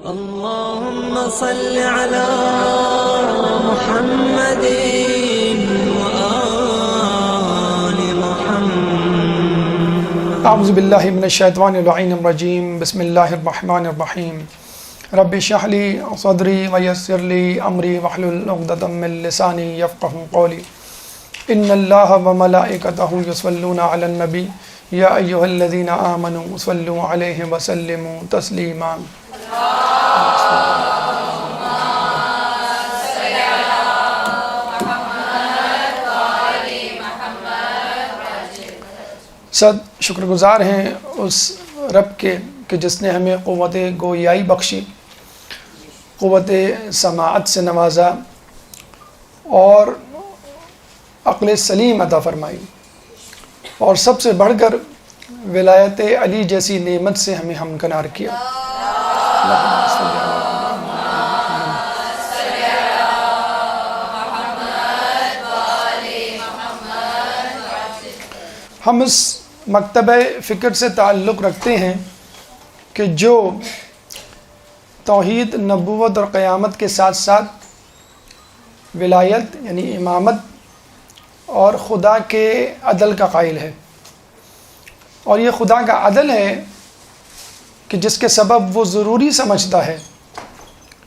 اللهم صل على محمد وآل محمد. اعوذ باللہ من الشیطان اللعین الرجیم. بسم اللہ الرحمن الرحیم. رب اشرح لی صدری ویسر لی امری واحلل عقدۃ من لسانی یفقهوا قولی. ان اللہ وملائکتہ یصلون علی النبی یا ایھا الذین آمنوا صلوا علیہ وسلموا تسلیما. صد شکر گزار ہیں اس رب کے کہ جس نے ہمیں قوت گویائی بخشی، قوت سماعت سے نوازا اور عقل سلیم عطا فرمائی، اور سب سے بڑھ کر ولایت علی جیسی نعمت سے ہمیں ہمکنار کیا. ہم اس مکتبہ فکر سے تعلق رکھتے ہیں کہ جو توحید، نبوت اور قیامت کے ساتھ ساتھ ولایت یعنی امامت اور خدا کے عدل کا قائل ہے. اور یہ خدا کا عدل ہے کہ جس کے سبب وہ ضروری سمجھتا ہے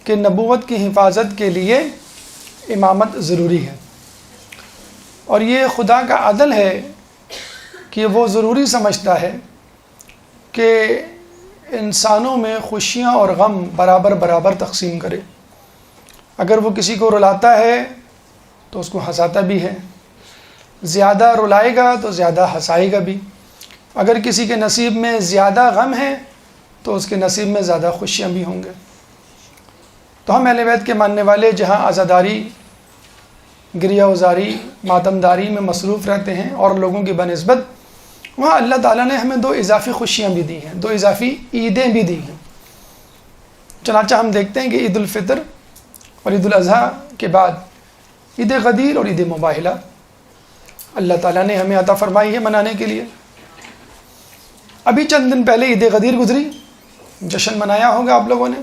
کہ نبوت کی حفاظت کے لیے امامت ضروری ہے. اور یہ خدا کا عدل ہے کہ وہ ضروری سمجھتا ہے کہ انسانوں میں خوشیاں اور غم برابر برابر تقسیم کرے. اگر وہ کسی کو رلاتا ہے تو اس کو ہنساتا بھی ہے، زیادہ رلائے گا تو زیادہ ہنسائے گا بھی. اگر کسی کے نصیب میں زیادہ غم ہے تو اس کے نصیب میں زیادہ خوشیاں بھی ہوں گے. تو ہم اہل بیت کے ماننے والے جہاں عزاداری، گریہ وزاری، ماتمداری میں مصروف رہتے ہیں اور لوگوں کی بنسبت، وہاں اللہ تعالیٰ نے ہمیں دو اضافی خوشیاں بھی دی ہیں، دو اضافی عیدیں بھی دی ہیں. چنانچہ ہم دیکھتے ہیں کہ عید الفطر اور عید الاضحیٰ کے بعد عید غدیر اور عید مباہلہ اللہ تعالیٰ نے ہمیں عطا فرمائی ہے منانے کے لیے. ابھی چند دن پہلے عید غدیر گزری، جشن منایا ہوگا آپ لوگوں نے،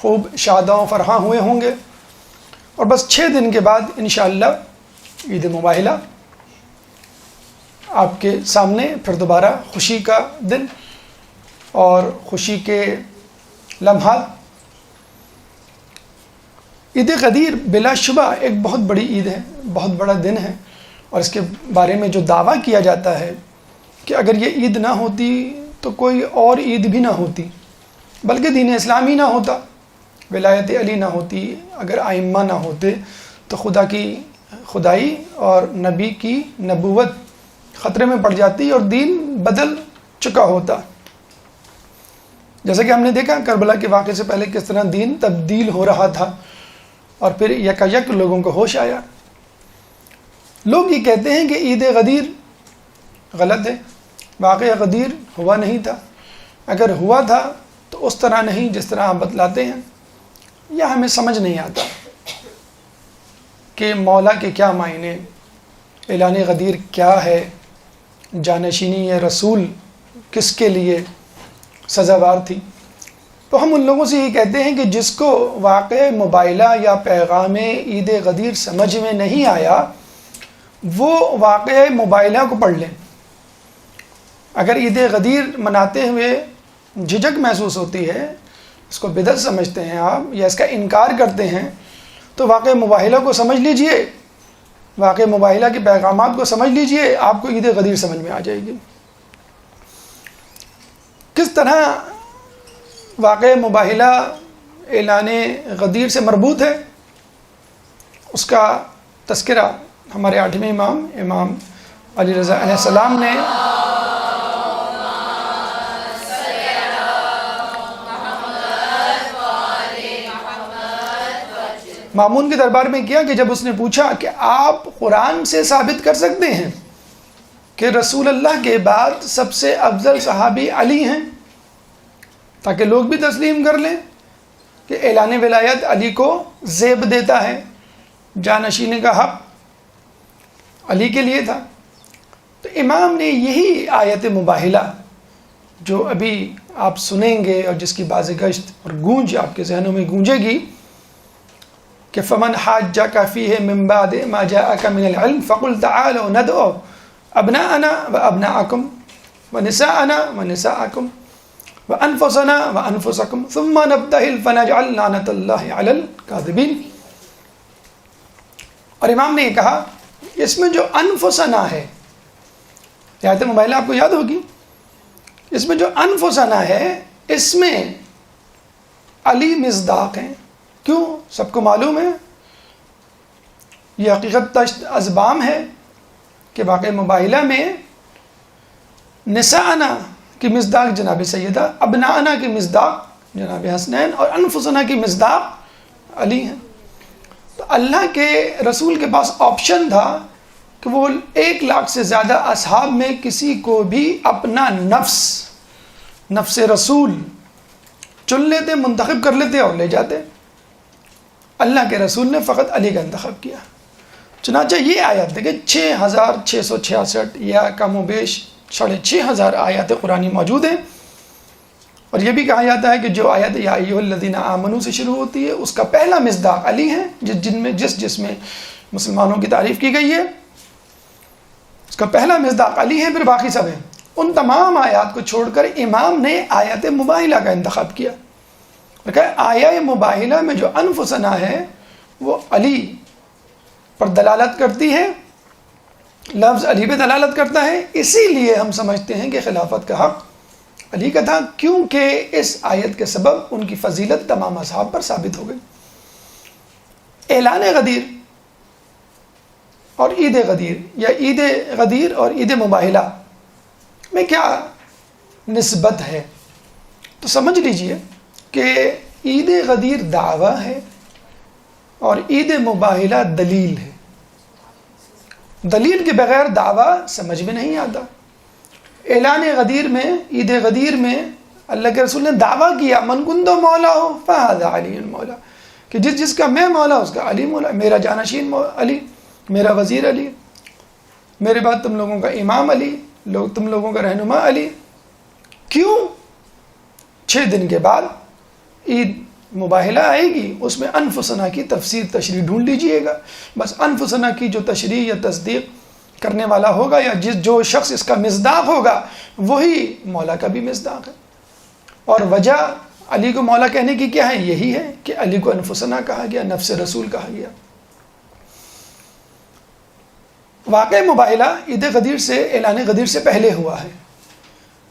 خوب شاداں و فرحاں ہوئے ہوں گے. اور بس 6 دن کے بعد انشاءاللہ عید مباہلہ آپ کے سامنے، پھر دوبارہ خوشی کا دن اور خوشی کے لمحات. عید غدیر بلا شبہ ایک بہت بڑی عید ہے، بہت بڑا دن ہے. اور اس کے بارے میں جو دعویٰ کیا جاتا ہے کہ اگر یہ عید نہ ہوتی تو کوئی اور عید بھی نہ ہوتی، بلکہ دین اسلامی نہ ہوتا، ولایت علی نہ ہوتی، اگر ائمہ نہ ہوتے تو خدا کی خدائی اور نبی کی نبوت خطرے میں پڑ جاتی اور دین بدل چکا ہوتا. جیسا کہ ہم نے دیکھا کربلا کے واقعے سے پہلے کس طرح دین تبدیل ہو رہا تھا اور پھر یکایک لوگوں کو ہوش آیا. لوگ یہ کہتے ہیں کہ عید غدیر غلط ہے، واقعہ غدیر ہوا نہیں تھا، اگر ہوا تھا تو اس طرح نہیں جس طرح آپ بتلاتے ہیں، یا ہمیں سمجھ نہیں آتا کہ مولا کے کیا معنی، اعلان غدیر کیا ہے، جانشینی رسول کس کے لیے سزاوار تھی. تو ہم ان لوگوں سے یہ کہتے ہیں کہ جس کو واقع مباہلہ یا پیغام عید غدیر سمجھ میں نہیں آیا وہ واقع مباہلہ کو پڑھ لیں. اگر عید غدیر مناتے ہوئے جھجک محسوس ہوتی ہے، اس کو بدعت سمجھتے ہیں آپ یا اس کا انکار کرتے ہیں، تو واقع مباہلہ کو سمجھ لیجئے، واقع مباہلہ کے پیغامات کو سمجھ لیجئے، آپ کو عید غدیر سمجھ میں آ جائے گی. کس طرح واقع مباہلہ اعلان غدیر سے مربوط ہے، اس کا تذکرہ ہمارے 8ویں امام علی رضا علیہ السلام نے مامون کے دربار میں کیا کہ جب اس نے پوچھا کہ آپ قرآن سے ثابت کر سکتے ہیں کہ رسول اللہ کے بعد سب سے افضل صحابی علی ہیں، تاکہ لوگ بھی تسلیم کر لیں کہ اعلان ولایت علی کو زیب دیتا ہے، جانشینی کا حق علی کے لیے تھا. تو امام نے یہی آیت مباہلہ جو ابھی آپ سنیں گے اور جس کی بازگشت اور گونج آپ کے ذہنوں میں گونجے گی کہ فمن حاجک فیہ من بعد ما جاءک من العلم فقل تعالوا ندعو ابناءنا وابناءکم ونساءنا ونساءکم وانفسنا وانفسکم ثم نبتہل فنجعل لعنۃ اللہ علی الکاذبین. اور امام نے یہ کہا اس میں جو انفسنا ہے، آیت مباہلہ آپ کو یاد ہوگی، اس میں جو انفسنا ہے اس میں علی مصداق ہیں. کیوں؟ سب کو معلوم ہے، یہ حقیقت تشت ازبام ہے کہ واقع مباہلہ میں نساءنا کی مصداق جناب سیدہ، ابناءنا کی مصداق جناب حسنین، اور انفسنا کی مصداق علی ہیں. تو اللہ کے رسول کے پاس آپشن تھا کہ وہ 1,00,000 سے زیادہ اصحاب میں کسی کو بھی اپنا نفس رسول چن لیتے، منتخب کر لیتے اور لے جاتے. اللہ کے رسول نے فقط علی کا انتخاب کیا. چنانچہ یہ آیات دیکھیں 6,666 یا کم و بیش 6,500 آیات قرآنی موجود ہیں. اور یہ بھی کہا جاتا ہے کہ جو آیت یا ایھا الذین آمنوا سے شروع ہوتی ہے اس کا پہلا مصداق علی ہے، جس میں مسلمانوں کی تعریف کی گئی ہے اس کا پہلا مصداق علی ہے، پھر باقی سب ہیں. ان تمام آیات کو چھوڑ کر امام نے آیت مباہلہ کا انتخاب کیا اور کہا آیت مباہلہ میں جو انفسنا ہے وہ علی پر دلالت کرتی ہے، لفظ علی پہ دلالت کرتا ہے، اسی لیے ہم سمجھتے ہیں کہ خلافت کا حق علی کا تھا، کیونکہ اس آیت کے سبب ان کی فضیلت تمام اصحاب پر ثابت ہو گئی. اعلان غدیر اور عید غدیر یا عید غدیر اور عید مباہلہ میں کیا نسبت ہے؟ تو سمجھ لیجئے کہ عید غدیر دعویٰ ہے اور عید مباہلہ دلیل ہے. دلیل کے بغیر دعویٰ سمجھ میں نہیں آتا. اعلان غدیر میں، عید غدیر میں اللہ کے رسول نے دعویٰ کیا من کنت مولا ہو فہذا علی مولا، کہ جس کا میں مولا اس کا علی مولا، میرا جانشین علی، میرا وزیر علی، میرے بعد تم لوگوں کا امام علی، تم لوگوں کا رہنما علی. کیوں؟ 6 دن کے بعد عید مباہلہ آئے گی، اس میں انفسنا کی تفسیر تشریح ڈھونڈ لیجئے گا. بس انفسنا کی جو تشریح یا تصدیق کرنے والا ہوگا یا جو شخص اس کا مصداق ہوگا وہی مولا کا بھی مصداق ہے. اور وجہ علی کو مولا کہنے کی کیا ہے؟ یہی ہے کہ علی کو انفسنا کہا گیا، نفس رسول کہا گیا. واقع مباہلہ عید غدیر سے، اعلان غدیر سے پہلے ہوا ہے.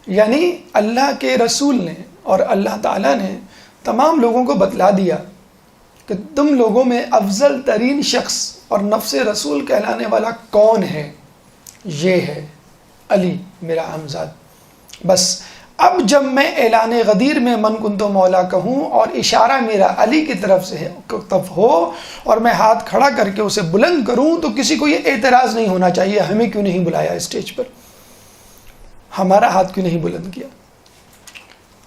یعنی اللہ کے رسول نے اور اللہ تعالیٰ نے تمام لوگوں کو بتلا دیا کہ تم لوگوں میں افضل ترین شخص اور نفس رسول کہلانے والا کون ہے؟ یہ ہے علی میرا ہمزاد. بس اب جب میں اعلان غدیر میں من کنت مولا کہوں اور اشارہ میرا علی کی طرف سے تب ہو اور میں ہاتھ کھڑا کر کے اسے بلند کروں تو کسی کو یہ اعتراض نہیں ہونا چاہیے ہمیں کیوں نہیں بلایا اسٹیج پر، ہمارا ہاتھ کیوں نہیں بلند کیا.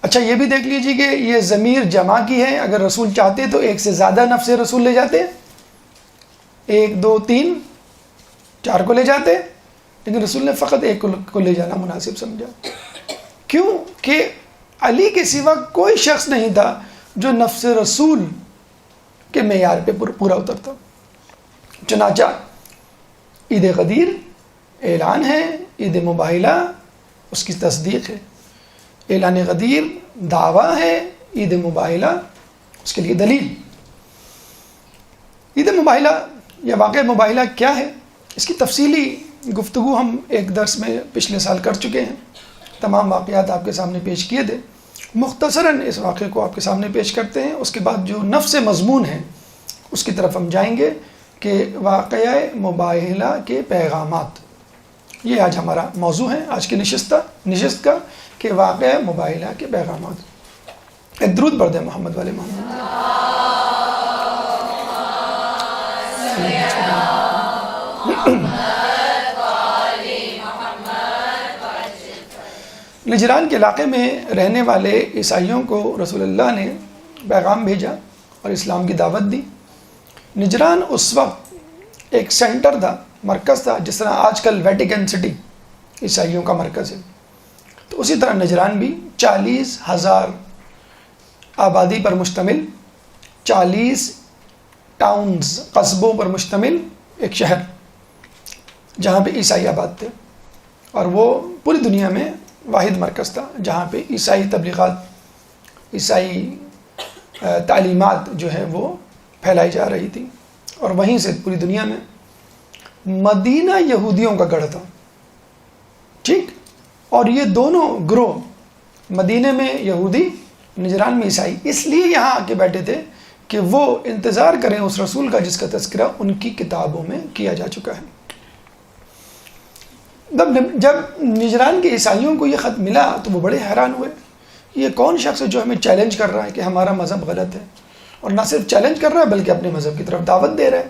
اچھا یہ بھی دیکھ لیجیے کہ یہ ضمیر جمع کی ہے. اگر رسول چاہتے تو 1 سے زیادہ نفس رسول لے جاتے، 1 2 3 4 کو لے جاتے، لیکن رسول نے فقط 1 کو لے جانا مناسب سمجھا. کیوں؟ کہ علی کے سوا کوئی شخص نہیں تھا جو نفس رسول کے معیار پہ پورا اترتا. چنانچہ عید غدیر اعلان ہے، عید مباہلہ اس کی تصدیق ہے. اعلان غدیر دعویٰ ہے، عید مباہلہ اس کے لیے دلیل. عید مباہلہ یا واقع مباہلہ کیا ہے؟ اس کی تفصیلی گفتگو ہم ایک درس میں پچھلے سال کر چکے ہیں، تمام واقعات آپ کے سامنے پیش کیے تھے. مختصراً اس واقعے کو آپ کے سامنے پیش کرتے ہیں، اس کے بعد جو نفس مضمون ہے اس کی طرف ہم جائیں گے کہ واقعہ مباہلہ کے پیغامات. یہ آج ہمارا موضوع ہے آج کی نشست کا کہ واقعہ مباہلہ کے پیغامات. ایک درود پڑھ دیں محمد والے محمد. نجران کے علاقے میں رہنے والے عیسائیوں کو رسول اللہ نے پیغام بھیجا اور اسلام کی دعوت دی. نجران اس وقت ایک سینٹر تھا، مرکز تھا، جس طرح آج کل ویٹیکن سٹی عیسائیوں کا مرکز ہے. تو اسی طرح نجران بھی 40,000 آبادی پر مشتمل، 40 ٹاؤنز قصبوں پر مشتمل ایک شہر جہاں پہ عیسائی آباد تھے، اور وہ پوری دنیا میں واحد مرکز تھا جہاں پہ عیسائی تبلیغات، عیسائی تعلیمات جو ہے وہ پھیلائی جا رہی تھی، اور وہیں سے پوری دنیا میں مدینہ یہودیوں کا گڑھ تھا، ٹھیک، اور یہ دونوں گروہ مدینہ میں یہودی، نجران میں عیسائی اس لیے یہاں آ کے بیٹھے تھے کہ وہ انتظار کریں اس رسول کا جس کا تذکرہ ان کی کتابوں میں کیا جا چکا ہے۔ جب نجران کے عیسائیوں کو یہ خط ملا تو وہ بڑے حیران ہوئے، یہ کون شخص ہے جو ہمیں چیلنج کر رہا ہے کہ ہمارا مذہب غلط ہے، اور نہ صرف چیلنج کر رہا ہے بلکہ اپنے مذہب کی طرف دعوت دے رہا ہے۔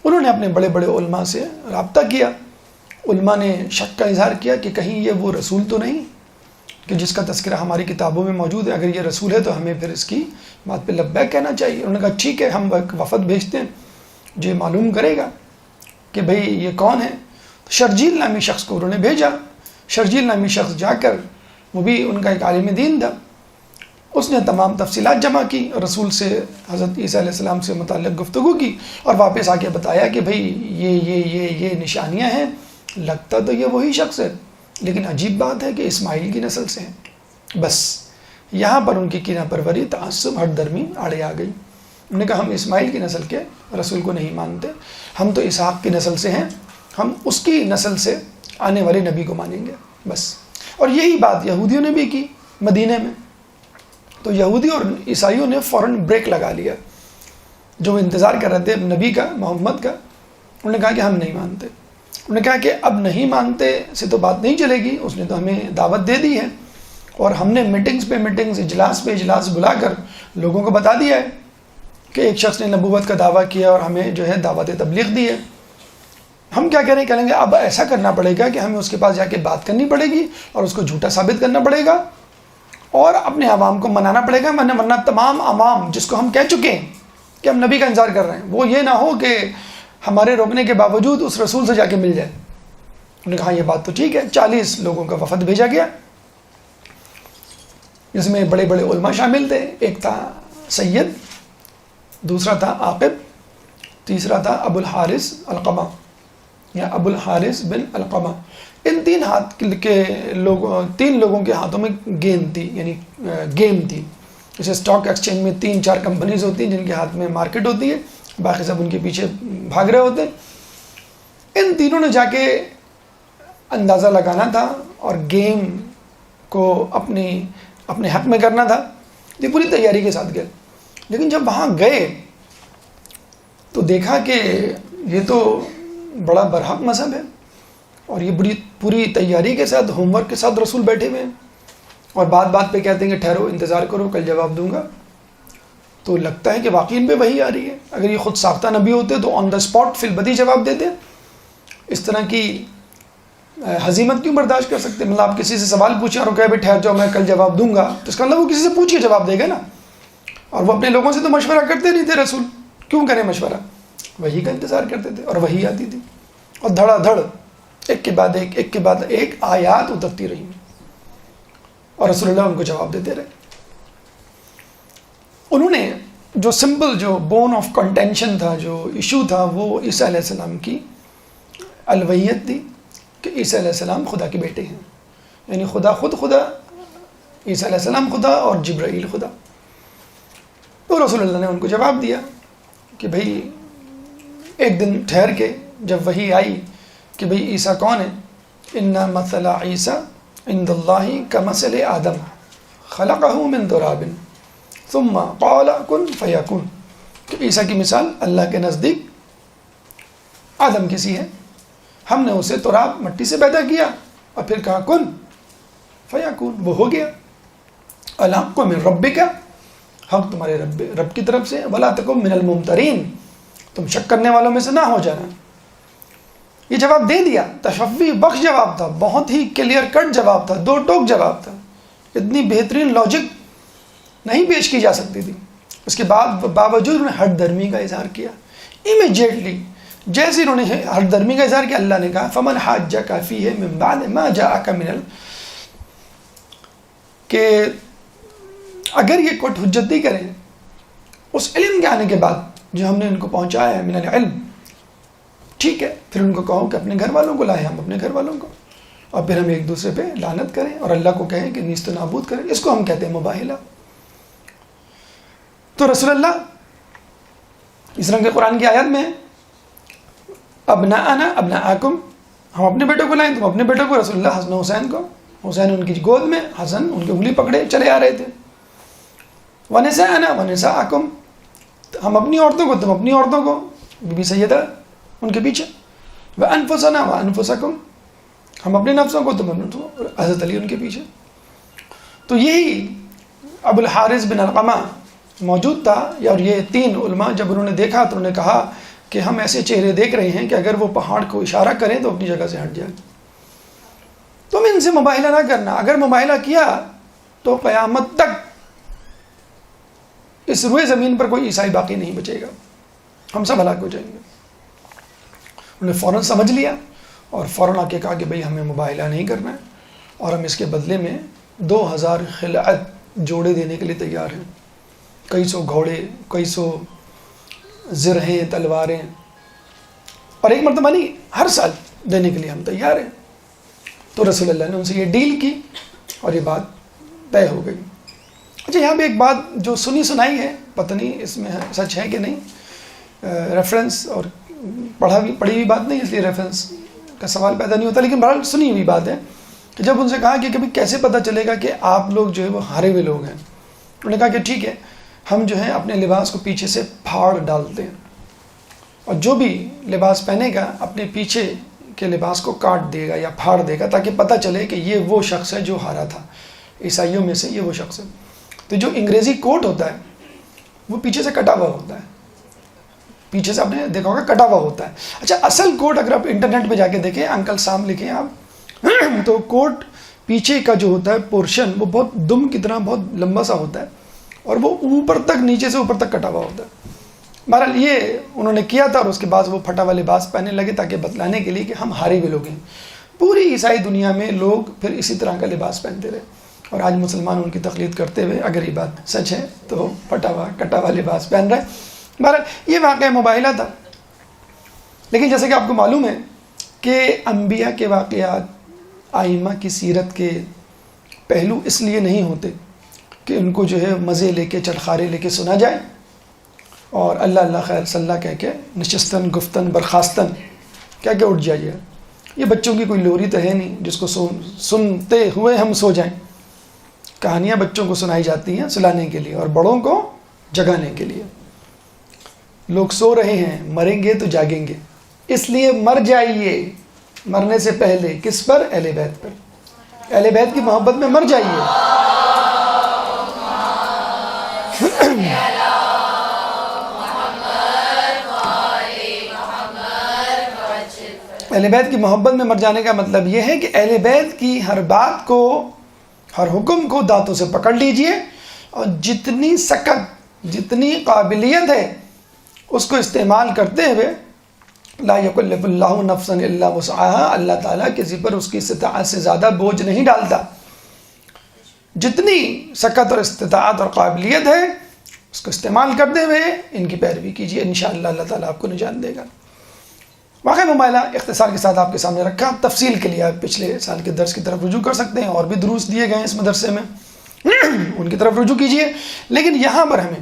انہوں نے اپنے بڑے بڑے علماء سے رابطہ کیا، علماء نے شک کا اظہار کیا کہ کہیں یہ وہ رسول تو نہیں کہ جس کا تذکرہ ہماری کتابوں میں موجود ہے، اگر یہ رسول ہے تو ہمیں پھر اس کی بات پہ لبیک کہنا چاہیے۔ انہوں نے کہا ٹھیک ہے، ہم ایک وفد بھیجتے ہیں جو یہ معلوم کرے گا کہ بھئی یہ کون ہے۔ شرجیل نامی شخص کو انہوں نے بھیجا، شرجیل نامی شخص جا کر، وہ بھی ان کا ایک عالم دین تھا، اس نے تمام تفصیلات جمع کی، رسول سے، حضرت عیسیٰ علیہ السلام سے متعلق گفتگو کی، اور واپس آ کے بتایا کہ بھئی یہ نشانیاں ہیں، لگتا تو یہ وہی شخص ہے، لیکن عجیب بات ہے کہ اسماعیل کی نسل سے ہیں۔ بس یہاں پر ان کی کینہ پروری، تعصب، ہٹ درمی آڑے آ گئی۔ انہوں نے کہا ہم اسماعیل کی نسل کے رسول کو نہیں مانتے، ہم تو اسحاق کی نسل سے ہیں، ہم اس کی نسل سے آنے والے نبی کو مانیں گے، بس۔ اور یہی بات یہودیوں نے بھی کی مدینے میں، تو یہودی اور عیسائیوں نے فوراً بریک لگا لیا، جو وہ انتظار کر رہے تھے نبی کا، محمد کا۔ انہوں نے کہا کہ ہم نہیں مانتے۔ انہوں نے کہا کہ اب نہیں مانتے سے تو بات نہیں چلے گی، اس نے تو ہمیں دعوت دے دی ہے، اور ہم نے میٹنگز پہ میٹنگز، اجلاس پہ اجلاس بلا کر لوگوں کو بتا دیا ہے کہ ایک شخص نے نبوت کا دعویٰ کیا اور ہمیں جو ہے دعوت تبلیغ دی ہے۔ ہم کیا کریں، کہیں گے اب ایسا کرنا پڑے گا کہ ہمیں اس کے پاس جا کے بات کرنی پڑے گی اور اس کو جھوٹا ثابت کرنا پڑے گا، اور اپنے عوام کو منانا پڑے گا، ورنہ تمام عوام جس کو ہم کہہ چکے ہیں کہ ہم نبی کا انتظار کر رہے ہیں، وہ یہ نہ ہو کہ ہمارے روکنے کے باوجود اس رسول سے جا کے مل جائے۔ انہوں نے کہا یہ بات تو ٹھیک ہے۔ 40 لوگوں کا وفد بھیجا گیا، جس میں بڑے بڑے علماء شامل تھے، ایک تھا سید، دوسرا تھا عاقب، تیسرا تھا ابو الحارث القمہ یا ابو الحارث بن القمہ۔ ان تین لوگوں کے ہاتھوں میں گیند تھی، یعنی گیم تھی، جیسے اسٹاک ایکسچینج میں 3-4 کمپنیز ہوتی ہیں جن کے ہاتھ میں مارکیٹ ہوتی ہے، باقی سب ان کے پیچھے بھاگ رہے ہوتے ہیں۔ ان تینوں نے جا کے اندازہ لگانا تھا اور گیم کو اپنے حق میں کرنا تھا، یہ پوری تیاری کے ساتھ گئے۔ لیکن جب وہاں گئے تو دیکھا کہ یہ تو بڑا برحق مذہب ہے، اور یہ پوری تیاری کے ساتھ، ہوم ورک کے ساتھ رسول بیٹھے ہوئے ہیں، اور بات بات پہ کہتے ہیں کہ ٹھہرو، انتظار کرو، کل جواب دوں گا۔ تو لگتا ہے کہ واقعی ان پہ وحی آ رہی ہے۔ اگر یہ خود ساختہ نبی ہوتے تو آن دا اسپاٹ فی البدی جواب دیتے۔ اس طرح کی ہزیمت کیوں برداشت کر سکتے؟ مطلب آپ کسی سے سوال پوچھیں اور کہے ٹھہر جاؤ میں کل جواب دوں گا، تو اس کا مطلب وہ کسی سے پوچھ کے جواب دے گا نا، اور وہ اپنے لوگوں سے تو مشورہ کرتے نہیں تھے، رسول کیوں کریں مشورہ، وحی کا انتظار کرتے تھے، اور وحی آتی تھی، اور دھڑا دھڑ ایک کے بعد ایک آیات اترتی رہی، اور رسول اللہ ان کو جواب دیتے رہے۔ انہوں نے جو سمپل، جو بون آف کنٹینشن تھا، جو ایشو تھا، وہ عیسیٰ علیہ السلام کی الوہیت تھی، کہ عیسیٰ علیہ السلام خدا کے بیٹے ہیں، یعنی خدا خود خدا، عیسیٰ علیہ السلام خدا اور جبرائیل خدا۔ تو رسول اللہ نے ان کو جواب دیا کہ بھئی ایک دن ٹھہر کے جب وحی آئی کہ بھئی عیسیٰ کون ہے، ان مثل عیسیٰ عند اللہ کمثل آدم خلقہ من تراب ثم قال کن فیکون، کہ عیسیٰ کی مثال اللہ کے نزدیک آدم کی سی ہے، ہم نے اسے تراب، مٹی سے پیدا کیا، اور پھر کہا کن فیکون، وہ ہو گیا۔ الحق من ربک، حق تمہارے رب کی طرف سے، ولا تکن من الممترین، تم شک کرنے والوں میں سے نہ ہو جانا۔ یہ جواب دے دیا، تشفی بخش جواب تھا، بہت ہی کلیئر کٹ جواب تھا، دو ٹوک جواب تھا، اتنی بہترین لاجک نہیں پیش کی جا سکتی تھی۔ اس کے بعد باوجود انہوں نے ہٹ درمی کا اظہار کیا، امیجیٹلی جیسے انہوں نے ہٹ درمی کا اظہار کیا، اللہ نے کہا فمن حاجک فیہ من بعد ما جاءک من کہ اگر یہ کوئی حجت نہیں کریں اس علم کے آنے کے بعد جو ہم نے ان کو پہنچایا ہے من العلم، ٹھیک ہے، پھر ان کو کہو کہ اپنے گھر والوں کو لائیں، ہم اپنے گھر والوں کو، اور پھر ہم ایک دوسرے پہ لعنت کریں اور اللہ کو کہیں کہ نیست و نابود کریں، اس کو ہم کہتے ہیں مباہلہ۔ تو رسول اللہ اس رنگ قرآن کی آیت میں ابناءنا ابناءکم، ہم اپنے بیٹوں کو لائیں، تم اپنے بیٹوں کو، رسول اللہ حسن حسین کو، حسین ان کی گود میں، حسن ان کی انگلی پکڑے چلے آ رہے تھے، ونساءنا ونساءکم، ہم اپنی عورتوں کو، تم اپنی عورتوں کو، بی بی سیدہ ان کے پیچھے، وانفسنا وانفسکم، ہم اپنے نفسوں کو، تم اپنے نفسوں کو، حضرت علی ان کے پیچھے۔ تو یہی ابو الحارث بن علقمہ موجود تھا، اور یہ تین علماء جب انہوں نے دیکھا تو انہوں نے کہا کہ ہم ایسے چہرے دیکھ رہے ہیں کہ اگر وہ پہاڑ کو اشارہ کریں تو اپنی جگہ سے ہٹ جائیں، تم ان سے مباہلہ نہ کرنا، اگر مباہلہ کیا تو قیامت تک اس روئے زمین پر کوئی عیسائی باقی نہیں بچے گا، ہم سب ہلاک ہو جائیں گے۔ انہوں نے فوراً سمجھ لیا اور فوراً آ کے کہا کہ بھئی ہمیں مباہلہ نہیں کرنا ہے، اور ہم اس کے بدلے میں 2000 خلعت جوڑے دینے کے لیے تیار ہیں، کئی سو گھوڑے، کئی سو زرہیں، تلواریں، اور ایک مرتبہ نہیں، ہر سال دینے کے لیے ہم تیار ہیں۔ تو رسول اللہ نے ان سے یہ ڈیل کی اور یہ بات طے ہو گئی۔ اچھا، یہاں پہ ایک بات جو سنی سنائی ہے، پتہ نہیں اس میں سچ ہے کہ نہیں، ریفرنس اور پڑھی ہوئی بات نہیں، اس لیے ریفرنس کا سوال پیدا نہیں ہوتا، لیکن بہرحال سنی ہوئی بات ہے کہ جب ان سے کہا کہ کبھی کیسے پتہ چلے گا کہ آپ لوگ جو ہے وہ ہارے ہوئے لوگ ہیں، انہوں نے کہا کہ ٹھیک ہے، ہم جو ہیں اپنے لباس کو پیچھے سے پھاڑ ڈالتے ہیں، اور جو بھی لباس پہنے گا اپنے پیچھے کے لباس کو کاٹ دے گا یا پھاڑ دے گا، تاکہ پتہ چلے کہ یہ وہ شخص ہے جو ہارا تھا، عیسائیوں میں سے یہ وہ شخص ہے۔ تو جو انگریزی کوٹ ہوتا ہے وہ پیچھے سے کٹا ہوا ہوتا ہے، پیچھے سے آپ نے دیکھا ہوگا کٹا ہوا ہوتا ہے۔ اچھا، اصل کوٹ اگر آپ انٹرنیٹ پہ جا کے دیکھیں، انکل سام لکھیں آپ تو کوٹ پیچھے کا جو ہوتا ہے پورشن وہ بہت دم کی طرح بہت لمبا سا ہوتا ہے، اور وہ اوپر تک، نیچے سے اوپر تک کٹا ہوا ہوتا ہے۔ بہرحال یہ انہوں نے کیا تھا، اور اس کے بعد وہ پھٹا ہوا لباس پہننے لگے تاکہ بتلانے کے لیے کہ ہم ہارے ہوئے لوگ ہیں۔ پوری عیسائی دنیا میں لوگ پھر اسی طرح کا لباس پہنتے رہے، اور آج مسلمان ان کی تقلید کرتے ہوئے اگر یہ بات سچ ہے تو پھٹا ہوا کٹا ہوا لباس پہن رہے۔ بہرحال یہ واقعہ مباہلہ تھا، لیکن جیسے کہ آپ کو معلوم ہے کہ انبیاء کے واقعات، ائمہ کی سیرت کے پہلو اس لیے نہیں ہوتے کہ ان کو جو ہے مزے لے کے، چٹخارے لے کے سنا جائے اور اللہ اللہ خیر صلی اللہ کہہ کے نشستن گفتن برخاستن کہہ کے اٹھ جائیے۔ یہ بچوں کی کوئی لوری تو ہے نہیں جس کو سنتے ہوئے ہم سو جائیں۔ کہانیاں بچوں کو سنائی جاتی ہیں سلانے کے لیے اور بڑوں کو جگانے کے لیے۔ لوگ سو رہے ہیں، مریں گے تو جاگیں گے، اس لیے مر جائیے مرنے سے پہلے۔ کس پر؟ اہل بیت پر۔ اہل بیت کی محبت میں مر جائیے۔ اہل بیت کی محبت میں مر جانے کا مطلب یہ ہے کہ اہل بیت کی ہر بات کو، ہر حکم کو دانتوں سے پکڑ لیجئے، اور جتنی سکت، جتنی قابلیت ہے اس کو استعمال کرتے ہوئے، لا یکلف اللہ نفسا الا وسعها، اللہ تعالیٰ کسی پر اس کی استطاعت سے زیادہ بوجھ نہیں ڈالتا۔ جتنی سکت اور استطاعت اور قابلیت ہے اس کو استعمال کرتے ہوئے ان کی پیروی کیجیے، انشاءاللہ اللہ تعالیٰ آپ کو نجات دے گا۔ واقعہ مباہلہ اختصار کے ساتھ آپ کے سامنے رکھا، تفصیل کے لیے آپ پچھلے سال کے درس کی طرف رجوع کر سکتے ہیں، اور بھی دروس دیے گئے ہیں اس مدرسے میں، ان کی طرف رجوع کیجیے۔ لیکن یہاں پر ہمیں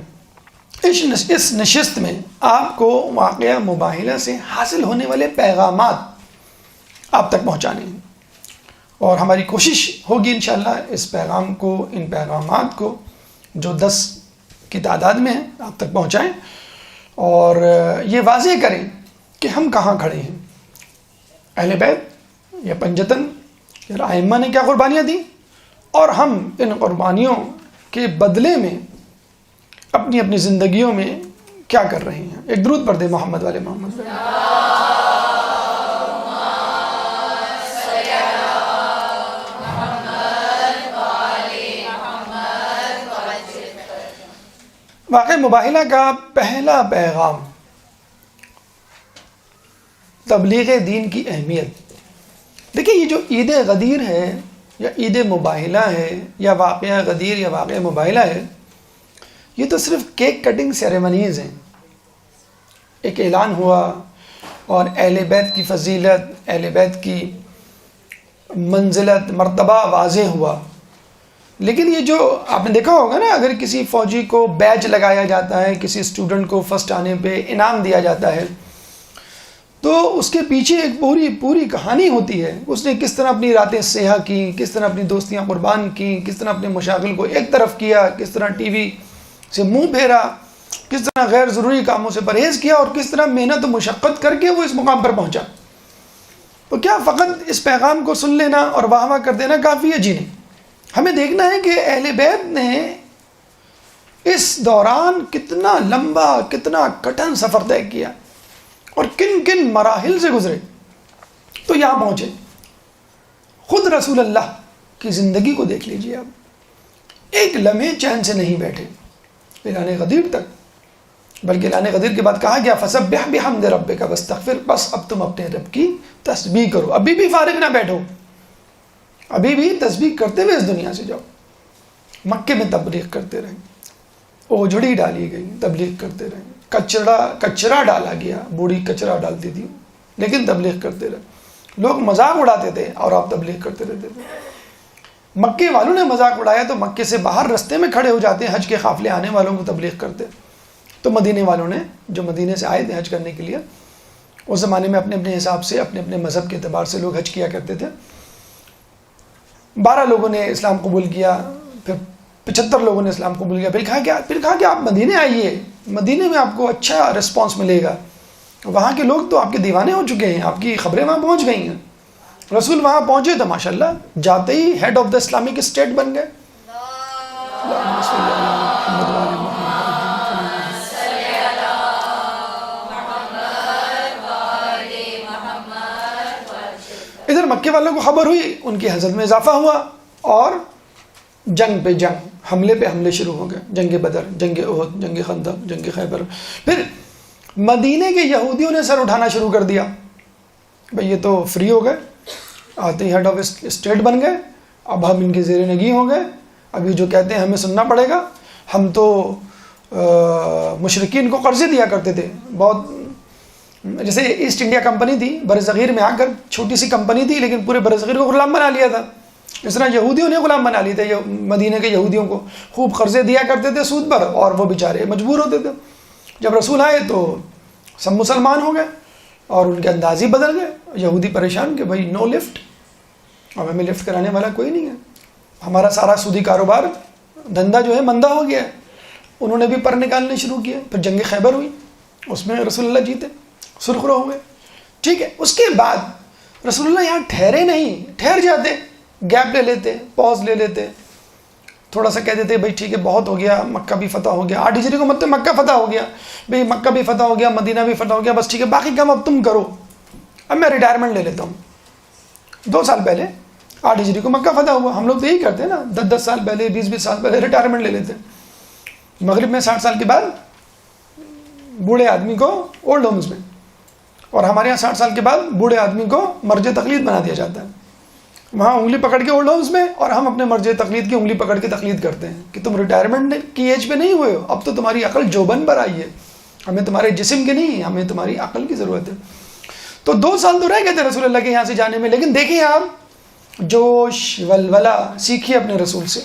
اس نشست میں آپ کو واقعہ مباہلہ سے حاصل ہونے والے پیغامات آپ تک پہنچانے ہیں، اور ہماری کوشش ہوگی انشاءاللہ اس پیغام کو، ان پیغامات کو جو 10 کی تعداد میں ہیں آپ تک پہنچائیں، اور یہ واضح کریں کہ ہم کہاں کھڑے ہیں، اہل بیت یا پنجتن یا ائمہ نے کیا قربانیاں دیں، اور ہم ان قربانیوں کے بدلے میں اپنی اپنی زندگیوں میں کیا کر رہے ہیں۔ ایک درود پڑھ دے محمد والے محمد والے۔ واقع مباہلہ کا پہلا پیغام تبلیغ دین کی اہمیت۔ دیکھیں، یہ جو عید غدیر ہے یا عید مباہلہ ہے یا واقعہ غدیر یا واقعہ مباہلہ ہے، یہ تو صرف کیک کٹنگ سیریمنیز ہیں. ایک اعلان ہوا اور اہل بیت کی فضیلت، اہل بیت کی منزلت، مرتبہ واضح ہوا. لیکن یہ جو آپ نے دیکھا ہوگا نا، اگر کسی فوجی کو بیج لگایا جاتا ہے، کسی اسٹوڈنٹ کو فرسٹ آنے پہ انعام دیا جاتا ہے، تو اس کے پیچھے ایک پوری کہانی ہوتی ہے. اس نے کس طرح اپنی راتیں سیاہ کی، کس طرح اپنی دوستیاں قربان کی، کس طرح اپنے مشاغل کو ایک طرف کیا، کس طرح ٹی وی سے منہ پھیرا، کس طرح غیر ضروری کاموں سے پرہیز کیا، اور کس طرح محنت و مشقت کر کے وہ اس مقام پر پہنچا. تو کیا فقط اس پیغام کو سن لینا اور واہ واہ کر دینا کافی ہے؟ جی نہیں. ہمیں دیکھنا ہے کہ اہل بیت نے اس دوران کتنا لمبا، کتنا کٹھن سفر طے کیا اور کن کن مراحل سے گزرے تو یہاں پہنچے. خود رسول اللہ کی زندگی کو دیکھ لیجیے آپ، ایک لمحے چین سے نہیں بیٹھے اعلان غدیر تک، بلکہ اعلان غدیر کے بعد کہا گیا فسبح بحمد ربک واستغفر، بس اب تم اپنے رب کی تسبیح کرو، ابھی بھی فارغ نہ بیٹھو، ابھی بھی تسبیح کرتے ہوئے اس دنیا سے جاؤ. مکے میں تبلیغ کرتے رہے، اوجھڑی ڈالی گئی، تبلیغ کرتے رہے، کچرا ڈالا گیا، بوڑھی کچرا ڈالتی تھی لیکن تبلیغ کرتے رہے. لوگ مذاق اڑاتے تھے اور آپ تبلیغ کرتے رہتے تھے. مکے والوں نے مذاق اڑایا تو مکے سے باہر رستے میں کھڑے ہو جاتے، حج کے قافلے آنے والوں کو تبلیغ کرتے. تو مدینے والوں نے، جو مدینے سے آئے تھے حج کرنے کے لیے، اس زمانے میں اپنے اپنے حساب سے، اپنے اپنے مذہب کے اعتبار سے لوگ حج کیا کرتے تھے. 12 لوگوں نے اسلام قبول کیا، پھر 75 لوگوں نے اسلام قبول کیا. پھر کہا کہ آپ مدینے آئیے، مدینے میں آپ کو اچھا رسپانس ملے گا، وہاں کے لوگ تو آپ کے دیوانے ہو چکے ہیں، آپ کی خبریں وہاں پہنچ گئی ہیں. رسول وہاں پہنچے تو ماشاءاللہ جاتے ہی head of the Islamic state بن گئے. ادھر مکے والوں کو خبر ہوئی، ان کی حضرت میں اضافہ ہوا اور جنگ پہ جنگ، حملے پہ حملے شروع ہو گئے. جنگ بدر، جنگ احد، جنگ خندق، جنگ خیبر. پھر مدینے کے یہودیوں نے سر اٹھانا شروع کر دیا، بھئی یہ تو فری ہو گئے، آتے ہی ہیڈ آف اسٹیٹ بن گئے، اب ہم ان کے زیر نگی ہو گئے، اب یہ جو کہتے ہیں ہمیں سننا پڑے گا. ہم تو مشرکین کو قرضے دیا کرتے تھے بہت، جیسے ایسٹ انڈیا کمپنی تھی برصغیر میں آ کر، چھوٹی سی کمپنی تھی لیکن پورے برصغیر کو غلام بنا لیا تھا. اس طرح یہودیوں نے غلام بنا لیے تھے مدینے کے یہودیوں کو، خوب قرضے دیا کرتے تھے سود پر، اور وہ بیچارے مجبور ہوتے تھے. جب رسول آئے تو سب مسلمان ہو گئے اور ان کے انداز ہی بدل گئے. یہودی پریشان کہ بھائی نو لفٹ، اب ہمیں لفٹ کرانے والا کوئی نہیں ہے، ہمارا سارا سودی کاروبار دھندا جو ہے مندہ ہو گیا ہے. انہوں نے بھی پر نکالنے شروع کیے. پھر جنگ خیبر ہوئی، اس میں رسول اللہ جیتے، سرخرو ہوئے. ٹھیک ہے، اس کے بعد رسول اللہ یہاں ٹھہرے نہیں، ٹھہر جاتے، گیپ لے لیتے، پاز لے لیتے، تھوڑا سا کہہ دیتے بھائی ٹھیک ہے بہت ہو گیا، مکہ بھی فتح ہو گیا. 8 ہجری کو مطلب مکہ فتح ہو گیا، بھئی مکہ بھی فتح ہو گیا، مدینہ بھی فتح ہو گیا، بس ٹھیک ہے باقی کام اب تم کرو، اب میں ریٹائرمنٹ لے لیتا ہوں. 2 سال پہلے 8 ہجری کو مکہ فتح ہوا. ہم لوگ تو یہی کرتے ہیں نا، 10 سال پہلے، 20 سال پہلے ریٹائرمنٹ لے لیتے. مغرب میں 60 سال کے بعد بوڑھے آدمی کو اولڈ ہومز میں، اور ہمارے یہاں 60 سال کے بعد بوڑھے آدمی کو مرج تقلید بنا دیا جاتا ہے. وہاں انگلی پکڑ کے اولڈ ہومز میں، اور ہم اپنے مرج تقلید کی انگلی پکڑ کے تقلید کرتے ہیں کہ تم ریٹائرمنٹ کی ایج پہ نہیں ہوئے ہو، اب تو تمہاری عقل جوبن پر آئی ہے، ہمیں تمہارے جسم کی نہیں، ہمیں تمہاری عقل کی ضرورت ہے. تو 2 سال تو رہ گئے تھے رسول اللہ کے یہاں سے جانے میں. لیکن دیکھیں آپ جوش ولولہ سیکھیے اپنے رسول سے.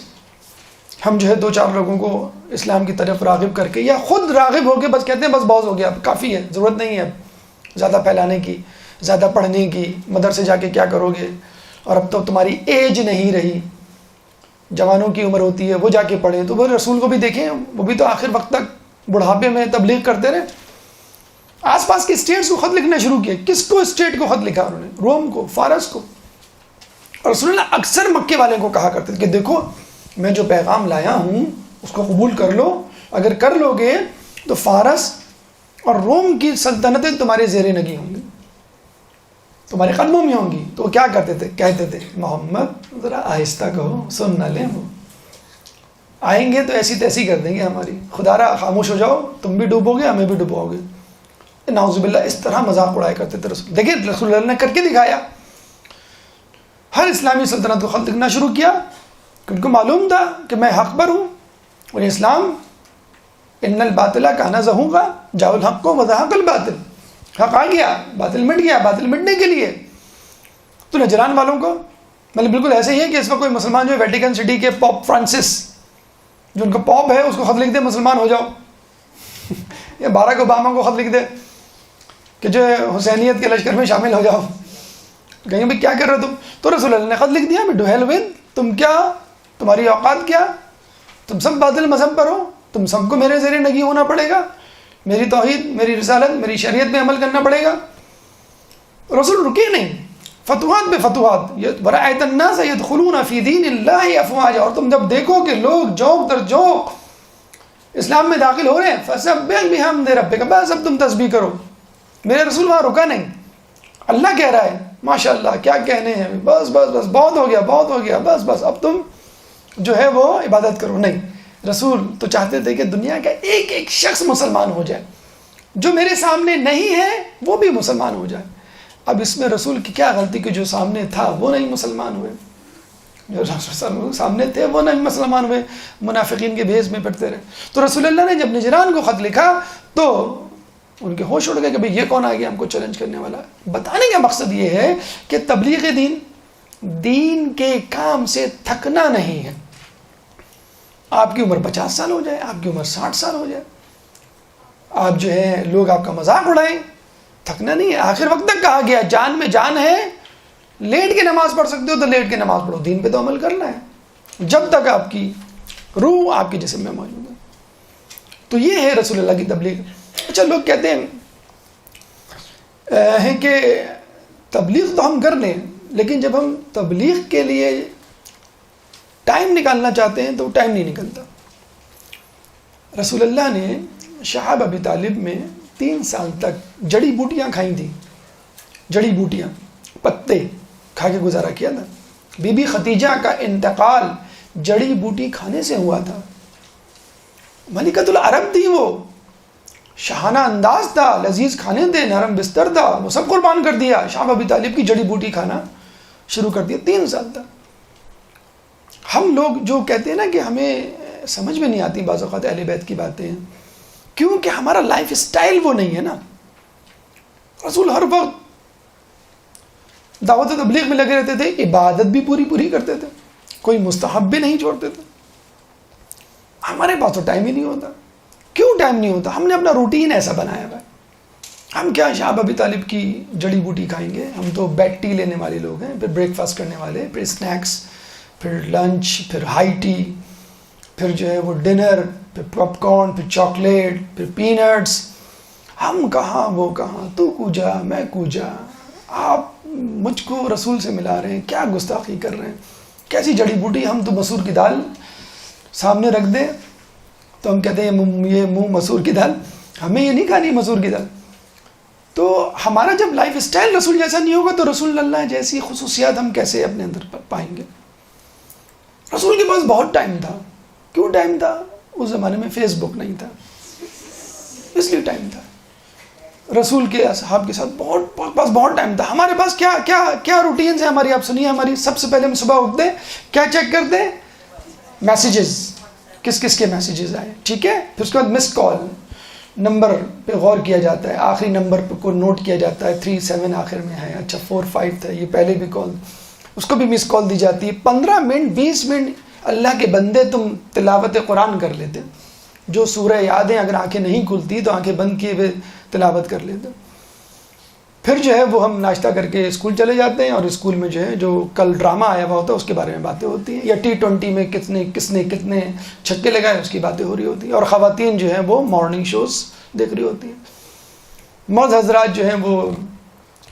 ہم جو ہے 2-4 لوگوں کو اسلام کی طرف راغب کر کے، یا خود راغب ہو کے بس کہتے ہیں بس بہت ہو گیا، اب کافی ہے، ضرورت نہیں ہے اب زیادہ پھیلانے کی، زیادہ پڑھنے کی، مدرسے جا کے کیا کرو گے، اور اب تو تمہاری ایج نہیں رہی، جوانوں کی عمر ہوتی ہے وہ جا کے پڑھیں. تو وہ رسول کو بھی دیکھیں، وہ بھی تو آخر وقت تک بڑھاپے میں تبلیغ کرتے رہے. آس پاس کے اسٹیٹس کو خط لکھنا شروع کیا. کس کو اسٹیٹ کو خط لکھا انہوں نے؟ روم کو، فارس کو. اور رسول اللہ اکثر مکے والے کو کہا کرتے تھے کہ دیکھو میں جو پیغام لایا ہوں اس کو قبول کر لو، اگر کر لو گے تو فارس اور روم کی سلطنتیں تمہارے زیر نگی ہوں گی، تمہارے قدموں میں ہوں گی. تو وہ کیا کرتے تھے؟ کہتے تھے محمد ذرا آہستہ کہو، سن نہ لیں، وہ آئیں گے تو ایسی تیسی کر دیں گے ہماری، خدا را خاموش ہو جاؤ، تم بھی ڈوبو گے ہمیں بھی ڈوباؤ گے. نعوذ باللہ اس طرح مذاق اڑایا کرتے تھے رسول. دیکھیں رسول اللہ نے کر کے دکھایا. ہر اسلامی سلطنت کو خط لکھنا شروع کیا کہ ان کو معلوم تھا کہ میں حق پر ہوں، اور اسلام ان الباطل کان زہوقا جاء الحق وزہق الباطل، حق آ گیا، باطل مٹ گیا، باطل مٹنے کے لیے. تو نجران والوں کو مطلب بالکل ایسے ہی ہے کہ اس وقت کوئی مسلمان جو ہے ویٹیکن سٹی کے پوپ فرانسس جو ان کا پوپ ہے اس کو خط لکھ دے مسلمان ہو جاؤ یا باراک اوباما کو خط لکھ دے کہ جو ہے حسینیت کے لشکر میں شامل ہو جاؤ، کہیں بھائی کیا کر رہے ہو تم؟ تو رسول اللہ نے خط لکھ دیا میں ڈو ہیل ود، تم کیا، تمہاری اوقات کیا، تم سب باطل مذہب پر ہو، تم سب کو میرے زیر نگی ہونا پڑے گا، میری توحید، میری رسالت، میری شریعت میں عمل کرنا پڑے گا. رسول رکے نہیں، فتوحات بے فتوحات. وَرَأَيْتَ النَّاسَ يَدْخُلُونَ فِي دِينِ اللَّهِ أَفْوَاجًا، اور تم جب دیکھو کہ لوگ جوق در جوق اسلام میں داخل ہو رہے ہیں، فَسَبِّحْ بِحَمْدِ رَبِّكَ، بس اب تم تسبیح کرو. میرے رسول وہاں رکا نہیں، اللہ کہہ رہا ہے ماشاء اللہ کیا کہنے ہیں، بس بس بس بہت ہو گیا، بہت ہو گیا، بس بس اب تم جو ہے وہ عبادت کرو. نہیں، رسول تو چاہتے تھے کہ دنیا کا ایک ایک شخص مسلمان ہو جائے، جو میرے سامنے نہیں ہے وہ بھی مسلمان ہو جائے. اب اس میں رسول کی کیا غلطی کہ جو سامنے تھا وہ نہیں مسلمان ہوئے، جو رسول سامنے تھے وہ نہیں مسلمان ہوئے، منافقین کے بھیس میں پڑتے رہے. تو رسول اللہ نے جب نجران کو خط لکھا تو ان کے ہوش اڑ گئے کہ بھئی یہ کون آ گیا ہم کو چیلنج کرنے والا. بتانے کا مقصد یہ ہے کہ تبلیغ دین کے کام سے تھکنا نہیں ہے. آپ کی عمر 50 سال ہو جائے، آپ کی عمر 60 سال ہو جائے، آپ جو ہے لوگ آپ کا مذاق اڑائیں، تھکنا نہیں ہے. آخر وقت تک کہا گیا جان میں جان ہے، لیٹ کے نماز پڑھ سکتے ہو تو لیٹ کے نماز پڑھو، دین پہ تو عمل کرنا ہے جب تک آپ کی روح آپ کے جسم میں موجود ہے. تو یہ ہے رسول اللہ کی تبلیغ. اچھا لوگ کہتے ہیں کہ تبلیغ تو ہم کر لیں، لیکن جب ہم تبلیغ کے لیے ٹائم نکالنا چاہتے ہیں تو ٹائم نہیں نکلتا. رسول اللہ نے شہاب ابی طالب میں 3 سال تک جڑی بوٹیاں کھائی تھیں، جڑی بوٹیاں، پتے کھا کے گزارا کیا تھا. بی بی ختیجہ کا انتقال جڑی بوٹی کھانے سے ہوا تھا. ملکۃ العرب تھی، وہ شاہانہ انداز تھا، لذیذ کھانے تھے، نرم بستر تھا، وہ سب قربان کر دیا. شہاب ابی طالب کی جڑی بوٹی کھانا شروع کر دیا 3 سال تک. ہم لوگ جو کہتے ہیں نا کہ ہمیں سمجھ میں نہیں آتی بعض اوقات اہل بیت کی باتیں، کیونکہ ہمارا لائف سٹائل وہ نہیں ہے نا. رسول ہر وقت دعوت و تبلیغ میں لگے رہتے تھے، عبادت بھی پوری کرتے تھے، کوئی مستحب بھی نہیں چھوڑتے تھے. ہمارے پاس تو ٹائم ہی نہیں ہوتا. کیوں ٹائم نہیں ہوتا؟ ہم نے اپنا روٹین ایسا بنایا ہوا ہے. ہم کیا شہاب ابی طالب کی جڑی بوٹی کھائیں گے؟ ہم تو بیڈ ٹی لینے والے لوگ ہیں، پھر بریک فاسٹ کرنے والے، پھر اسنیکس، پھر لنچ، پھر ہائی ٹی، پھر جو ہے وہ ڈنر، پھر پاپ کارن، پھر چاکلیٹ، پھر پینٹس. ہم کہاں وہ کہاں، تو کوجا میں کوجا. آپ مجھ کو رسول سے ملا رہے ہیں، کیا گستاخی کر رہے ہیں. کیسی جڑی بوٹی؟ ہم تو مسور کی دال سامنے رکھ دیں تو ہم کہتے ہیں یہ منہ مسور کی دال، ہمیں یہ نہیں کھانی مسور کی دال. تو ہمارا جب لائف سٹائل رسول جیسا نہیں ہوگا تو رسول اللہ جیسی خصوصیات ہم کیسے اپنے اندر پائیں گے؟ رسول کے پاس بہت ٹائم تھا. کیوں ٹائم تھا؟ اس زمانے میں فیس بک نہیں تھا، اس لیے ٹائم تھا. رسول کے اصحاب کے ساتھ پاس بہت ٹائم تھا. ہمارے پاس کیا کیا کیا روٹینز ہیں ہماری؟ آپ سنیے ہماری. سب سے پہلے ہم صبح اٹھتے ہیں، کیا چیک کرتے ہیں؟ میسیجز، کس کس کے میسیجز آئے، ٹھیک ہے. پھر اس کے بعد مس کال، نمبر پہ غور کیا جاتا ہے، آخری نمبر پہ کو نوٹ کیا جاتا ہے، 37 آخر میں ہے، اچھا 45 تھا، یہ پہلے بھی کال، اس کو بھی مس کال دی جاتی ہے. 15 منٹ 20 منٹ اللہ کے بندے تم تلاوت قرآن کر لیتے، جو سورہ یاد ہیں، اگر آنکھیں نہیں کھلتی تو آنکھیں بند کیے ہوئے تلاوت کر لیتے. پھر جو ہے وہ ہم ناشتہ کر کے اسکول چلے جاتے ہیں، اور اسکول میں جو ہے جو کل ڈرامہ آیا ہوا ہوتا ہے اس کے بارے میں باتیں ہوتی ہیں، یا T20 میں کس نے کتنے چھکے لگائے اس کی باتیں ہو رہی ہوتی ہیں. اور خواتین جو ہیں وہ مارننگ شوز دیکھ رہی ہوتی ہیں. مرد حضرات جو ہیں وہ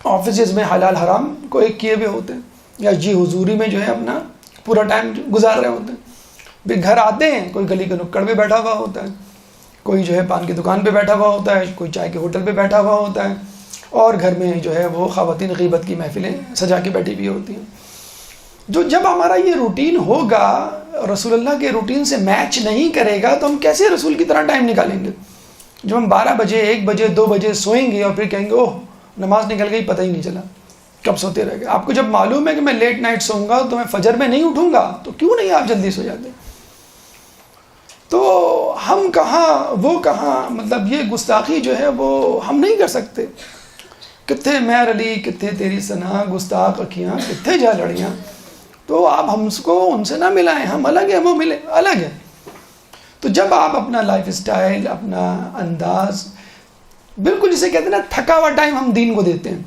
آفیسز میں حلال حرام کو ایک کیے ہوئے ہوتے ہیں، یا جی حضوری میں جو ہے اپنا پورا ٹائم گزار رہے ہوتے ہیں. پھر گھر آتے ہیں، کوئی گلی کے نکڑ پہ بیٹھا ہوا ہوتا ہے، کوئی جو ہے پان کی دکان پہ بیٹھا ہوا ہوتا ہے، کوئی چائے کے ہوٹل پہ بیٹھا ہوا ہوتا ہے، اور گھر میں جو ہے وہ خواتین غیبت کی محفلیں سجا کے بیٹھی ہوئی ہوتی ہیں. جب ہمارا یہ روٹین ہوگا، رسول اللہ کے روٹین سے میچ نہیں کرے گا تو ہم کیسے رسول کی طرح ٹائم نکالیں گے؟ جب ہم 12 بجے 1 بجے 2 بجے سوئیں گے اور پھر کہیں گے اوہ نماز نکل گئی، پتہ ہی نہیں چلا. کب سوتے رہ گئے؟ آپ کو جب معلوم ہے کہ میں لیٹ نائٹ سوؤں گا تو میں فجر میں نہیں اٹھوں گا، تو کیوں نہیں آپ جلدی سو جاتے؟ تو ہم کہاں وہ کہاں، مطلب یہ گستاخی جو ہے وہ ہم نہیں کر سکتے. کتنے مہر علی، کتنے تیری ثنا، گستاخ اکھیاں کتنے جا لڑیاں. تو آپ ہم کو ان سے نہ ملائیں، ہم الگ ہیں، وہ ملے الگ ہیں. تو جب آپ اپنا لائف اسٹائل، اپنا انداز، بالکل جسے کہتے ہیں نا تھکا ہوا ٹائم ہم دین کو دیتے ہیں.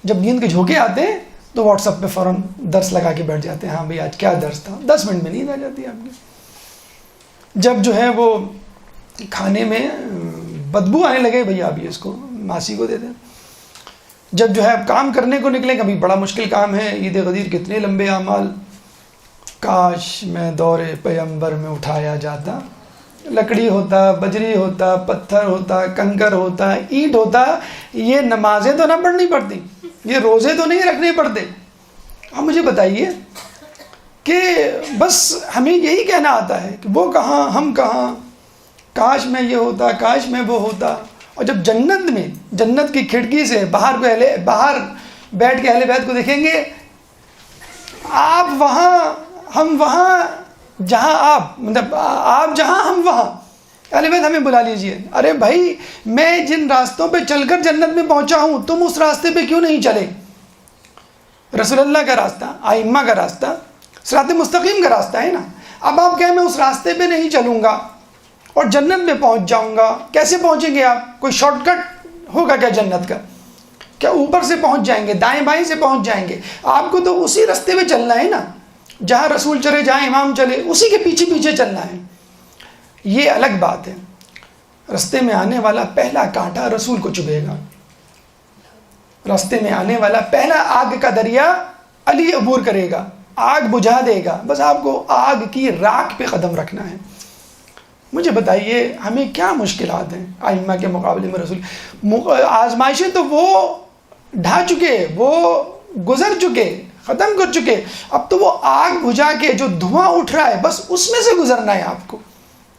جب نیند کے جھونکے آتے ہیں تو واٹس ایپ پہ فوراً درس لگا کے بیٹھ جاتے ہیں. ہاں بھائی آج کیا درس تھا، 10 منٹ میں نیند آ جاتی ہے آپ کی. جب جو ہے وہ کھانے میں بدبو آنے لگے، بھئی آپ یہ اس کو ماسی کو دے دیں. جب جو ہے کام کرنے کو نکلیں، کبھی بڑا مشکل کام ہے، عید غدیر کتنے لمبے اعمال، کاش میں دور پیغمبر میں اٹھایا جاتا، لکڑی ہوتا، بجری ہوتا، پتھر ہوتا، کنکر ہوتا، اینٹ ہوتا. یہ نمازیں تو نہ پڑھنی پڑتی، یہ روزے تو نہیں رکھنے پڑتے. اب مجھے بتائیے کہ بس ہمیں یہی کہنا آتا ہے کہ وہ کہاں ہم کہاں، کاش میں یہ ہوتا، کاش میں وہ ہوتا. اور جب جنت میں، جنت کی کھڑکی سے باہر بیٹھ کے اہل بیت کو دیکھیں گے، آپ وہاں ہم وہاں، جہاں آپ، مطلب آپ جہاں ہم وہاں. اہل بیت ہمیں بلا لیجئے، ارے بھائی میں جن راستوں پہ چل کر جنت میں پہنچا ہوں تم اس راستے پہ کیوں نہیں چلے؟ رسول اللہ کا راستہ، ائمہ کا راستہ، صراط مستقیم کا راستہ ہے نا. اب آپ کہیں میں اس راستے پہ نہیں چلوں گا اور جنت میں پہنچ جاؤں گا، کیسے پہنچیں گے آپ؟ کوئی شارٹ کٹ ہوگا کیا جنت کا؟ کیا اوپر سے پہنچ جائیں گے، دائیں بائیں سے پہنچ جائیں گے؟ آپ کو تو اسی راستے پہ چلنا ہے نا، جہاں رسول چلے، جہاں امام چلے، اسی کے پیچھے پیچھے چلنا ہے. یہ الگ بات ہے. راستے میں آنے والا پہلا کانٹا رسول کو چبھے گا، راستے میں آنے والا پہلا آگ کا دریا علی عبور کرے گا، آگ بجھا دے گا. بس آپ کو آگ کی راکھ پہ قدم رکھنا ہے. مجھے بتائیے ہمیں کیا مشکلات ہیں ائمہ کے مقابلے میں؟ رسول آزمائشیں تو وہ ڈھا چکے، وہ گزر چکے، ختم کر چکے. اب تو وہ آگ بجھا کے جو دھواں اٹھ رہا ہے بس اس میں سے گزرنا ہے آپ کو.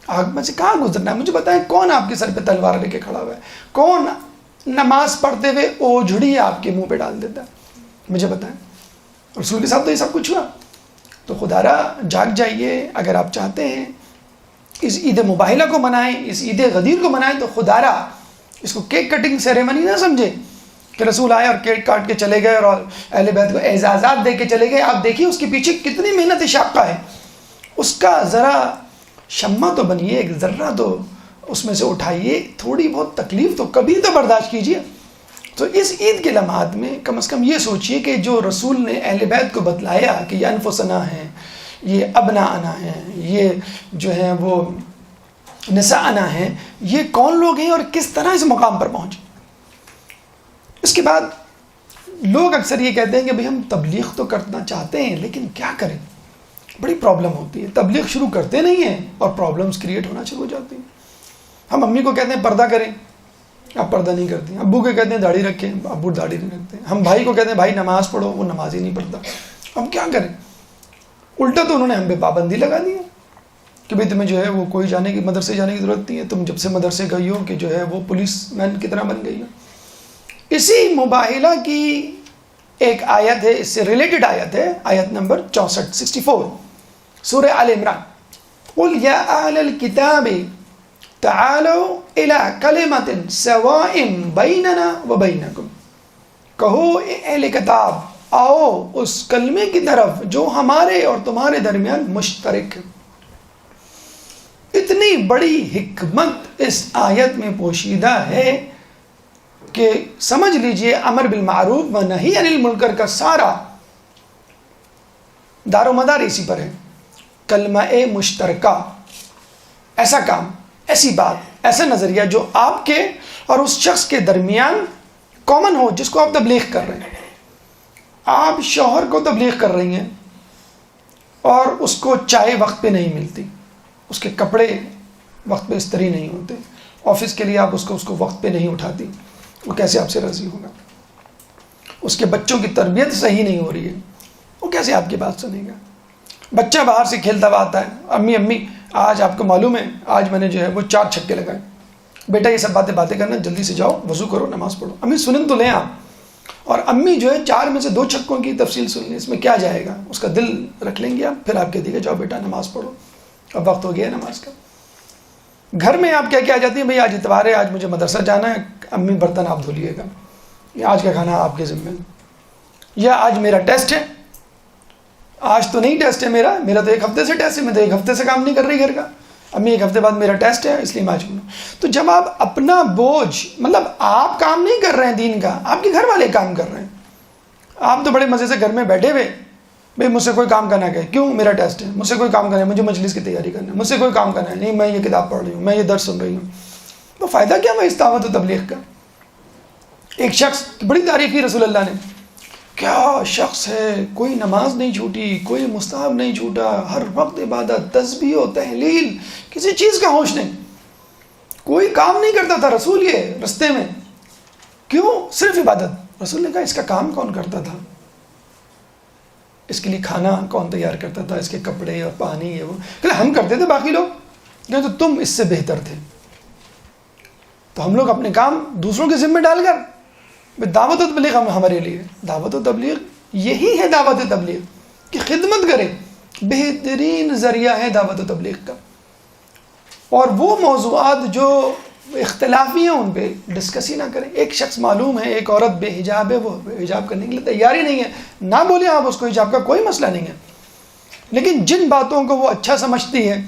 آگ میں سے کہاں گزرنا ہے؟ مجھے بتائیں کون آپ کے سر پہ تلوار لے کے کھڑا ہوا ہے؟ کون نماز پڑھتے ہوئے اوجھڑی آپ کے منہ پہ ڈال دیتا ہے؟ مجھے بتائیں. رسول کے ساتھ تو یہ سب کچھ ہوا. تو خدا را جاگ جائیے. اگر آپ چاہتے ہیں اس عید مباہلہ کو منائیں، اس عید غدیر کو منائیں، تو خدا را اس کو کیک کٹنگ سیریمنی نہ سمجھے کہ رسول آئے اور کیک کاٹ کے چلے گئے اور اہل بیت کو اعزازات دے کے چلے گئے. آپ دیکھیے اس کے پیچھے کتنی محنت شاقہ ہے. اس کا ذرا شمع تو بنیے، ایک ذرہ تو اس میں سے اٹھائیے، تھوڑی بہت تکلیف تو کبھی تو برداشت کیجیے. تو اس عید کے لمحات میں کم از کم یہ سوچئے کہ جو رسول نے اہل بیت کو بتلایا کہ یہ انفسنا ہیں، یہ ابناءنا ہیں، یہ جو ہیں وہ نساءنا ہیں، یہ کون لوگ ہیں اور کس طرح اس مقام پر پہنچے. اس کے بعد لوگ اکثر یہ کہتے ہیں کہ بھئی ہم تبلیغ تو کرنا چاہتے ہیں لیکن کیا کریں، بڑی پرابلم ہوتی ہے. تبلیغ شروع کرتے نہیں ہیں اور پرابلمز کریٹ ہونا شروع ہو جاتی ہیں. ہم امی کو کہتے ہیں پردہ کریں، آپ پردہ نہیں کرتے ہیں. ابو کو کہتے ہیں داڑھی رکھیں، ابو داڑھی نہیں رکھتے ہیں. ہم بھائی کو کہتے ہیں بھائی نماز پڑھو، وہ نماز ہی نہیں پڑھتا. ہم کیا کریں؟ الٹا تو انہوں نے ہم پہ پابندی لگا دی ہے کہ بھئی تمہیں جو ہے وہ کوئی جانے کی، مدرسے جانے کی ضرورت نہیں ہے. تم جب سے مدرسے گئی ہو کہ جو ہے وہ پولیس مین کی طرح بن گئی ہو. اسی مباہلہ کی ایک آیت ہے، اس سے ریلیٹڈ آیت ہے، آیت نمبر 64 سورہ آل عمران. قُلْ يَا أَهْلَ الْكِتَابِ تَعَالَوْا إِلَىٰ كَلِمَةٍ سَوَاءٍ بَيْنَنَا وَبَيْنَكُمْ. کہو اے اہل کتاب، آؤ اس کلمے کی طرف جو ہمارے اور تمہارے درمیان مشترک ہے. اتنی بڑی حکمت اس آیت میں پوشیدہ ہے کہ سمجھ لیجئے امر بالمعروف و نہی عن المنکر کا سارا دار و مدار اسی پر ہے. کلمہ مشترکہ، ایسا کام، ایسی بات، ایسا نظریہ جو آپ کے اور اس شخص کے درمیان کامن ہو، جس کو آپ تبلیغ کر رہے ہیں. آپ شوہر کو تبلیغ کر رہی ہیں اور اس کو چائے وقت پہ نہیں ملتی، اس کے کپڑے وقت پہ استری نہیں ہوتے، آفس کے لیے آپ اس کو وقت پہ نہیں اٹھاتی، وہ کیسے آپ سے راضی ہوگا؟ اس کے بچوں کی تربیت صحیح نہیں ہو رہی ہے، وہ کیسے آپ کی بات سنے گا؟ بچہ باہر سے کھیلتا ہوا آتا ہے، امی آج آپ کو معلوم ہے آج میں نے جو ہے وہ 4 چھکے لگائے. بیٹا یہ سب باتیں کرنا، جلدی سے جاؤ وضو کرو نماز پڑھو. امی سنن تو لیں آپ. اور امی جو ہے 4 میں سے 2 چھکوں کی تفصیل سن لی، اس میں کیا جائے گا، اس کا دل رکھ لیں گے آپ، پھر آپ کہہ دیے جاؤ بیٹا نماز پڑھو، اب وقت ہو گیا ہے نماز کا۔ گھر میں آپ کیا کیا جاتی ہیں، بھئی آج اتوار ہے، آج مجھے مدرسہ جانا ہے، امی برتن آپ دھو لیے گا، یا آج کا کھانا آپ کے ذمہ، یا آج میرا ٹیسٹ ہے، آج تو نہیں ٹیسٹ ہے میرا تو 1 ہفتے سے ٹیسٹ ہے، میں تو 1 ہفتے سے کام نہیں کر رہی گھر کا، امی 1 ہفتے بعد میرا ٹیسٹ ہے اس لیے میں آج کروں۔ تو جب آپ اپنا بوجھ، مطلب آپ کام نہیں کر رہے ہیں دین کا، آپ کے گھر والے کام کر رہے ہیں، آپ تو بڑے مزے سے گھر میں بیٹھے ہوئے، بھئی مجھ سے کوئی کام کرنا ہے، کیوں، میرا ٹیسٹ ہے، مجھ سے کوئی کام کرنا ہے، مجھے مجلس کی تیاری کرنا ہے، مجھ سے کوئی کام کرنا ہے، نہیں میں یہ کتاب پڑھ رہی ہوں، میں یہ درس سن رہی ہوں، تو فائدہ کیا میں اس دعوت و تبلیغ کا؟ ایک شخص بڑی تعریف کی رسول اللہ نے، کیا شخص ہے، کوئی نماز نہیں چھوٹی، کوئی مستحب نہیں چھوٹا، ہر وقت عبادت، تسبیح و تحلیل، کسی چیز کا ہوش نہیں، کوئی کام نہیں کرتا تھا رسول یہ رستے میں، کیوں، صرف عبادت۔ رسول نے کہا اس کا کام کون کرتا تھا، اس کے لیے کھانا کون تیار کرتا تھا، اس کے کپڑے اور پانی یہ وہ، کہ ہم کرتے تھے باقی لوگ، کہ تو تم اس سے بہتر تھے۔ تو ہم لوگ اپنے کام دوسروں کے ذمہ ڈال کر، دعوت و تبلیغ ہمارے لیے، دعوت و تبلیغ یہی ہے، دعوت و تبلیغ کی خدمت کریں، بہترین ذریعہ ہے دعوت و تبلیغ کا۔ اور وہ موضوعات جو اختلافی ہیں ان پہ ڈسکس ہی نہ کریں۔ ایک شخص معلوم ہے، ایک عورت بے حجاب ہے، وہ حجاب کرنے کے لیے تیار ہی نہیں ہے، نہ بولیں آپ اس کو، حجاب کا کوئی مسئلہ نہیں ہے، لیکن جن باتوں کو وہ اچھا سمجھتی ہے،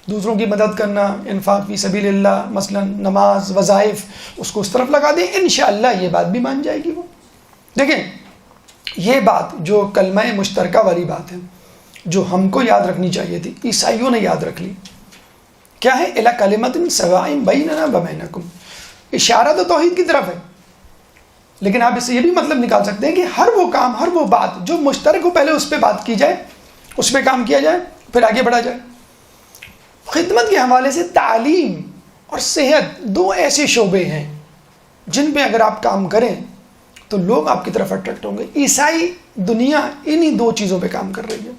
دوسروں کی مدد کرنا، انفاق فی سبیل اللہ، مثلا نماز، وظائف، اس کو اس طرف لگا دیں، انشاءاللہ یہ بات بھی مان جائے گی وہ۔ دیکھیں یہ بات جو کلمہ مشترکہ والی بات ہے، جو ہم کو یاد رکھنی چاہیے تھی، عیسائیوں نے یاد رکھ لی، کیا ہے، الی کلمۃ سواء بیننا وبینکم، اشارہ تو توحید کی طرف ہے، لیکن آپ اس سے یہ بھی مطلب نکال سکتے ہیں کہ ہر وہ کام، ہر وہ بات جو مشترک ہو، پہلے اس پہ بات کی جائے، اس پہ کام کیا جائے، پھر آگے بڑھا جائے۔ خدمت کے حوالے سے تعلیم اور صحت 2 ایسے شعبے ہیں جن پہ اگر آپ کام کریں تو لوگ آپ کی طرف اٹریکٹ ہوں گے۔ عیسائی دنیا انہی 2 چیزوں پہ کام کر رہی ہے،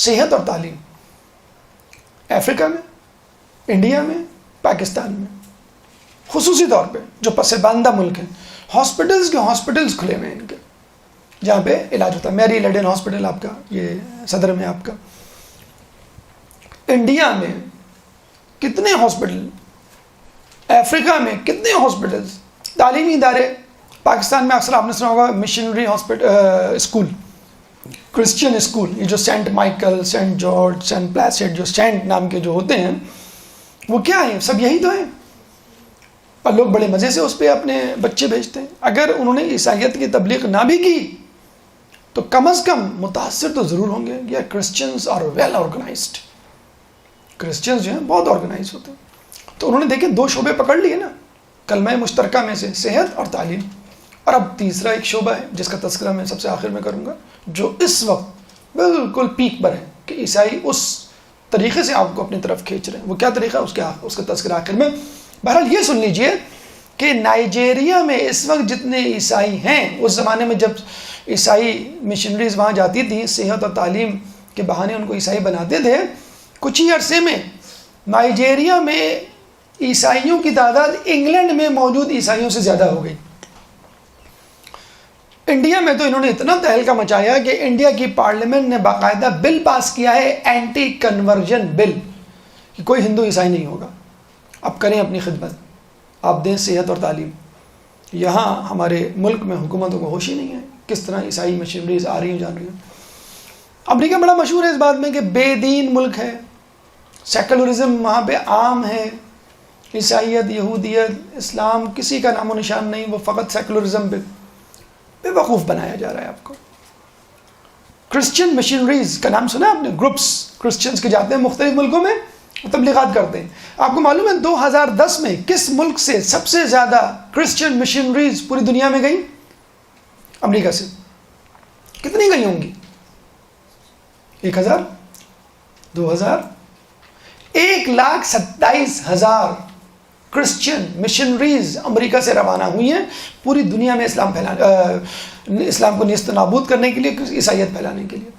صحت اور تعلیم، افریقہ میں، انڈیا میں، پاکستان میں، خصوصی طور پہ جو پسماندہ ملک ہیں، ہاسپٹلز کھلے ہوئے ہیں ان کے، جہاں پہ علاج ہوتا ہے۔ میری لیڈن ہاسپٹل آپ کا، یہ صدر میں آپ کا، انڈیا میں کتنے ہاسپٹل، افریقہ میں کتنے ہاسپٹلز، تعلیمی ادارے، پاکستان میں اکثر آپ نے سنا ہوگا missionary hospital, school, Christian school, یہ جو Saint Michael, Saint George, Saint Placid, جو سینٹ نام کے جو ہوتے ہیں، وہ کیا ہیں، سب یہی تو ہیں، اور لوگ بڑے مزے سے اس پہ اپنے بچے بھیجتے ہیں۔ اگر انہوں نے عیسائیت کی تبلیغ نہ بھی کی تو کم از کم متاثر تو ضرور ہوں گے۔ یا Christians are well organised, Christians جو ہیں بہت آرگنائز ہوتے ہیں۔ تو انہوں نے دیکھیں 2 شعبے پکڑ لیے نا کلمہ مشترکہ میں سے، صحت اور تعلیم۔ اور اب تیسرا ایک شعبہ ہے جس کا تذکرہ میں سب سے آخر میں کروں گا، جو اس وقت بالکل پیک پر ہے کہ عیسائی اس طریقے سے آپ کو اپنی طرف کھینچ رہے ہیں۔ وہ کیا طریقہ ہے، اس کا تذکرہ آخر میں۔ بہرحال یہ سن لیجئے کہ نائجیریا میں اس وقت جتنے عیسائی ہیں، اس زمانے میں جب عیسائی مشنریز وہاں جاتی تھیں، صحت اور تعلیم کے بہانے ان کو عیسائی بناتے تھے، کچھ ہی عرصے میں نائجیریا میں عیسائیوں کی تعداد انگلینڈ میں موجود عیسائیوں سے زیادہ ہو گئی۔ انڈیا میں تو انہوں نے اتنا تہلکہ مچایا کہ انڈیا کی پارلیمنٹ نے باقاعدہ بل پاس کیا ہے، اینٹی کنورژن بل، کہ کوئی ہندو عیسائی نہیں ہوگا۔ اب کریں اپنی خدمت، آپ دیں صحت اور تعلیم۔ یہاں ہمارے ملک میں حکومتوں کو ہوش ہی نہیں ہے کس طرح عیسائی مشنریز آ رہی ہیں جان رہی ہیں۔ امریکہ بڑا مشہور ہے اس بات میں کہ بے دین ملک ہے، سیکولرزم وہاں پہ عام ہے، عیسائیت، یہودیت، اسلام کسی کا نام و نشان نہیں، وہ فقط سیکولرزم پہ بے وقوف بنایا جا رہا ہے آپ کو۔ کرسچین مشنریز کا نام سنا آپ نے، گروپس کرسچنز کے جاتے ہیں مختلف ملکوں میں، تبلیغات کرتے ہیں۔ آپ کو معلوم ہے 2010 میں کس ملک سے سب سے زیادہ کرسچین مشنریز پوری دنیا میں گئی؟ امریکہ سے۔ کتنی گئی ہوں گی؟ 1000، 2000، 1,27,000 کرسچین مشنریز امریکہ سے روانہ ہوئی ہیں پوری دنیا میں اسلام کو نیست و نابود کرنے کے لیے، عیسائیت پھیلانے کے لیے۔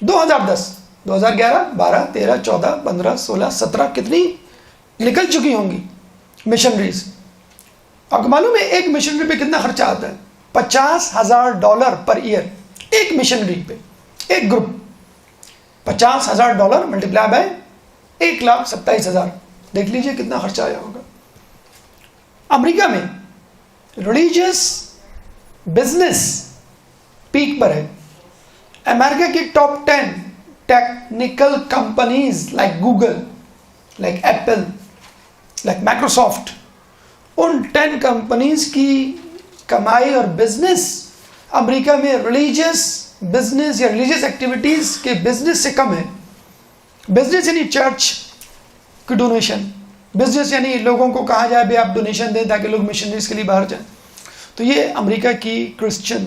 2010، 2011، 12، 13، 14، 15، 16، 17 کتنی نکل چکی ہوں گی مشنریز۔ آپ کو معلوم ہے ایک مشنری پہ کتنا خرچہ آتا ہے؟ $50,000 پر ایئر ایک مشنری پہ، ایک گروپ. $50,000 multiply by 1,27,000. دیکھ لیجئے کتنا خرچہ آیا ہوگا. امریکہ میں ریلیجیس بزنس پیک پر ہے. امریکہ کی top 10 technical companies like Google, like Apple, like Microsoft, ان 10 کمپنیز کی کمائی اور بزنس امریکہ میں ریلیجیس بزنس یا ریلیجیس ایکٹیویٹیز کے بزنس سے کم ہے. بزنس یعنی چرچ کی ڈونیشن، بزنس یعنی لوگوں کو کہا جائے بھی آپ ڈونیشن دیں تاکہ لوگ مشنریز کے لیے باہر جائیں. تو یہ امریکہ کی کرسچن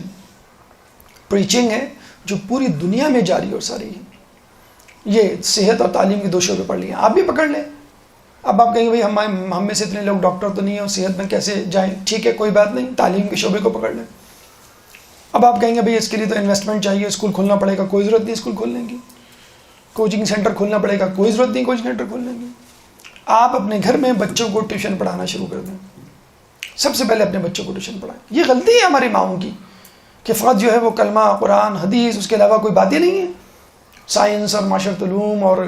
پریچنگ ہے جو پوری دنیا میں جاری اور ساری ہے. یہ صحت اور تعلیم کے 2 شعبے پڑھ لیے، آپ بھی پکڑ لیں. اب آپ کہیں گے بھائی ہم میں سے اتنے لوگ ڈاکٹر تو نہیں ہیں اور صحت میں کیسے جائیں؟ ٹھیک ہے، کوئی بات نہیں، تعلیم کے شعبے کو پکڑ لیں. اب آپ کہیں گے بھائی اس کے لیے تو انویسٹمنٹ چاہیے، اسکول کھولنا پڑے گا. کوئی ضرورت نہیں اسکول کھولنے کی. کوچنگ سینٹر کھولنا پڑے گا. کوئی ضرورت نہیں کوچنگ سینٹر کھولنے کی. آپ اپنے گھر میں بچوں کو ٹیوشن پڑھانا شروع کر دیں. سب سے پہلے اپنے بچوں کو ٹیوشن پڑھائیں. یہ غلطی ہے ہماری ماؤں کی کہ فقط جو ہے وہ کلمہ، قرآن، حدیث، اس کے علاوہ کوئی بات ہی نہیں ہے. سائنس اور معاشرت علوم اور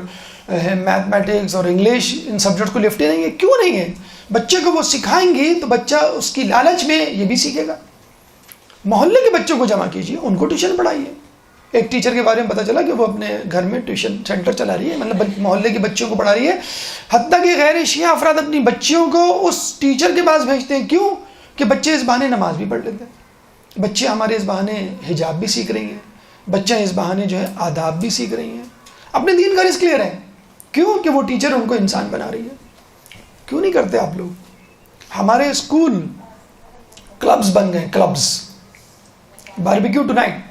میتھمیٹکس اور انگلش، ان سبجیکٹ کو لفٹ ہی نہیں ہے. کیوں نہیں ہے؟ بچے کو وہ سکھائیں گے تو بچہ اس کی لالچ میں یہ بھی سیکھے گا. محلے کے بچوں کو جمع کیجیے، ان کو ٹیوشن پڑھائیے. ایک ٹیچر کے بارے میں پتہ چلا کہ وہ اپنے گھر میں ٹیوشن سینٹر چلا رہی ہے، مطلب محلے کے بچوں کو پڑھا رہی ہے. حتیٰ کہ غیر شیعہ افراد اپنی بچیوں کو اس ٹیچر کے پاس بھیجتے ہیں. کیوں؟ کہ بچے اس بہانے نماز بھی پڑھ لیتے ہیں، بچے ہمارے اس بہانے حجاب بھی سیکھ رہی ہیں، بچہ اس بہانے جو ہے آداب بھی سیکھ رہی ہیں، اپنے دین کا رزق لے رہے ہیں. کیوں؟ کہ وہ ٹیچر ان کو انسان بنا رہی ہے. کیوں نہیں کرتے آپ لوگ؟ ہمارے اسکول کلبز بن گئے، clubs. Barbecue tonight,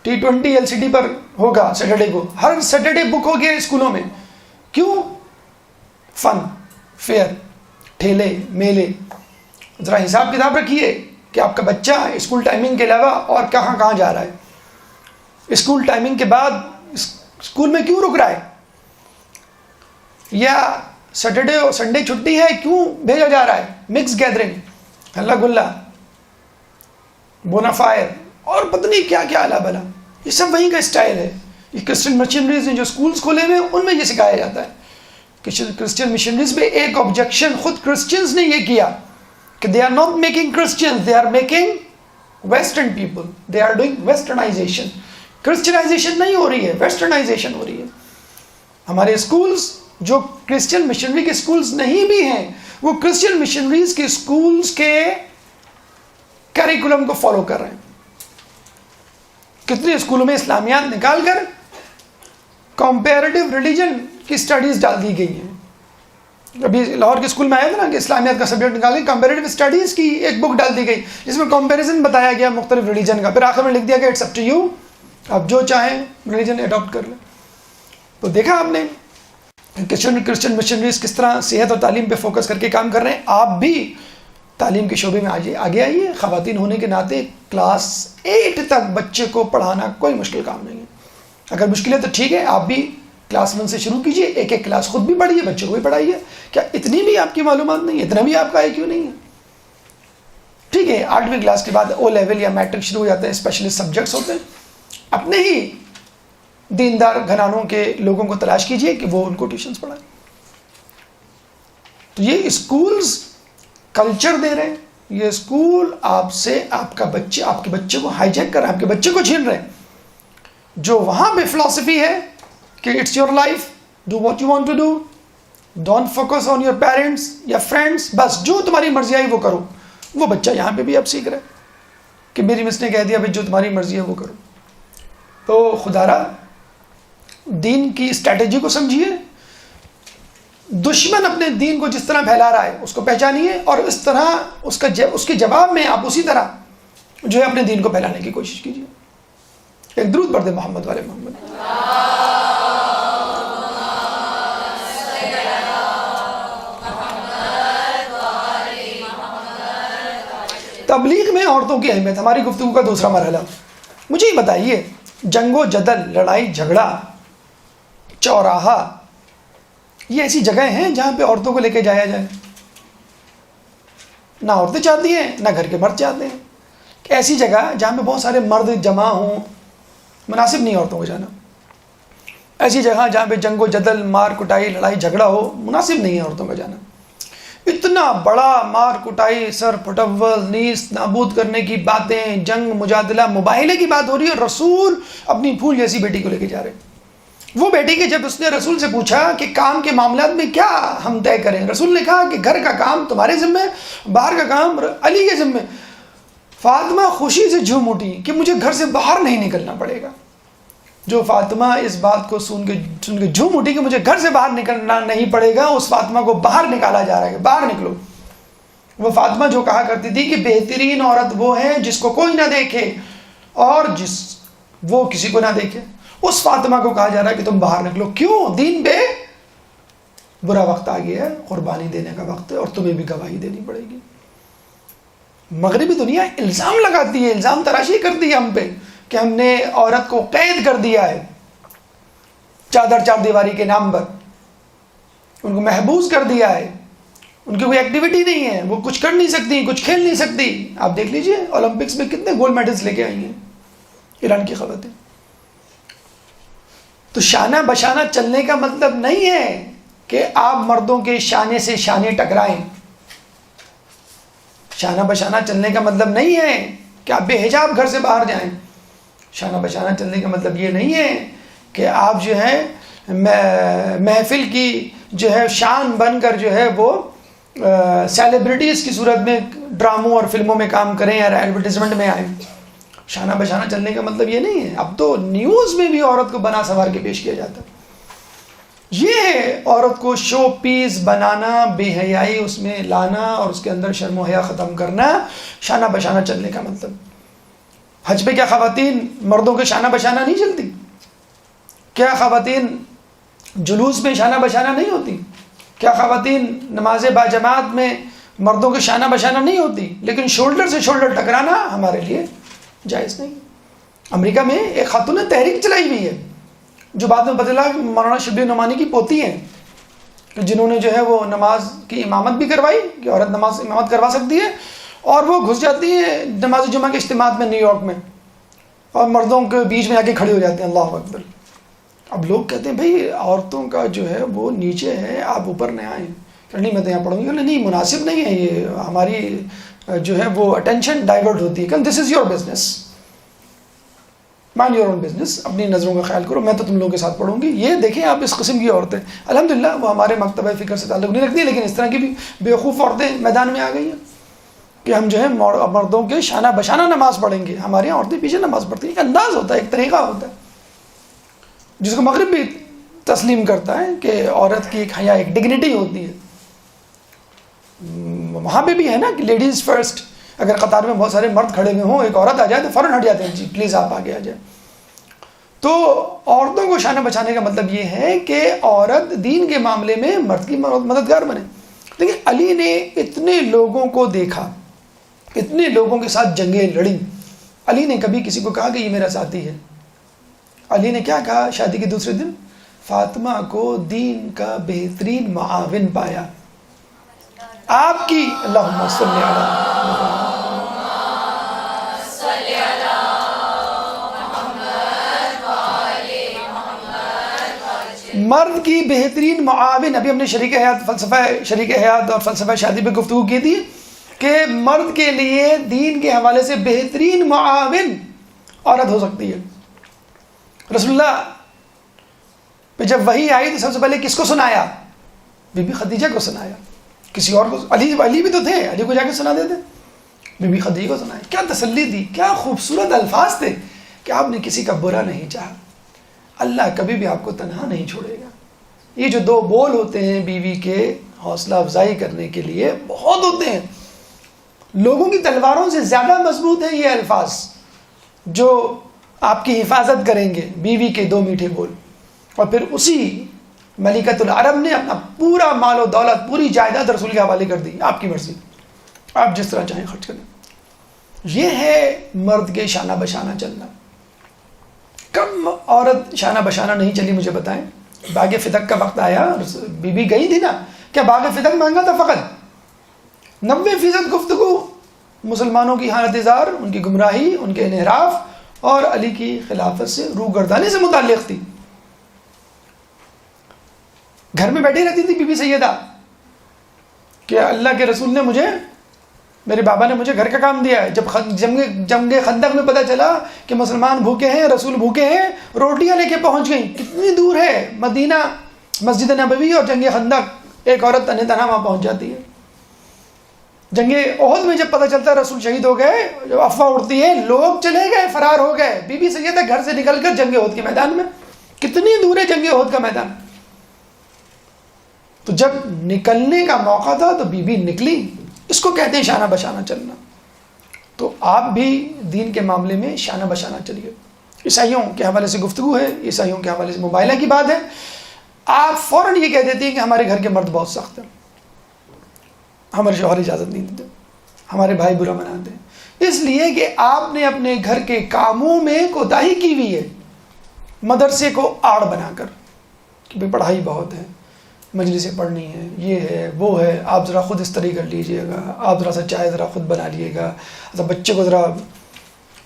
T20 LCD پر ہوگا سیٹرڈے کو، ہر سیٹرڈے بک ہو گیا اسکولوں میں. کیوں؟ فن، فیئر، ٹھیلے، میلے. ذرا حساب کتاب رکھیے کہ آپ کا بچہ اسکول ٹائمنگ کے علاوہ اور کہاں کہاں جا رہا ہے. اسکول ٹائمنگ کے بعد اسکول میں کیوں رک رہا ہے؟ یا سیٹرڈے اور سنڈے چھٹی ہے کیوں بھیجا جا رہا ہے؟ مکس گیدرنگ، ہلا گلا، بونافائر اور پتہ نہیں کیا کیا الا بلا. یہ سب وہیں کا اسٹائل ہے. یہ کرسچن مشنریز نے جو اسکولز کھولے ہوئے ہیں ان میں یہ سکھایا جاتا ہے. کرسچن مشنریز پہ ایک آبجیکشن خود کرسچنز نے یہ کیا کہ they are not making Christians, they are making western people, they are doing westernization. Christianization نہیں ہو رہی ہے، ویسٹرنائزیشن ہو رہی ہے. ہمارے اسکولز جو کرسچن مشنری کے اسکولز نہیں بھی ہیں، وہ کرسچن مشنریز کے اسکولز کے کیریکولم کو فالو کر رہے ہیں. کتنے اسکولوں میں اسلامیات نکال کر کمپیریٹیو ریلیجن کی سٹڈیز ڈال دی گئی ہیں. ابھی لاہور کے اسکول میں آیا تھا نا کہ اسلامیات کا سبجیکٹ نکال کے کمپیریٹیو اسٹڈیز کی ایک بک ڈال دی گئی جس میں کمپیریزن بتایا گیا مختلف ریلیجن کا. پھر آخر میں لکھ دیا گیا اٹس اپ ٹو یو، آپ جو چاہیں ریلیجن اڈاپٹ کر لیں. تو دیکھا آپ نے کرسچن مشنریز کس طرح صحت اور تعلیم پہ فوکس کر کے کام کر رہے ہیں. آپ بھی تعلیم کے شعبے میں آگے آئیے. خواتین ہونے کے ناطے کلاس 8 تک بچے کو پڑھانا کوئی مشکل کام نہیں ہے. اگر مشکل ہے تو ٹھیک ہے، آپ بھی کلاس 1 سے شروع کیجئے، ایک ایک کلاس خود بھی پڑھیے، بچوں کو بھی پڑھائیے. کیا اتنی بھی آپ کی معلومات نہیں ہے؟ اتنا بھی آپ کا IQ نہیں ہے؟ ٹھیک ہے، 8ویں کلاس کے بعد O لیول یا میٹرک شروع ہو جاتے ہیں، اسپیشلسٹ سبجیکٹس ہوتے ہیں. اپنے ہی دیندار گھرانوں کے لوگوں کو تلاش کیجئے کہ وہ ان کو ٹیوشنز پڑھائیں. تو یہ اسکولز کلچر دے رہے ہیں. یہ اسکول آپ سے آپ کے بچے کو ہائی جیک کر رہے ہیں، آپ کے بچے کو چھین رہے ہیں. جو وہاں پہ فلسفی ہے کہ it's your life, do what you want to do, don't focus on your parents یا فرینڈس، بس جو تمہاری مرضی آئی وہ کرو. وہ بچہ یہاں پہ بھی اب سیکھ رہا ہے کہ میری مس نے کہہ دیا بھائی جو تمہاری مرضی ہے وہ کرو. تو خدا را دین کی اسٹریٹجی کو سمجھیے. دشمن اپنے دین کو جس طرح پھیلا رہا ہے اس کو پہچانیے، اور اس طرح اس کے جواب میں آپ اسی طرح جو ہے اپنے دین کو پھیلانے کی کوشش کیجیے. ایک درود پڑھ دیں محمد والے محمد. تبلیغ میں عورتوں کی اہمیت، ہماری گفتگو کا دوسرا مرحلہ. مجھے یہ بتائیے، جنگ و جدل، لڑائی جھگڑا، چوراہا، یہ ایسی جگہیں ہیں جہاں پہ عورتوں کو لے کے جایا جائے؟ نہ عورتیں چاہتی ہیں، نہ گھر کے مرد چاہتے ہیں. ایسی جگہ جہاں پہ بہت سارے مرد جمع ہوں، مناسب نہیں عورتوں کو جانا. ایسی جگہ جہاں پہ جنگ و جدل، مار کٹائی، لڑائی جھگڑا ہو، مناسب نہیں ہے عورتوں کا جانا. اتنا بڑا مار کٹائی، سر پھٹول، نیست نابود کرنے کی باتیں، جنگ، مجادلہ، مباہلے کی بات ہو رہی ہے. رسول اپنی پھول جیسی بیٹی کو لے کے جا رہے. وہ بیٹی کہ جب اس نے رسول سے پوچھا کہ کام کے معاملات میں کیا ہم طے کریں، رسول نے کہا کہ گھر کا کام تمہارے ذمہ، باہر کا کام علی کے ذمہ. فاطمہ خوشی سے جھوم اٹھی کہ مجھے گھر سے باہر نہیں نکلنا پڑے گا. جو فاطمہ اس بات کو سن کے جھوم اٹھی کہ مجھے گھر سے باہر نکلنا نہیں پڑے گا، اس فاطمہ کو باہر نکالا جا رہا ہے کہ باہر نکلو. وہ فاطمہ جو کہا کرتی تھی کہ بہترین عورت وہ ہے جس کو کوئی نہ دیکھے اور وہ کسی کو نہ دیکھے، اس فاطمہ کو کہا جا رہا ہے کہ تم باہر نکلو. کیوں؟ دین پہ برا وقت آ گیا ہے، قربانی دینے کا وقت ہے اور تمہیں بھی گواہی دینی پڑے گی. مغربی دنیا الزام لگاتی ہے، الزام تراشی کرتی ہے ہم پہ کہ ہم نے عورت کو قید کر دیا ہے چادر چار دیواری کے نام پر، ان کو محبوس کر دیا ہے، ان کی کوئی ایکٹیویٹی نہیں ہے، وہ کچھ کر نہیں سکتی، کچھ کھیل نہیں سکتی. آپ دیکھ لیجئے اولمپکس میں کتنے گولڈ میڈلز لے کے آئی ہیں ایران کی خواتین. تو شانہ بشانہ چلنے کا مطلب نہیں ہے کہ آپ مردوں کے شانے سے شانے ٹکرائیں. شانہ بشانہ چلنے کا مطلب نہیں ہے کہ آپ بے حجاب گھر سے باہر جائیں. شانہ بشانہ چلنے کا مطلب یہ نہیں ہے کہ آپ جو ہے محفل کی جو ہے شان بن کر جو ہے وہ سیلیبریٹیز کی صورت میں ڈراموں اور فلموں میں کام کریں یا ایڈورٹیزمنٹ میں آئیں. شانہ بشانہ چلنے کا مطلب یہ نہیں ہے. اب تو نیوز میں بھی عورت کو بنا سنوار کے پیش کیا جاتا ہے. یہ ہے عورت کو شو پیس بنانا، بے حیائی اس میں لانا اور اس کے اندر شرم و حیا ختم کرنا، شانہ بشانہ چلنے کا مطلب. حج پہ کیا خواتین مردوں کے شانہ بشانہ نہیں چلتی؟ کیا خواتین جلوس میں شانہ بشانہ نہیں ہوتی؟ کیا خواتین نماز باجماعت میں مردوں کے شانہ بشانہ نہیں ہوتی؟ لیکن شولڈر سے شولڈر ٹکرانا ہمارے لیے جائز نہیں. امریکہ میں ایک خاتون نے تحریک چلائی ہوئی ہے جو بعد میں پتہ چلا مولانا شبلی نعمانی کی پوتی ہیں، جنہوں نے جو ہے وہ نماز کی امامت بھی کروائی کہ عورت نماز امامت کروا سکتی ہے، اور وہ گھس جاتی ہیں نماز جمعہ کے اجتماعات میں نیو یارک میں اور مردوں کے بیچ میں آ کے کھڑے ہو جاتے ہیں. اللہ اکبر. اب لوگ کہتے ہیں بھائی عورتوں کا جو ہے وہ نیچے ہے، آپ اوپر نہ آئیں. نہیں میں تو یہاں پڑھوں گی. نہیں مناسب نہیں ہے، یہ ہماری جو ہے وہ اٹینشن ڈائیورٹ ہوتی ہے. کہ this is your business, mind your own business, اپنی نظروں کا خیال کرو، میں تو تم لوگوں کے ساتھ پڑھوں گی. یہ دیکھیں آپ اس قسم کی عورتیں الحمدللہ وہ ہمارے مکتبہ فکر سے تعلق نہیں رکھتی، لیکن اس طرح کی بھی بیوقوف عورتیں میدان میں آ گئی ہیں کہ ہم جو ہے مردوں کے شانہ بشانہ نماز پڑھیں گے. ہمارے یہاں عورتیں پیچھے نماز پڑھتی ہیں. ایک انداز ہوتا ہے، ایک طریقہ ہوتا ہے جس کو مغرب بھی تسلیم کرتا ہے کہ عورت کی ایک حیا، ایک ڈگنیٹی ہوتی ہے. وہاں پہ بھی ہے نا کہ لیڈیز فرسٹ. اگر قطار میں بہت سارے مرد کھڑے ہوئے ہوں، ایک عورت آ جائے تو فوراً ہٹ جاتے ہیں، جی پلیز آپ آگے آ جائیں. تو عورتوں کو شانہ بچانے کا مطلب یہ ہے کہ عورت دین کے معاملے میں مرد کی مددگار بنے. لیکن علی نے اتنے لوگوں کو دیکھا، اتنے لوگوں کے ساتھ جنگیں لڑیں. علی نے کبھی کسی کو کہا کہ یہ میرا ساتھی ہے؟ علی نے کیا کہا شادی کے دوسرے دن؟ فاطمہ کو دین کا بہترین معاون پایا. آپ کی اللہم صلی علی مرد کی بہترین معاون. ابھی ہم نے شریک حیات اور فلسفہ شادی پہ گفتگو کی تھی کہ مرد کے لیے دین کے حوالے سے بہترین معاون عورت ہو سکتی ہے. رسول اللہ پہ جب وحی آئی تو سب سے پہلے کس کو سنایا؟ بی بی خدیجہ کو سنایا. کسی اور کو؟ علی بھی تو تھے، علی کو جا کے سنا دیتے. بی بی خدیجہ کو سنایا. کیا تسلی تھی، کیا خوبصورت الفاظ تھے کہ آپ نے کسی کا برا نہیں چاہا. اللہ کبھی بھی آپ کو تنہا نہیں چھوڑے گا. یہ جو دو بول ہوتے ہیں بیوی کے حوصلہ افزائی کرنے کے لیے بہت ہوتے ہیں. لوگوں کی تلواروں سے زیادہ مضبوط ہیں یہ الفاظ جو آپ کی حفاظت کریں گے. بیوی کے دو میٹھے بول. اور پھر اسی ملکۃ العرب نے اپنا پورا مال و دولت، پوری جائیداد رسول کے حوالے کر دی. آپ کی مرضی، آپ جس طرح چاہیں خرچ کریں. یہ ہے مرد کے شانہ بشانہ چلنا. کم عورت شانہ بشانہ نہیں چلی مجھے بتائیں. باغ فتق کا وقت آیا، بی بی گئی تھی نا. کیا باغ فتق مانگا تھا؟ فقط 90% گفتگو مسلمانوں کی حالت زار، ان کی گمراہی، ان کے انحراف اور علی کی خلافت سے روگردانی سے متعلق تھی. گھر میں بیٹھی رہتی تھی بی بی سیدہ کہ اللہ کے رسول نے مجھے، میرے بابا نے مجھے گھر کا کام دیا ہے. جب جنگ خندق میں پتہ چلا کہ مسلمان بھوکے ہیں، رسول بھوکے ہیں، روٹیاں لے کے پہنچ گئیں. کتنی دور ہے مدینہ، مسجد نبوی اور جنگ خندق، ایک عورت تنہا تنہا وہاں پہنچ جاتی ہے. جنگ احد میں جب پتہ چلتا ہے رسول شہید ہو گئے، جب افواہ اڑتی ہے لوگ چلے گئے، فرار ہو گئے. بی بی سیدہ گھر سے نکل کر جنگ احد کے میدان میں. کتنی دور ہے جنگ احد کا میدان. تو جب نکلنے کا موقع تھا تو بی بی نکلی. اس کو کہتے ہیں شانہ بشانہ چلنا. تو آپ بھی دین کے معاملے میں شانہ بشانہ چلیے. عیسائیوں کے حوالے سے گفتگو ہے، عیسائیوں کے حوالے سے مباہلہ کی بات ہے. آپ فوراً یہ کہہ دیتے ہیں کہ ہمارے گھر کے مرد بہت سخت ہیں، ہمارے شوہر اجازت نہیں دیتے، ہمارے بھائی برا مناتے ہیں. اس لیے کہ آپ نے اپنے گھر کے کاموں میں کوتاہی کی ہوئی ہے، مدرسے کو آڑ بنا کر کہ بھئی پڑھائی بہت ہے، مجلسیں پڑھنی ہے، یہ ہے وہ ہے، آپ ذرا خود استری کر لیجئے گا، آپ ذرا سا چائے ذرا خود بنا لیے گا، بچے کو ذرا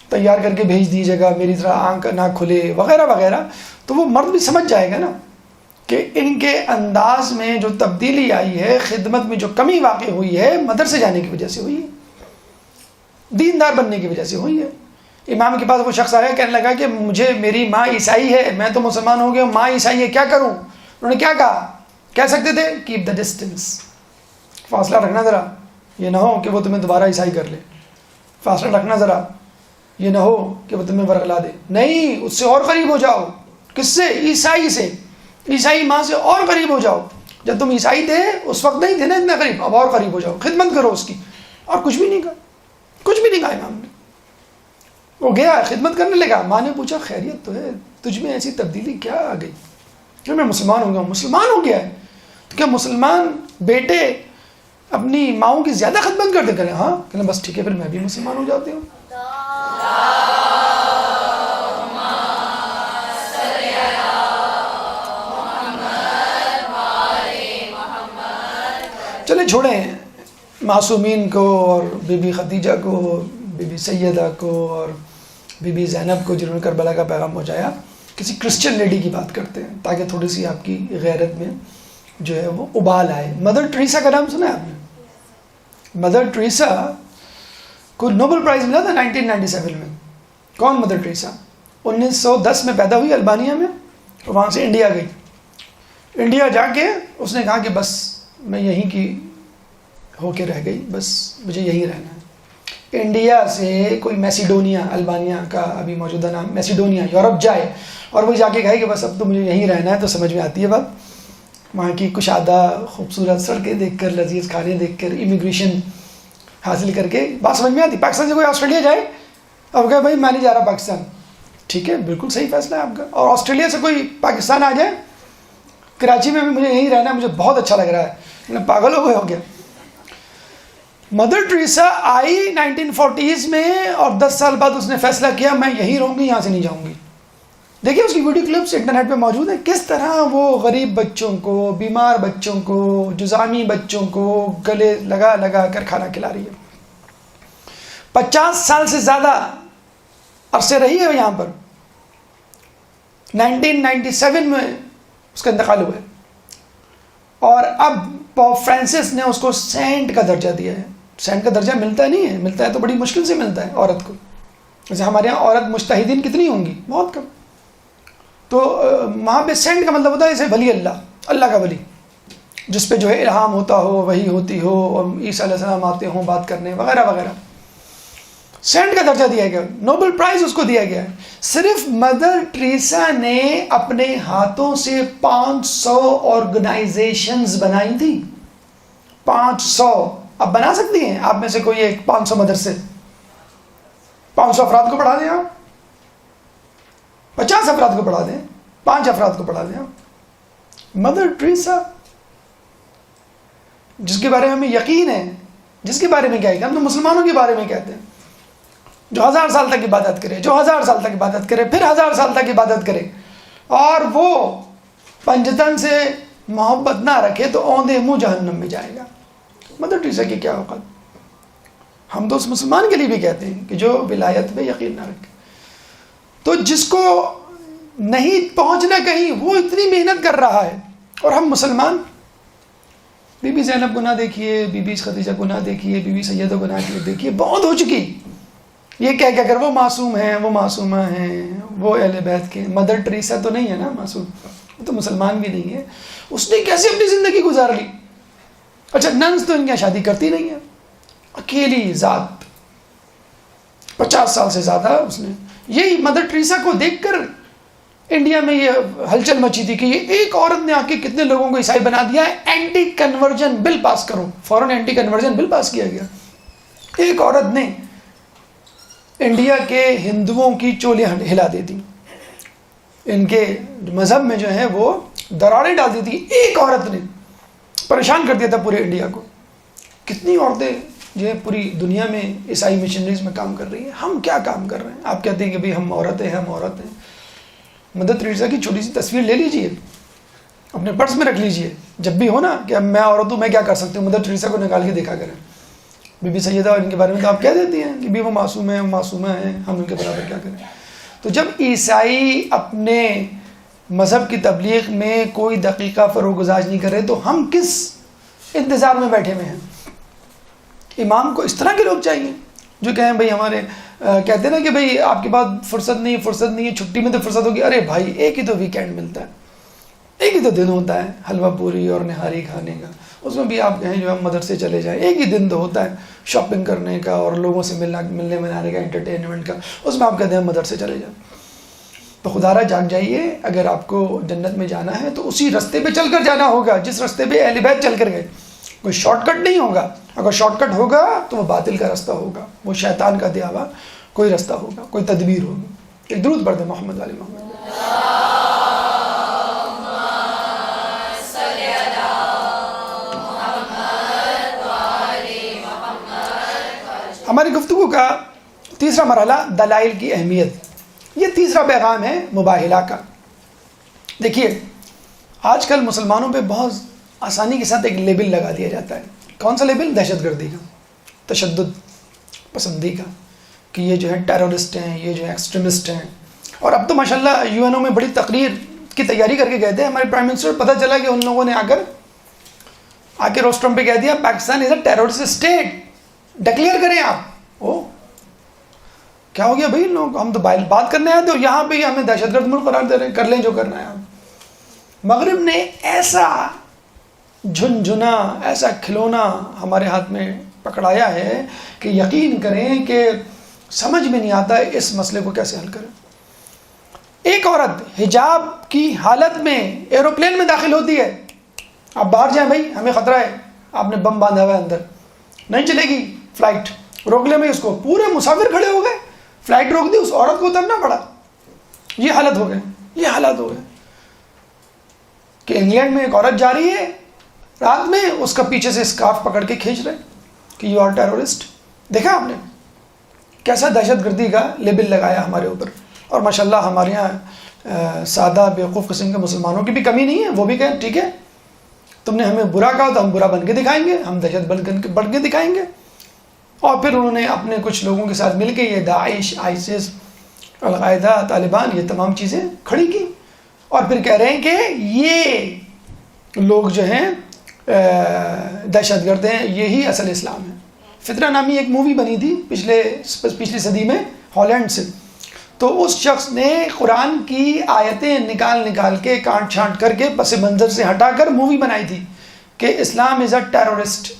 تیار کر کے بھیج دیجیے گا، میری ذرا آنکھ نہ کھلے وغیرہ وغیرہ. تو وہ مرد بھی سمجھ جائے گا نا کہ ان کے انداز میں جو تبدیلی آئی ہے، خدمت میں جو کمی واقع ہوئی ہے، مدرسے جانے کی وجہ سے ہوئی ہے، دیندار بننے کی وجہ سے ہوئی ہے. امام کے پاس وہ شخص آیا، کہنے لگا کہ مجھے، میری ماں عیسائی ہے، میں تو مسلمان ہو گیا ہوں، ماں عیسائی ہے، کیا کروں؟ انہوں نے کیا کہا؟ کہہ سکتے تھے کیپ دا ڈسٹینس، فاصلہ رکھنا ذرا، یہ نہ ہو کہ وہ تمہیں دوبارہ عیسائی کر لے. فاصلہ رکھنا ذرا، یہ نہ ہو کہ وہ تمہیں ورغلا دے. نہیں، اس سے اور قریب ہو جاؤ. کس سے؟ عیسائی سے. عیسائی ماں سے اور قریب ہو جاؤ. جب تم عیسائی تھے اس وقت نہیں تھے نا اتنا قریب، اب اور قریب ہو جاؤ، خدمت کرو اس کی. اور کچھ بھی نہیں کہا، کچھ بھی نہیں کہا امام نے. وہ گیا خدمت کرنے لگا. ماں نے پوچھا خیریت تو ہے؟ تجھ میں ایسی تبدیلی کیا آ گئی کہ میں مسلمان ہو گیا ہوں؟ مسلمان ہو گیا ہے تو کیا مسلمان بیٹے اپنی ماؤں کی زیادہ خدمت کرتے؟ کریں ہاں. کہنا بس ٹھیک ہے، پھر میں بھی مسلمان ہو جاتی ہوں. چلے چھوڑیں معصومین کو اور بی بی خدیجہ کو، بی بی سیدہ کو اور بی بی زینب کو جنہوں نے کربلا کا پیغام پہنچایا. کسی کرسچن لیڈی کی بات کرتے ہیں تاکہ تھوڑی سی آپ کی غیرت میں جو ہے وہ ابال آئے. مدر ٹریسا کا نام سنا ہے آپ نے؟ مدر ٹریسا کو نوبل پرائز ملا تھا 1997 میں. کون مدر ٹریسا؟ 1910 میں پیدا ہوئی البانیہ میں، اور وہاں سے انڈیا گئی. انڈیا جا کے اس نے کہا کہ بس میں یہیں کی ہو کے رہ گئی، بس مجھے یہیں رہنا ہے. انڈیا سے کوئی میسیڈونیا، البانیہ کا ابھی موجودہ نام میسیڈونیا، یورپ جائے اور وہ جا کے کہے کہ بس اب تو مجھے یہیں رہنا ہے. تو سمجھ میں آتی ہے بات. وہاں کی کشادہ خوبصورت سڑکیں دیکھ کر، لذیذ کھانے دیکھ کر، امیگریشن حاصل کر کے بات سمجھ میں آتی. پاکستان سے کوئی آسٹریلیا جائے، اب کہے بھائی میں نہیں جا رہا پاکستان، ٹھیک ہے بالکل صحیح فیصلہ ہے آپ کا. اور آسٹریلیا سے کوئی پاکستان آ جائے، کراچی میں بھی مجھے یہیں رہنا ہے، مجھے بہت اچھا لگ رہا ہے، پاگل ہو گیا. مدر ٹریسا آئی 1940s میں اور 10 سال بعد اس نے فیصلہ کیا میں یہیں رہوں گی، یہاں سے نہیں جاؤں گی. دیکھیں اس کی ویڈیو کلپس انٹرنیٹ پہ موجود ہیں، کس طرح وہ غریب بچوں کو، بیمار بچوں کو، جزامی بچوں کو گلے لگا لگا کر کھانا کھلا رہی ہے. 50 سال سے زیادہ عرصے رہی ہے یہاں پر. 1997 میں اس کا انتقال ہوا ہے، اور اب پوپ فرانسس نے اس کو سینٹ کا درجہ دیا ہے. سینٹ کا درجہ ملتا نہیں ہے، ملتا ہے تو بڑی مشکل سے ملتا ہے عورت کو. جیسے ہمارے یہاں عورت مجتہدین کتنی ہوں گی؟ بہت کم. تو وہاں پہ سینٹ کا مطلب ہوتا ہے جیسے ولی اللہ، اللہ کا ولی، جس پہ جو ہے الہام ہوتا ہو، وحی ہوتی ہو، اور عیسیٰ علیہ السلام آتے ہوں بات کرنے وغیرہ وغیرہ. سینٹ کا درجہ دیا گیا، نوبل پرائز اس کو دیا گیا. صرف مدر ٹریسا نے اپنے ہاتھوں سے 500 آرگنائزیشنز بنائی تھی. 500. اب بنا سکتی ہیں آپ میں سے کوئی ایک 500 مدرسے؟ 500 افراد کو پڑھا دیں آپ، 50 افراد کو پڑھا دیں، 5 افراد کو پڑھا دیں آپ. مدر ٹریسا جس کے بارے میں ہمیں یقین ہے، جس کے بارے میں کیا ہے، ہم تو مسلمانوں کے بارے میں کہتے ہیں، جو 1000 سال تک عبادت کرے، جو 1000 سال تک عبادت کرے، پھر 1000 سال تک عبادت کرے، اور وہ پنجتن سے محبت نہ رکھے تو اوندے منہ جہنم میں جائے گا. مدر ٹریسا کی کیا اوقات. ہم تو اس مسلمان کے لیے بھی کہتے ہیں کہ جو ولایت پہ یقین نہ رکھے. تو جس کو نہیں پہنچنا کہیں وہ اتنی محنت کر رہا ہے، اور ہم مسلمان. بی بی زینب گناہ دیکھیے، بی بی خدیجہ گناہ دیکھیے، بی بی سیدہ گناہ دیکھیے، بہت ہو چکی. یہ کہہ کر وہ معصوم ہیں، وہ معصومہ ہیں، وہ اہل بیت کے. مدر ٹریسا تو نہیں ہے نا معصوم، وہ تو مسلمان بھی نہیں ہے. اس نے کیسے اپنی زندگی گزار لی. اچھا ننس تو ان کی شادی کرتی نہیں ہے، اکیلی ذات 50 سال سے زیادہ اس نے. یہی مدر ٹریسا کو دیکھ کر انڈیا میں یہ ہلچل مچی تھی کہ یہ ایک عورت نے آ کے کتنے لوگوں کو عیسائی بنا دیا ہے، اینٹی کنورژن بل پاس کرو. فوراً اینٹی کنورژن بل پاس کیا گیا. ایک عورت نے انڈیا کے ہندوؤں کی چولیاں ہلا دی تھی، ان کے مذہب میں جو ہے وہ دراریں ڈال دی تھی. ایک عورت نے پریشان کر دیا تھا پورے انڈیا کو. کتنی عورتیں جو ہے پوری دنیا میں عیسائی مشنریز میں کام کر رہی ہیں. ہم کیا کام کر رہے ہیں؟ آپ کہتے ہیں کہ بھئی ہم عورتیں ہیں، ہم عورتیں. مدر ٹریسا کی چھوٹی سی تصویر لے لیجئے، اپنے پرس میں رکھ لیجئے. جب بھی ہو نا کہ میں عورت ہوں، میں کیا کر سکتی ہوں، مدر ٹریسا کو نکال کے دیکھا کریں. بی بی سیدہ اور ان کے بارے میں تو آپ کہہ دیتی ہیں کہ بھی وہ معصوم ہیں، وہ معصومہ ہیں، ہم ان کے برابر کیا کریں. تو جب عیسائی اپنے مذہب کی تبلیغ میں کوئی دقیقہ فروغ گزار نہیں کرے تو ہم کس انتظار میں بیٹھے ہوئے ہیں؟ امام کو اس طرح کے لوگ چاہیے جو کہیں بھئی ہمارے کہتے ہیں نا کہ بھئی آپ کے پاس فرصت نہیں ہے، چھٹی میں تو فرصت ہوگی. ارے بھائی ایک ہی تو ویکینڈ ملتا ہے، ایک ہی تو دن ہوتا ہے حلوہ پوری اور نہاری کھانے کا. اس میں بھی آپ کہیں جو ہم مدرسے چلے جائیں، ایک ہی دن تو ہوتا ہے شاپنگ کرنے کا اور لوگوں سے ملنے ملانے کا، انٹرٹینمنٹ کا. اس میں آپ کہتے ہیں مدرسے چلے جائیں. تو خدا را جان جائیے، اگر آپ کو جنت میں جانا ہے تو اسی راستے پہ چل کر جانا ہوگا جس راستے پہ اہل بیت چل کر گئے. کوئی شارٹ کٹ نہیں ہوگا. اگر شارٹ کٹ ہوگا تو وہ باطل کا راستہ ہوگا، وہ شیطان کا دیا ہوا کوئی راستہ ہوگا، کوئی تدبیر ہوگی. ایک درود پڑھ دیں محمد علی محمد. ہماری گفتگو کا تیسرا مرحلہ دلائل کی اہمیت. یہ تیسرا پیغام ہے مباہلہ کا. دیکھیے آج کل مسلمانوں پہ بہت آسانی کے ساتھ ایک لیبل لگا دیا جاتا ہے. کون سا لیبل؟ دہشت گردی کا، تشدد پسندی کا، کہ یہ جو ہے ٹیرورسٹ ہیں، یہ جو ہے ایکسٹریمسٹ ہیں. اور اب تو ماشاءاللہ یو این او میں بڑی تقریر کی تیاری کر کے گئے تھے ہمارے پرائم منسٹر. پتہ چلا کہ ان لوگوں نے آ کے روسٹرم پہ کہہ دیا پاکستان از اے ٹیرورسٹ اسٹیٹ، ڈکلیئر کریں آپ. او کیا ہو گیا بھائی؟ لوگ ہم تو بات کرنے آئے تھے اور یہاں پہ ہی ہمیں دہشت گرد ملک قرار دے رہے ہیں. کر لیں جو کرنا ہے. مغرب نے ایسا جھنجھنا، ایسا کھلونا ہمارے ہاتھ میں پکڑایا ہے کہ یقین کریں کہ سمجھ میں نہیں آتا ہے اس مسئلے کو کیسے حل کریں. ایک عورت حجاب کی حالت میں ایروپلین میں داخل ہوتی ہے. آپ باہر جائیں بھائی، ہمیں خطرہ ہے، آپ نے بم باندھا ہوا ہے اندر، نہیں چلے گی فلائٹ، روک لیں بھائی اس کو. پورے مسافر کھڑے ہو گئے، فلائٹ روک دی، اس عورت کو اترنا پڑا. یہ حالت ہو گئے، یہ حالات ہو گئے کہ انگلینڈ میں ایک عورت جا رہی ہے رات میں، اس کا پیچھے سے اسکارف پکڑ کے کھینچ رہے کہ یو آر ٹیرورسٹ. دیکھا آپ نے کیسا دہشت گردی کا لیبل لگایا ہمارے اوپر. اور ماشاءاللہ ہمارے یہاں سادہ بیوقوف قسم کے مسلمانوں کی بھی کمی نہیں ہے. وہ بھی کہیں ٹھیک ہے تم نے ہمیں برا کہا تو ہم برا بن کے دکھائیں گے، ہم دہشت بن کے دکھائیں گے. اور پھر انہوں نے اپنے کچھ لوگوں کے ساتھ مل کے یہ داعش، آئسس، القاعدہ، طالبان، یہ تمام چیزیں کھڑی کی. اور پھر کہہ رہے ہیں کہ یہ لوگ جو ہیں دہشت گرد ہیں، یہی اصل اسلام ہے. فطرہ نامی ایک مووی بنی تھی پچھلی صدی میں ہالینڈ سے. تو اس شخص نے قرآن کی آیتیں نکال کے کانٹ چھانٹ کر کے پس منظر سے ہٹا کر مووی بنائی تھی کہ اسلام از اے ٹیرورسٹ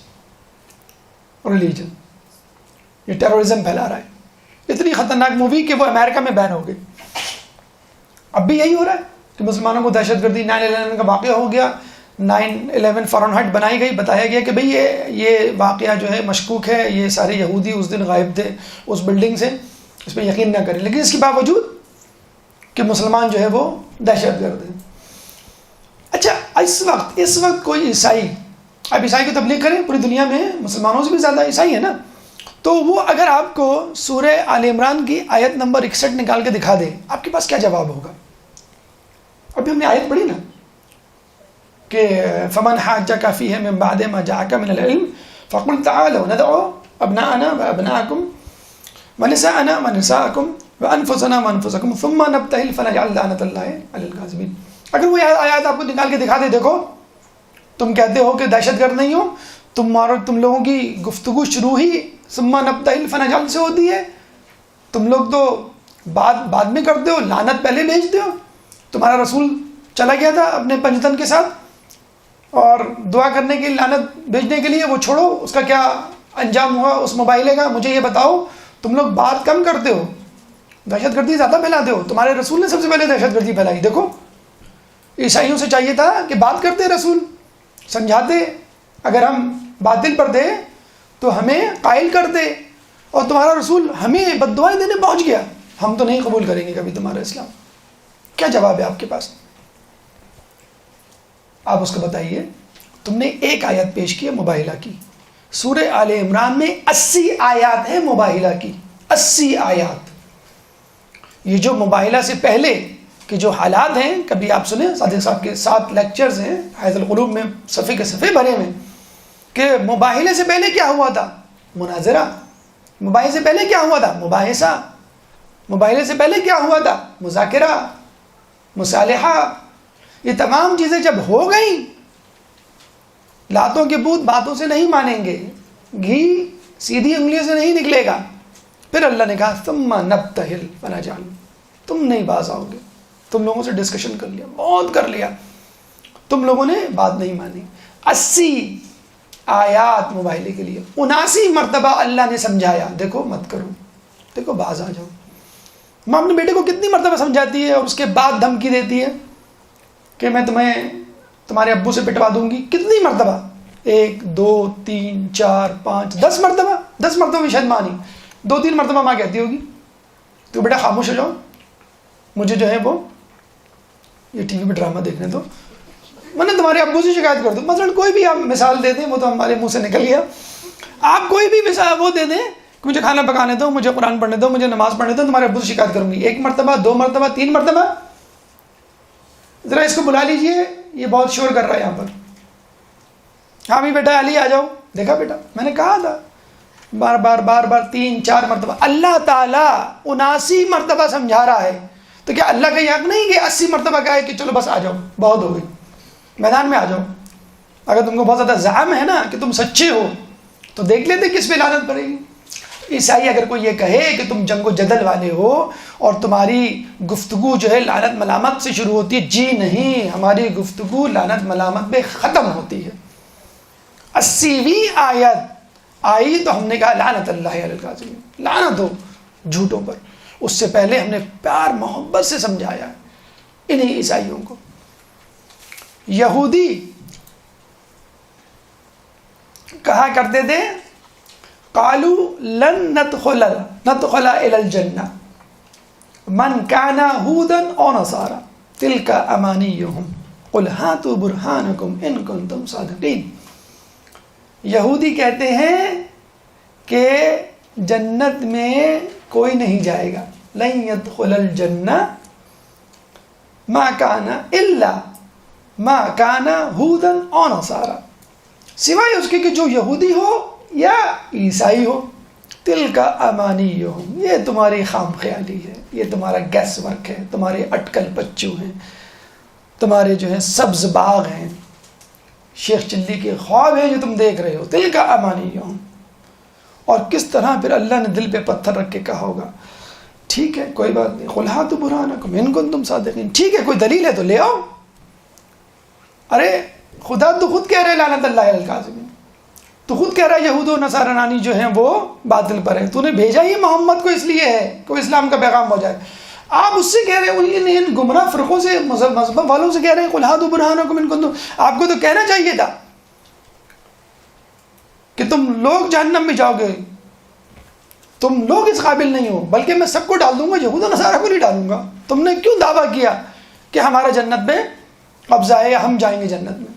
ریلیجن، یہ ٹیرورزم پھیلا رہا ہے. اتنی خطرناک مووی کہ وہ امریکہ میں بین ہو گئی. اب بھی یہی ہو رہا ہے کہ مسلمانوں کو دہشت گردی 9/11 کا واقعہ ہو گیا. 9/11 فارنہائٹ بنائی گئی، بتایا گیا کہ بھئی یہ واقعہ جو ہے مشکوک ہے، یہ سارے یہودی اس دن غائب تھے اس بلڈنگ سے، اس پہ یقین نہ کریں. لیکن اس کے باوجود کہ مسلمان جو ہے وہ دہشت گرد ہیں. اچھا اس وقت کوئی عیسائی، اب عیسائی کو تبلیغ کریں، پوری دنیا میں مسلمانوں سے بھی زیادہ عیسائی ہے نا، تو وہ اگر آپ کو سورہ آل عمران کی آیت نمبر 61 نکال کے دکھا دے، آپ کے پاس کیا جواب ہوگا؟ ابھی ہم نے آیت پڑھی نا کہ فمن حاجک فیہ من بعد ما جاءک من العلم فقل تعالوا ندعو ابناءنا وابناءکم ونساءنا ونساءکم وانفسنا وانفسکم ثم نبتہل فنجعل لعنۃ اللہ علی الکاذبین. اگر وہ آیات آپ کو نکال کے دکھا دے، دیکھو تم کہتے ہو کہ دہشت گرد نہیں ہو، تم لوگوں کی گفتگو شروع ہی ثم نبتہل فنجعل سے ہوتی ہے، تم لوگ تو بعد میں کرتے ہو، لعنت پہلے بھیجتے ہو. تمہارا رسول چلا گیا تھا اپنے پنجتن کے ساتھ اور دعا کرنے کے لیے، لعنت بھیجنے کے لیے، وہ چھوڑو، اس کا کیا انجام ہوا اس مباحثے کا. مجھے یہ بتاؤ، تم لوگ بات کم کرتے ہو، دہشت گردی زیادہ پھیلاتے ہو. تمہارے رسول نے سب سے پہلے دہشت گردی پھیلائی. دیکھو عیسائیوں سے چاہیے تھا کہ بات کرتے، رسول سمجھاتے، اگر ہم باطل پر دے تو ہمیں قائل کرتے، اور تمہارا رسول ہمیں بد دعائیں دینے پہنچ گیا، ہم تو نہیں قبول کریں گے کبھی تمہارا اسلام. کیا جواب ہے آپ کے پاس؟ آپ اس کو بتائیے. تم نے ایک آیت پیش کی ہے مباہلہ کی. سورہ آل عمران میں 80 آیات ہیں مباہلہ کی، 80 آیات. یہ جو مباہلہ سے پہلے کہ جو حالات ہیں، کبھی آپ سنیں صادق صاحب کے 7 لیکچرز ہیں حیاۃ القلوب میں، صفحے کے صفحے بھرے میں، کہ مباہلے سے پہلے کیا ہوا تھا؟ مناظرہ. مباہلے سے پہلے کیا ہوا تھا؟ مباحثہ. مباہلے سے پہلے کیا ہوا تھا؟ مذاکرہ، مصالحہ. یہ تمام چیزیں جب ہو گئیں، لاتوں کے بت باتوں سے نہیں مانیں گے، گھی سیدھی انگلیوں سے نہیں نکلے گا. پھر اللہ نے کہا ثم نبتہل فنجعل، تم نہیں باز آؤ گے. تم لوگوں سے ڈسکشن کر لیا، بہت کر لیا، تم لوگوں نے بات نہیں مانی. 80 آیات مباہلے کے لیے، 79 مرتبہ اللہ نے سمجھایا، دیکھو مت کرو، دیکھو باز آ جاؤ. ماں اپنے بیٹے کو کتنی مرتبہ سمجھاتی ہے اور اس کے بعد دھمکی دیتی ہے کہ میں تمہیں تمہارے ابو سے پٹوا دوں گی. کتنی مرتبہ؟ 1 2 3 4 5 10 مرتبہ. 10 مرتبہ بھی شاید مانی. 2-3 مرتبہ ماں کہتی ہوگی تو بیٹا خاموش ہو جاؤ، مجھے جو ہے وہ یہ ٹی وی پہ ڈرامہ دیکھنے دو، میں نے تمہارے ابو سے شکایت کر دوں. مثلا کوئی بھی آپ مثال دے دیں، وہ تو ہمارے منہ سے نکل گیا. آپ کوئی بھی مثال وہ دے دیں کہ مجھے کھانا پکانے دو، مجھے قرآن پڑھنے دو، مجھے نماز پڑھنے دو، تمہارے ابو سے شکایت کروں گی. 1 مرتبہ 2 مرتبہ 3 مرتبہ. ذرا اس کو بلا لیجئے، یہ بہت شور کر رہا ہے یہاں پر. ہاں بھی بیٹا علی آ جاؤ. دیکھا بیٹا میں نے کہا تھا، بار بار 3-4 مرتبہ. اللہ تعالیٰ 79 مرتبہ سمجھا رہا ہے، تو کیا اللہ کا یہ حق نہیں کہ 80 مرتبہ کہا ہے کہ چلو بس آ جاؤ، بہت ہو گئی، میدان میں آ جاؤ. اگر تم کو بہت زیادہ زعم ہے نا کہ تم سچے ہو تو دیکھ لیتے کس پہ لعنت پڑے گی. عیسائی اگر کوئی یہ کہے کہ تم جنگ و جدل والے ہو اور تمہاری گفتگو جو ہے لعنت ملامت سے شروع ہوتی ہے، جی نہیں، ہماری گفتگو لعنت ملامت پہ ختم ہوتی ہے. 80ویں آیت آئی تو ہم نے کہا لعنت اللہ علی الکاذبین، لعنت ہو جھوٹوں پر. اس سے پہلے ہم نے پیار محبت سے سمجھایا انہیں عیسائیوں کو. یہودی کہا کرتے تھے قالوا لن ندخل الى الجنہ من كان هودا او نصارى تلك امانيهم قل هاتوا برهانكم ان كنتم صادقين. یہودی کہتے ہیں کہ جنت میں کوئی نہیں جائے گا، لن يدخل الجنہ ما كان الا ما كان هودا او نصارى، سوائے اس کے کہ جو یہودی ہو یا عیسائی ہو. تلک امانیہم، یہ تمہاری خام خیالی ہے، یہ تمہارا گیس ورک ہے، تمہارے اٹکل پچو ہیں، تمہارے جو ہیں سبز باغ ہیں، شیخ چلی کے خواب ہیں جو تم دیکھ رہے ہو. تلک امانیہم. اور کس طرح پھر اللہ نے دل پہ پتھر رکھ کے کہا ہوگا ٹھیک ہے کوئی بات نہیں، قل ہاتوا برہانکم ان کنتم صادقین، ٹھیک ہے کوئی دلیل ہے تو لے آؤ. ارے خدا تو خود کہہ رہے لعنت اللہ علی الکاذبین، تو خود کہہ رہا ہے یہود و نصارانی جو ہیں وہ باطل پر ہیں، تو نے بھیجا ہی محمد کو اس لیے ہے کہ وہ اسلام کا پیغام ہو جائے. آپ اس سے کہہ رہے ہیں، ان گمراہ فرقوں سے، مذہب والوں سے کہہ رہے ہیں قل ہاتوا برہانکم ان کنتم. آپ کو تو کہنا چاہیے تھا کہ تم لوگ جہنم میں جاؤ گے، تم لوگ اس قابل نہیں ہو، بلکہ میں سب کو ڈال دوں گا، یہود و نصارہ کو نہیں ڈالوں گا. تم نے کیوں دعویٰ کیا کہ ہمارا جنت میں قبضہ ہے، ہم جائیں گے جنت میں.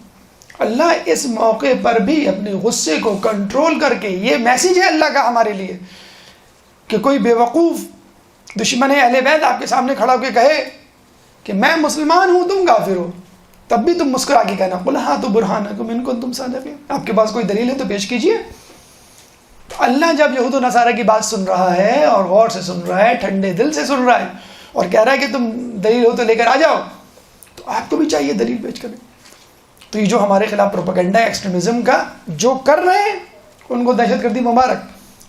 اللہ اس موقع پر بھی اپنے غصے کو کنٹرول کر کے، یہ میسیج ہے اللہ کا ہمارے لیے کہ کوئی بیوقوف دشمن اہل بیت آپ کے سامنے کھڑا ہو کے کہے کہ میں مسلمان ہوں تم کافر ہو، تب بھی تم مسکرا کے کہنا قل ہاتوا برہانکم ان کنتم صادقین. آپ کے پاس کوئی دلیل ہے تو پیش کیجئے. اللہ جب یہود و نصارہ کی بات سن رہا ہے اور غور سے سن رہا ہے، ٹھنڈے دل سے سن رہا ہے اور کہہ رہا ہے کہ تم دلیل ہو تو لے کر آ جاؤ، تو آپ کو بھی چاہیے دلیل پیش کریں. تو یہ جو ہمارے خلاف پروپیگنڈا ہے ایکسٹریمزم کا جو کر رہے ہیں ان کو دہشت گردی مبارک.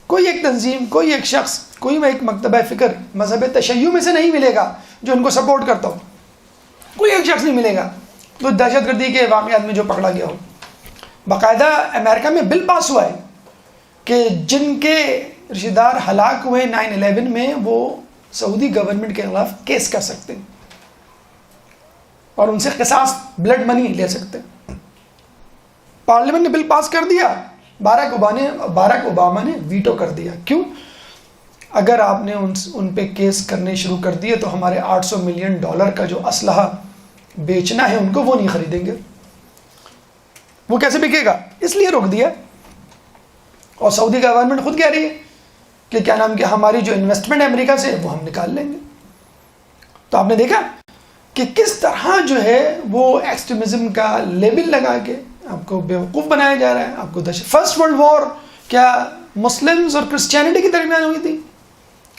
کوئی ایک تنظیم، کوئی ایک شخص، کوئی ایک مکتبہ فکر مذہب تشیع میں سے نہیں ملے گا جو ان کو سپورٹ کرتا ہو. کوئی ایک شخص نہیں ملے گا تو دہشت گردی کے واقعات میں جو پکڑا گیا ہو. باقاعدہ امریکہ میں بل پاس ہوا ہے کہ جن کے رشتہ دار ہلاک ہوئے 9/11 میں وہ سعودی گورنمنٹ کے خلاف کیس کر سکتے ہیں اور ان سے قصاص بلڈ منی لے سکتے ہیں. پارلیمنٹ نے بل پاس کر دیا، باراک اوباما نے ویٹو کر دیا. کیوں؟ اگر آپ نے ان پہ کیس کرنے شروع کر دیے تو ہمارے $800 ملین کا جو اسلحہ بیچنا ہے ان کو وہ نہیں خریدیں گے. وہ کیسے بکے گا؟ اس لیے روک دیا. اور سعودی گورنمنٹ خود کہہ رہی ہے کہ کیا نام کہ ہماری جو انویسٹمنٹ ہے امریکہ سے وہ ہم نکال لیں گے. تو آپ نے دیکھا کہ کس طرح جو ہے وہ ایکسٹریمزم کا لیبل لگا کے آپ کو بیوقوف بنایا جا رہا ہے. آپ کو فرسٹ ورلڈ وار کیا مسلمز اور کرسچینٹی کے درمیان ہوئی تھی؟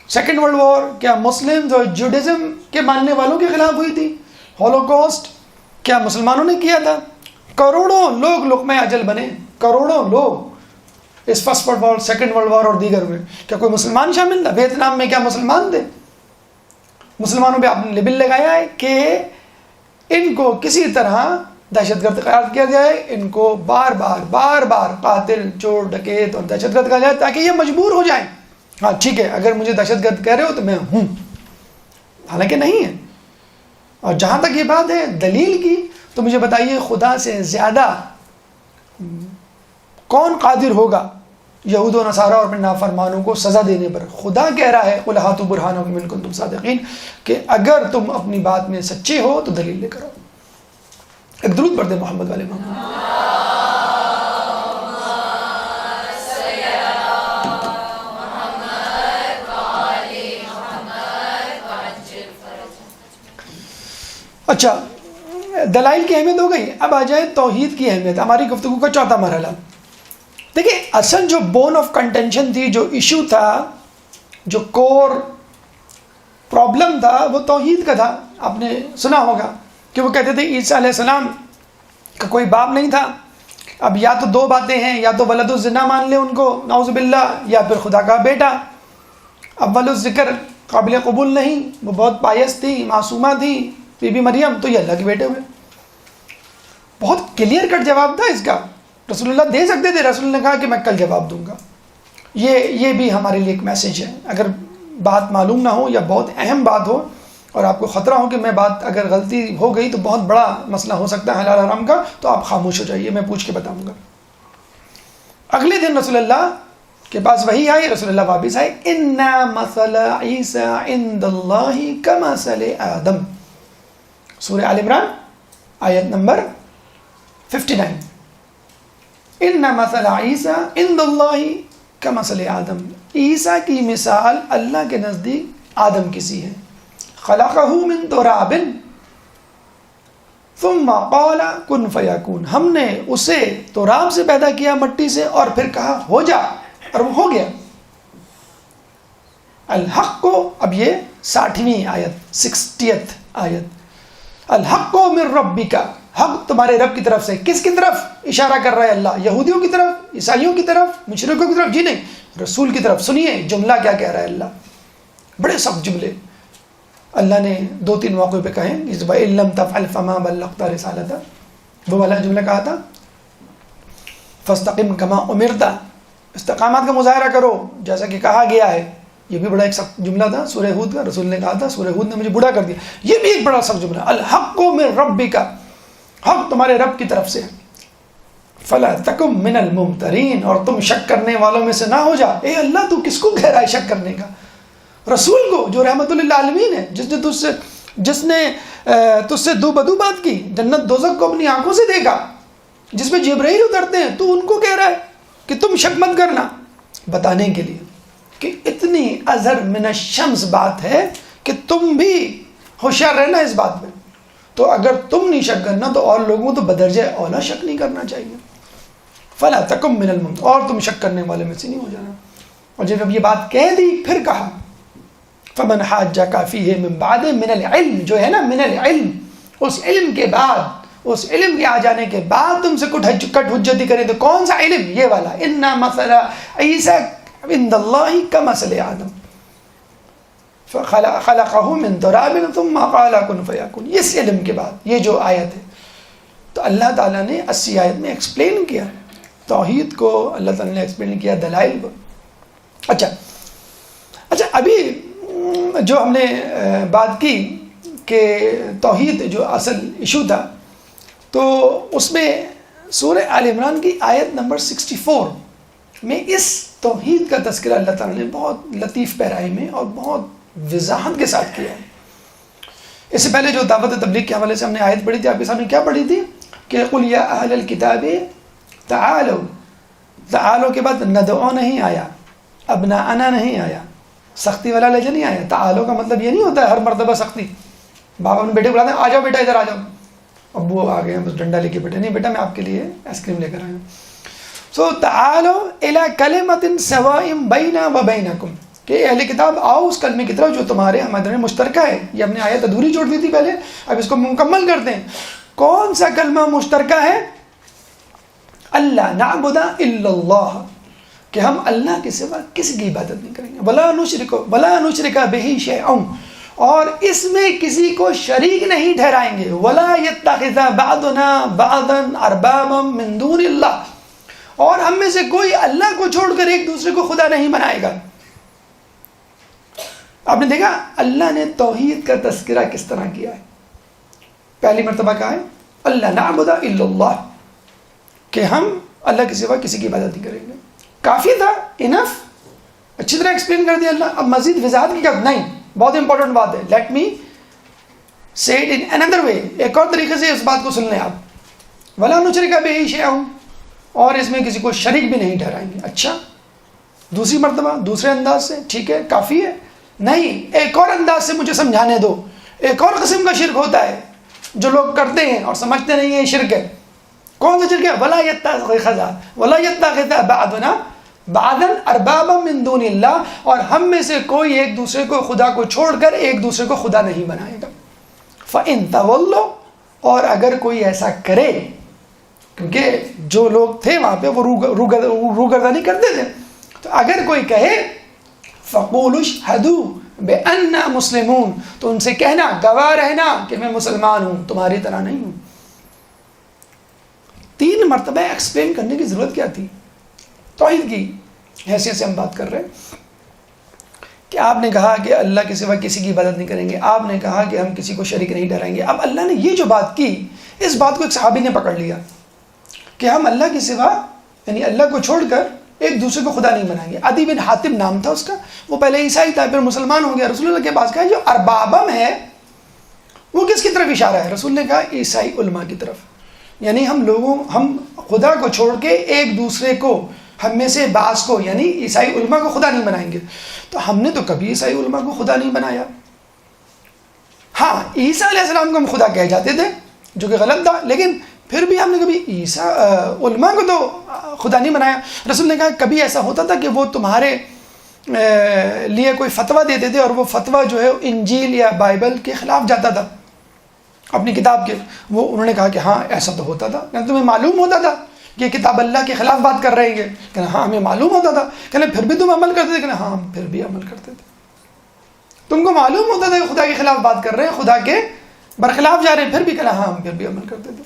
سیکنڈ ورلڈ وار کیا مسلمز اور جوڈازم کے ماننے والوں کے خلاف ہوئی تھی؟ ہولوکاسٹ کیا مسلمانوں نے کیا تھا؟ کروڑوں لوگ لقمہ اجل بنے، کروڑوں لوگ اس first world war, second world war اور دیگر میں. کیا کوئی مسلمان شامل تھا؟ ویتنام میں کیا مسلمان تھے؟ مسلمانوں پہ آپ نے لیبل لگایا ہے کہ ان کو کسی طرح دہشت گرد قرار کیا جائے، ان کو بار بار قاتل، چور، ڈکیت اور دہشت گرد کہا جائے تاکہ یہ مجبور ہو جائیں. ہاں ٹھیک ہے، اگر مجھے دہشت گرد کہہ رہے ہو تو میں ہوں، حالانکہ نہیں ہے. اور جہاں تک یہ بات ہے دلیل کی، تو مجھے بتائیے خدا سے زیادہ کون قادر ہوگا یہود و نصارہ اور اپنے نافرمانوں کو سزا دینے پر؟ خدا کہہ رہا ہے قُلْ هَاتُوا بُرْهَانَكُمْ إِن كُنتُمْ صَادِقِينَ کہ اگر تم اپنی بات میں سچے ہو تو دلیل لے کر آؤ. ایک درود پڑھ دیں محمد والے محمد. اچھا، دلائل کی اہمیت ہو گئی. اب آ جائے توحید کی اہمیت، ہماری گفتگو کا چوتھا مرحلہ. دیکھیں اصل جو بون آف کنٹینشن تھی، جو ایشو تھا، جو کور پرابلم تھا، وہ توحید کا تھا. آپ نے سنا ہوگا کہ وہ کہتے تھے عیسیٰ علیہ السلام کا کوئی باپ نہیں تھا. اب یا تو دو باتیں ہیں، یا تو ولد الزنا مان لیں ان کو نعوذ باللہ، یا پھر خدا کا بیٹا. اول الذکر قابل قبول نہیں، وہ بہت پائس تھی، معصومہ تھی بی بی مریم، تو یہ اللہ کے بیٹے ہوئے. بہت کلیئر کٹ جواب تھا اس کا، رسول اللہ دے سکتے تھے. رسول اللہ نے کہا کہ میں کل جواب دوں گا. یہ بھی ہمارے لیے ایک میسج ہے. اگر بات معلوم نہ ہو یا بہت اہم بات ہو اور آپ کو خطرہ ہو کہ میں بات اگر غلطی ہو گئی تو بہت بڑا مسئلہ ہو سکتا ہے حلال حرام کا، تو آپ خاموش ہو جائیے، میں پوچھ کے بتاؤں گا. اگلے دن رسول اللہ کے پاس وحی آئی، رسول اللہ واپس آئے. اِنَّا مَثَلَ عِیسَىٰ عِنْدَ اللَّهِ كَمَثَلِ آدَمَ، سورہ آل عمران آیت نمبر 59. اِنَّا مَثَلَ عِیسَىٰ عِنْدَ اللَّهِ كَمَثَلِ آدَمَ، عیسیٰ کی مثال اللہ کے نزدیک آدم کی سی ہے. خلقہ من تراب ثم قال کن فیکون، ہم نے اسے تراب سے پیدا کیا، مٹی سے، اور پھر کہا ہو جا، اور وہ ہو گیا. الحق کو، اب یہ 60ویں آیت، 60th آیت. الحق من ربک، حق تمہارے رب کی طرف سے. کس کی طرف اشارہ کر رہا ہے اللہ؟ یہودیوں کی طرف، عیسائیوں کی طرف، مشرکوں کی طرف؟ جی نہیں، رسول کی طرف. سنیے جملہ کیا کہہ رہا ہے اللہ، بڑے سخت جملے اللہ نے 2-3 موقع پہ کہیں. وَإِن لَّمْ تَفْعَلْ فَمَا بَلَّغْتَ رِسَالَتَهُ، وہ والا جملہ کہا تھا فَاسْتَقِمْ كَمَا أُمِرْتَ، استقامت کا مظاہرہ کرو جیسا کہ کہا گیا ہے. یہ بھی بڑا ایک سخت جملہ تھا سورہ ہود کا. رسول نے کہا تھا سورہ ہود نے مجھے بوڑھا کر دیا. یہ بھی ایک بڑا سخت جملہ. الحق من ربک، حق تمہارے رب کی طرف سے. فلا تکم من الممترین، اور تم شک کرنے والوں میں سے نہ ہو جا. اے اللہ تو کس کو کہہ رہا ہے شک کرنے کا؟ رسول کو جو رحمت للعالمین ہے، جس نے تجھ سے دو بدو بات کی، جنت دوزخ کو اپنی آنکھوں سے دیکھا، جس میں جبرائیل اترتے ہیں، تو ان کو کہہ رہا ہے کہ تم شک مت کرنا. بتانے کے لیے کہ اتنی ازہر من الشمس بات ہے کہ تم بھی ہوشیار رہنا اس بات میں. تو اگر تم نہیں شک کرنا تو اور لوگوں تو بدرجہ اولا شک نہیں کرنا چاہیے. فلا تکم من الممترین، اور تم شک کرنے والے میں سے نہیں ہو جانا. اور جب یہ بات کہہ دی پھر کہا فمن حاجک فیہ من بعد من العلم، جو ہے نا من العلم، اس علم کے بعد، اس علم کے آ جانے کے بعد تم سے کٹ حجتی کریں تو کون سا علم؟ یہ والا، ان مثل عیسیٰ عند اللہ کمثل آدم خلقہ من تراب ثم قال کن فیکن. اس علم کے بعد یہ جو آیت ہے، تو اللہ تعالیٰ نے 80 آیت میں ایکسپلین کیا توحید کو، اللہ تعالیٰ نے ایکسپلین کیا دلائل کو. اچھا ابھی جو ہم نے بات کی کہ توحید جو اصل ایشو تھا، تو اس میں سورہ آل عمران کی آیت نمبر 64 میں اس توحید کا تذکرہ اللہ تعالیٰ نے بہت لطیف پیرائی میں اور بہت وضاحت کے ساتھ کیا ہے. اس سے پہلے جو دعوت تبلیغ کے حوالے سے ہم نے آیت پڑھی تھی، آپ کے سامنے کیا پڑھی تھی کہ قل یا اہل الکتاب تعالوا، تعالوا کے بعد ندعو نہیں آیا، ابناءنا نہیں آیا، سختی والا لہجہ نہیں آیا. تعالوا کا مطلب یہ نہیں ہوتا ہے ہر مرتبہ سختی. باپ اپنے بیٹے کو بلاتے ہیں آ جاؤ بیٹا ادھر آ جاؤ، ابو آ گئے ہیں بس ڈنڈا لے کے بیٹے، نہیں بیٹا میں آپ کے لیے آئس کریم لے کر آیا ہوں. سو تعالوا الی کلمۃ سواء بینا و بینکم، کہ اہل کتاب آؤ اس کلمے کی طرف جو تمہارے ہمارے درمیان مشترکہ ہے. یہ ہم نے آیت ادھوری چھوڑ دی تھی پہلے، اب اس کو مکمل کرتے ہیں. کون سا کلمہ مشترکہ ہے؟ اللہ نعبد الا اللہ، کہ ہم اللہ کے سوا کسی کی عبادت نہیں کریں گے. ولا نشرک بہ شیئا، اور اس میں کسی کو شریک نہیں ٹھہرائیں گے. ولا یتخذ بعضنا بعضا اربابا من دون اللہ، اور ہم میں سے کوئی اللہ کو چھوڑ کر ایک دوسرے کو خدا نہیں بنائے گا. آپ نے دیکھا اللہ نے توحید کا تذکرہ کس طرح کیا ہے. پہلی مرتبہ کہا ہے اللہ نعبد الا اللہ، کہ ہم اللہ کے سوا کسی کی عبادت نہیں کریں گے. کافی تھا، انف، اچھی طرح ایکسپلین کر دیا اللہ. اب مزید وضاحت کی کیا؟ نہیں، بہت امپورٹنٹ بات ہے. لیٹ می سے اٹ ان another way، ایک اور طریقے سے اس بات کو سن لیں آپ. ولا نشرک بہ شیئا، اور اس میں کسی کو شریک بھی نہیں ٹھہرائیں گے. اچھا دوسری مرتبہ دوسرے انداز سے، ٹھیک ہے کافی ہے. نہیں، ایک اور انداز سے مجھے سمجھانے دو. ایک اور قسم کا شرک ہوتا ہے جو لوگ کرتے ہیں اور سمجھتے نہیں ہیں یہ شرک ہے. کون سا شرک ہے؟ ولا یتخذ بعضنا بعضا اربابا من دون اللہ، اور ہم میں سے کوئی ایک دوسرے کو خدا کو چھوڑ کر ایک دوسرے کو خدا نہیں بنائے گا. فإن تولوا، اور اگر کوئی ایسا کرے، کیونکہ جو لوگ تھے وہاں پہ وہ روگردانی کرتے تھے، تو اگر کوئی کہے فقولوا اشہدوا بأننا مسلمون، تو ان سے کہنا، گواہ رہنا کہ میں مسلمان ہوں، تمہاری طرح نہیں ہوں. 3 مرتبہ ایکسپلین کرنے کی ضرورت کیا تھی؟ توحید کی حیثیت سے ہم بات کر رہے ہیں کہ آپ نے کہا کہ اللہ کے سوا کسی کی عبادت نہیں کریں گے، آپ نے کہا کہ ہم کسی کو شریک نہیں ٹھہرائیں گے. اب اللہ نے یہ جو بات کی، اس بات کو ایک صحابی نے پکڑ لیا کہ ہم اللہ کے سوا یعنی اللہ کو چھوڑ کر ایک دوسرے کو خدا نہیں بنائیں گے. عدی بن حاتم نام تھا اس کا، وہ پہلے عیسائی تھا پھر مسلمان ہو گیا. رسول اللہ کے پاس کہا جو اربابم ہے وہ کس کی طرف اشارہ ہے؟ رسول نے کہا عیسائی علماء کی طرف. یعنی ہم خدا کو چھوڑ کے ایک دوسرے کو، ہم میں سے بعض کو یعنی عیسائی علماء کو خدا نہیں بنائیں گے. تو ہم نے تو کبھی عیسائی علماء کو خدا نہیں بنایا. ہاں عیسیٰ علیہ السلام کو ہم خدا کہہ جاتے تھے جو کہ غلط تھا، لیکن پھر بھی ہم نے کبھی عیسیٰ علماء کو تو خدا نہیں بنایا. رسول نے کہا کبھی ایسا ہوتا تھا کہ وہ تمہارے لیے کوئی فتویٰ دیتے تھے اور وہ فتویٰ جو ہے انجیل یا بائبل کے خلاف جاتا تھا اپنی کتاب کے. وہ انہوں نے کہا کہ ہاں ایسا تو ہوتا تھا. کہ تمہیں معلوم ہوتا تھا کہ کتاب اللہ کے خلاف بات کر رہے ہیں؟ کہنا ہاں ہمیں معلوم ہوتا تھا. کہنا پھر بھی تم عمل کرتے تھے؟ کہنا ہاں ہم پھر بھی عمل کرتے تھے. تم کو معلوم ہوتا تھا کہ خدا کے خلاف بات کر رہے ہیں، خدا کے برخلاف جا رہے ہیں، پھر بھی کہنا ہاں ہم پھر بھی عمل کرتے تھے.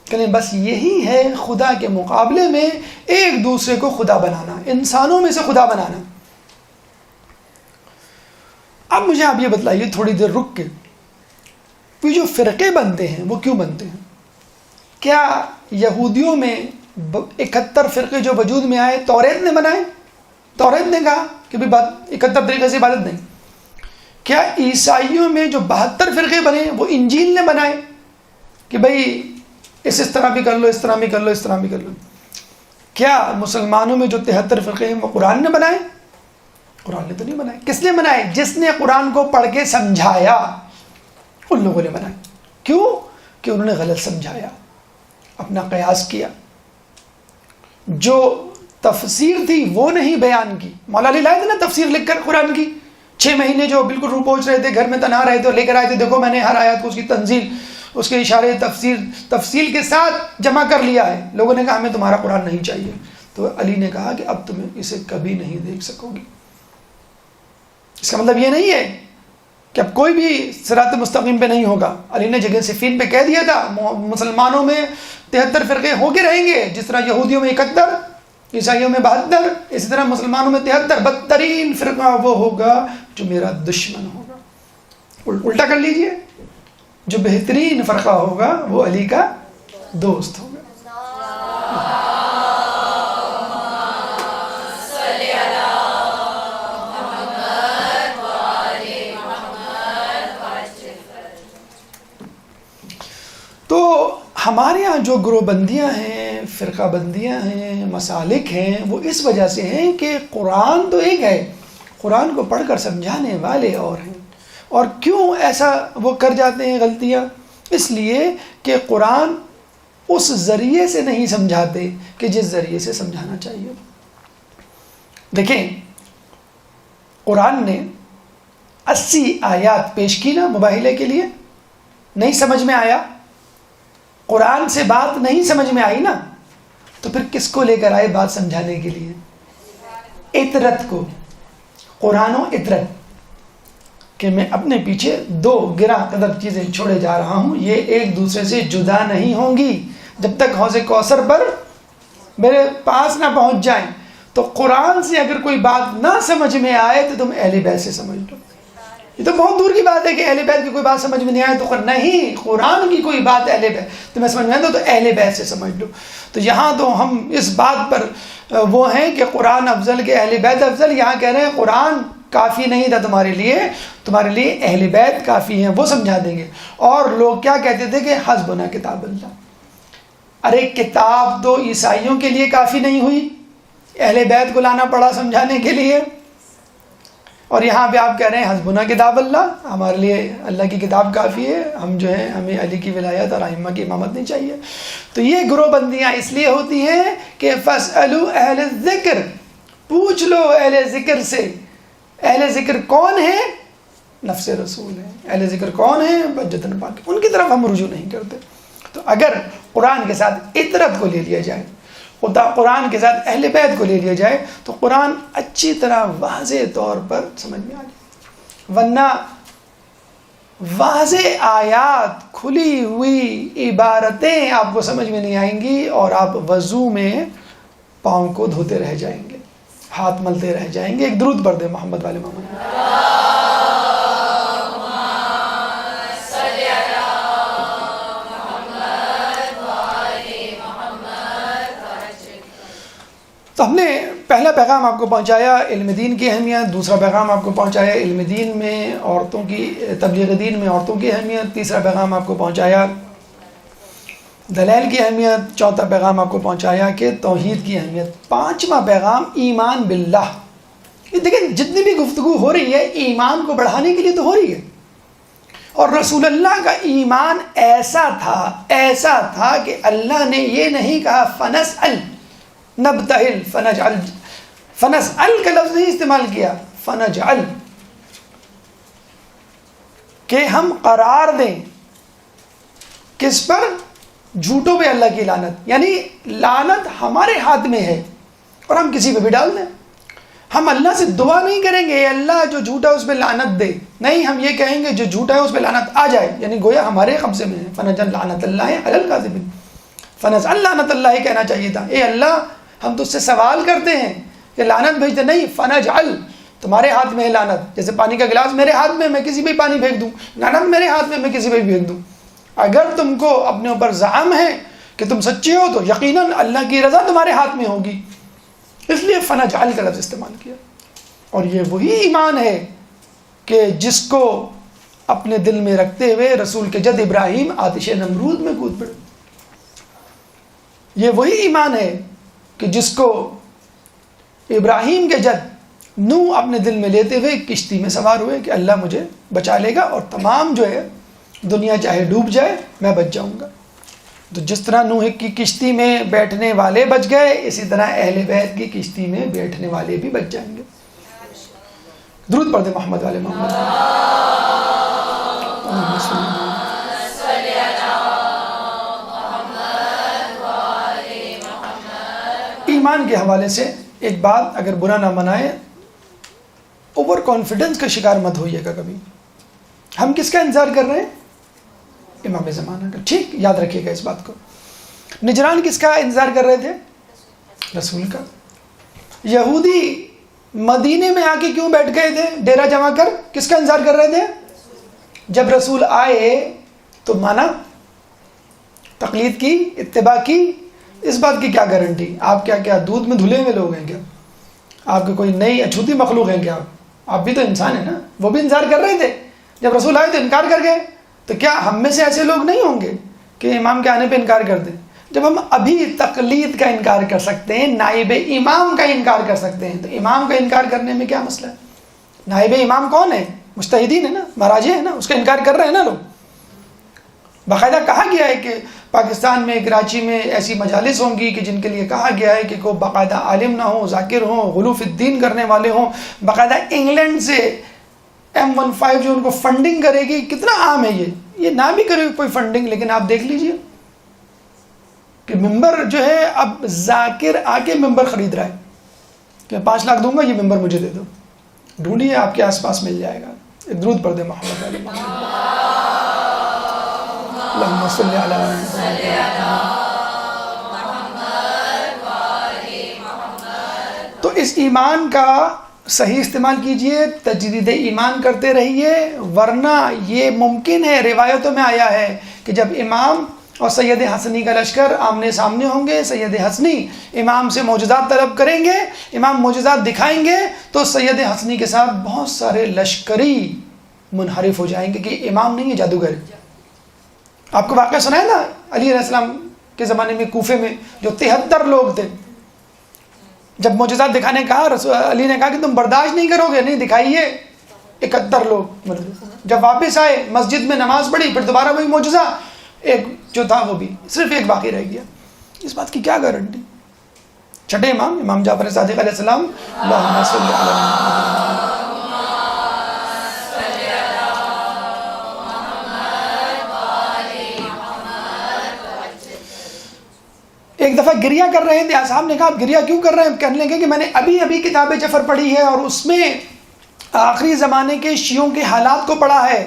کہنا بس یہی ہے خدا کے مقابلے میں ایک دوسرے کو خدا بنانا، انسانوں میں سے خدا بنانا. اب مجھے آپ یہ بتلائیے تھوڑی دیر رک کے، یہ جو فرقے بنتے ہیں وہ کیوں بنتے ہیں؟ کیا یہودیوں میں 71 فرقے جو وجود میں آئے توریت نے بنائے؟ توریت نے کہا کہ 71 طریقے سے عبادت نہیں. کیا عیسائیوں میں جو 72 فرقے بنے وہ انجیل نے بنائے کہ بھئی اس طرح بھی کر لو، اس طرح بھی کر لو، اس طرح بھی کر لو؟ کیا مسلمانوں میں جو 73 فرقے ہیں وہ قرآن نے بنائے؟ قرآن نے تو نہیں بنائے. کس نے بنائے؟ جس نے قرآن کو پڑھ کے سمجھایا ان لوگوں نے بنائے. کیوں؟ کہ انہوں نے غلط سمجھایا، اپنا قیاس کیا. جو تفسیر تھی وہ نہیں بیان کی. مولا علی لائے تھے نا تفسیر لکھ کر قرآن کی, 6 مہینے جو بالکل رو پہنچ رہے تھے, گھر میں تنہا رہے تھے, اور لے کر آئے تھے, دیکھو میں نے ہر آیت کو اس کی تنزیل, اس کے اشارے, تفصیل کے ساتھ جمع کر لیا ہے. لوگوں نے کہا ہمیں تمہارا قرآن نہیں چاہیے. تو علی نے کہا کہ اب تمہیں اسے کبھی نہیں دیکھ سکو گی. اس کا مطلب یہ نہیں ہے کہ اب کوئی بھی صراط مستقیم پہ نہیں ہوگا. علی نے جگہ صفین پہ کہہ دیا تھا مسلمانوں میں 73 فرقے ہو کے رہیں گے, جس طرح یہودیوں میں 71, عیسائیوں میں 72, اسی طرح مسلمانوں میں 73. بدترین فرقہ وہ ہوگا جو میرا دشمن ہوگا. الٹا کر لیجئے, جو بہترین فرقہ ہوگا وہ علی کا دوست ہوگا. تو ہمارے یہاں جو گروہ بندیاں ہیں, فرقہ بندیاں ہیں, مسالک ہیں, وہ اس وجہ سے ہیں کہ قرآن تو ایک ہے, قرآن کو پڑھ کر سمجھانے والے اور ہیں. اور کیوں ایسا وہ کر جاتے ہیں غلطیاں؟ اس لیے کہ قرآن اس ذریعے سے نہیں سمجھاتے کہ جس ذریعے سے سمجھانا چاہیے. دیکھیں, قرآن نے 80 آیات پیش کی نا مباہلے کے لیے, نہیں سمجھ میں آیا, قرآن سے بات نہیں سمجھ میں آئی نا, تو پھر کس کو لے کر آئے بات سمجھانے کے لیے؟ اطرت کو. قرآن و اطرت, کہ میں اپنے پیچھے 2 گرہ قدر چیزیں چھوڑے جا رہا ہوں, یہ ایک دوسرے سے جدا نہیں ہوں گی جب تک حوض کوثر پر میرے پاس نہ پہنچ جائیں. تو قرآن سے اگر کوئی بات نہ سمجھ میں آئے تو تم اہل بیت سے سمجھ لو. یہ تو بہت دور کی بات ہے کہ اہل بیت کی کوئی بات سمجھ میں نہیں آئے تو نہیں, قرآن کی کوئی بات اہل بیت تمہیں سمجھ میں آئے تو اہل بیت سے سمجھ لو. تو یہاں تو ہم اس بات پر وہ ہیں کہ قرآن افضل کہ اہل بیت افضل. یہاں کہہ رہے ہیں قرآن کافی نہیں تھا تمہارے لیے اہل بیت کافی ہیں, وہ سمجھا دیں گے. اور لوگ کیا کہتے تھے کہ حسبنا کتاب اللہ. ارے کتاب تو عیسائیوں کے لیے کافی نہیں ہوئی, اہل بیت کو لانا پڑا سمجھانے کے لیے. اور یہاں پہ آپ کہہ رہے ہیں حسبنا کتاب اللہ, ہمارے لیے اللہ کی کتاب کافی ہے, ہم جو ہے ہمیں علی کی ولایت اور ائمہ کی امامت نہیں چاہیے. تو یہ گروہ بندیاں اس لیے ہوتی ہیں کہ فاسألوا اہل الذکر, پوچھ لو اہل ذکر سے. اہل ذکر کون ہے؟ نفس رسول ہے. اہل ذکر کون ہے؟ بجتن پاک. ان کی طرف ہم رجوع نہیں کرتے. تو اگر قرآن کے ساتھ اطرت کو لے لیا جائے, قرآن کے ساتھ اہل بیت کو لے لیا جائے, تو قرآن اچھی طرح واضح طور پر سمجھ میں آ جائے. ورنہ واضح آیات, کھلی ہوئی عبارتیں آپ کو سمجھ میں نہیں آئیں گی, اور آپ وضو میں پاؤں کو دھوتے رہ جائیں گے, ہاتھ ملتے رہ جائیں گے. ایک درود پڑھ دیں محمد والے محمد. تو ہم نے پہلا پیغام آپ کو پہنچایا علم دین کی اہمیت, دوسرا پیغام آپ کو پہنچایا علم دین میں عورتوں کی, تبلیغ دین میں عورتوں کی اہمیت, تیسرا پیغام آپ کو پہنچایا دلائل کی اہمیت, چوتھا پیغام آپ کو پہنچایا کہ توحید کی اہمیت, پانچواں پیغام ایمان باللہ. یہ دیکھیں جتنی بھی گفتگو ہو رہی ہے ایمان کو بڑھانے کے لیے تو ہو رہی ہے. اور رسول اللہ کا ایمان ایسا تھا کہ اللہ نے یہ نہیں کہا فنسأل نبتہل فنجعل, فنسأل کا لفظ نہیں استعمال کیا, فنجعل, کہ ہم قرار دیں کس پر؟ جھوٹوں پہ اللہ کی لعنت. یعنی لعنت ہمارے ہاتھ میں ہے اور ہم کسی پہ بھی ڈال دیں. ہم اللہ سے دعا نہیں کریں گے اے اللہ جو جھوٹا ہے اس پہ لعنت دے, نہیں, ہم یہ کہیں گے جو جھوٹا ہے اس پہ لعنت آ جائے. یعنی گویا ہمارے قبضے میں ہے. فنجعل لعنت اللہ علی الکاذبین, فنجعل لعنت اللہ کہنا چاہیے تھا. اے اللہ ہم تجھ سے سوال کرتے ہیں کہ لعنت بھیج دے, نہیں, فنجعل, تمہارے ہاتھ میں ہے لعنت. جیسے پانی کا گلاس میرے ہاتھ میں, میں کسی پہ پانی پھینک دوں, لعنت میرے ہاتھ میں کسی پہ بھی پھینک دوں. اگر تم کو اپنے اوپر زعم ہے کہ تم سچے ہو تو یقیناً اللہ کی رضا تمہارے ہاتھ میں ہوگی, اس لیے فنجعل کا لفظ استعمال کیا. اور یہ وہی ایمان ہے کہ جس کو اپنے دل میں رکھتے ہوئے رسول کے جد ابراہیم آتش نمرود میں کود پڑے. یہ وہی ایمان ہے کہ جس کو ابراہیم کے جد نوح اپنے دل میں لیتے ہوئے کشتی میں سوار ہوئے کہ اللہ مجھے بچا لے گا اور تمام جو ہے دنیا چاہے ڈوب جائے میں بچ جاؤں گا. تو جس طرح نوح کی کشتی میں بیٹھنے والے بچ گئے، اسی طرح اہل بیت کی کشتی میں بیٹھنے والے بھی بچ جائیں گے. درود پڑھ دیں محمد والے محمد. ایمان کے حوالے سے ایک بات، اگر برا نہ منائے، اوور کانفیڈنس کا شکار مت ہوئیے گا کبھی. ہم کس کا انتظار کر رہے ہیں؟ امام زمانہ کا. ٹھیک، یاد رکھیے گا اس بات کو. نجران کس کا انتظار کر رہے تھے؟ رسول کا. یہودی مدینے میں آ کے کیوں بیٹھ گئے تھے ڈیرا جما کر؟ کس کا انتظار کر رہے تھے؟ جب رسول آئے تو مانا، تقلید کی، اتباع کی. اس بات کی کیا گارنٹی؟ آپ کیا دودھ میں دھلے ہوئے لوگ ہیں کیا؟ آپ کے کوئی نئی اچھوتی مخلوق ہیں کیا؟ آپ بھی تو انسان ہیں نا. وہ بھی انتظار کر رہے تھے. جب رسول آئے تو انکار کر گئے. تو کیا ہم میں سے ایسے لوگ نہیں ہوں گے کہ امام کے آنے پہ انکار کر دیں؟ جب ہم ابھی تقلید کا انکار کر سکتے ہیں، نائب امام کا انکار کر سکتے ہیں، تو امام کا انکار کرنے میں کیا مسئلہ ہے؟ نائب امام کون ہے؟ مجتہدین ہے نا، مراجع ہے نا، اس کا انکار کر رہے ہیں نا لوگ. باقاعدہ کہا گیا ہے کہ پاکستان میں، کراچی میں ایسی مجالس ہوں گی کہ جن کے لیے کہا گیا ہے کہ کوئی باقاعدہ عالم نہ ہو، ذاکر ہوں، غلو فی الدین کرنے والے ہوں. باقاعدہ انگلینڈ سے M15 جو ان کو فنڈنگ کرے گی. کتنا عام ہے یہ نہ بھی کرے کوئی فنڈنگ، لیکن آپ دیکھ لیجئے کہ ممبر جو ہے اب ذاکر آ کے ممبر خرید رہا ہے کہ 5 لاکھ دوں گا، یہ ممبر مجھے دے دو. ڈھونڈیے، آپ کے آس پاس مل جائے گا. ایک درود پڑھ دیں محمد علی محمد. اللہم صلی علی محمد. تو اس ایمان کا صحیح استعمال کیجئے، تجدید ایمان کرتے رہیے، ورنہ یہ ممکن ہے. روایتوں میں آیا ہے کہ جب امام اور سید حسنی کا لشکر آمنے سامنے ہوں گے، سید حسنی امام سے معجزات طلب کریں گے، امام معجزات دکھائیں گے، تو سید حسنی کے ساتھ بہت سارے لشکری منحرف ہو جائیں گے کہ امام نہیں ہے، جادوگر. آپ کو واقعہ سنا ہے نا علی علیہ السلام کے زمانے میں کوفے میں جو 73 لوگ تھے، جب معجزات دکھانے کہا، علی نے کہا کہ تم برداشت نہیں کرو گے، نہیں دکھائیے. 71 لوگ جب واپس آئے، مسجد میں نماز پڑھی، پھر دوبارہ وہی معجزہ. ایک جو تھا وہ بھی صرف ایک باقی رہ گیا. اس بات کی کیا گارنٹی؟ چھٹے امام، امام جعفر صادق علیہ السلام. اللہم صلی علی محمد. ایک دفعہ گریہ کر رہے تھے، اصحاب نے کہا آپ گریہ کیوں کر رہے ہیں؟ کہنے لگے کہ میں نے ابھی کتاب جعفر پڑھی ہے اور اس میں آخری زمانے کے شیعوں کے حالات کو پڑھا ہے،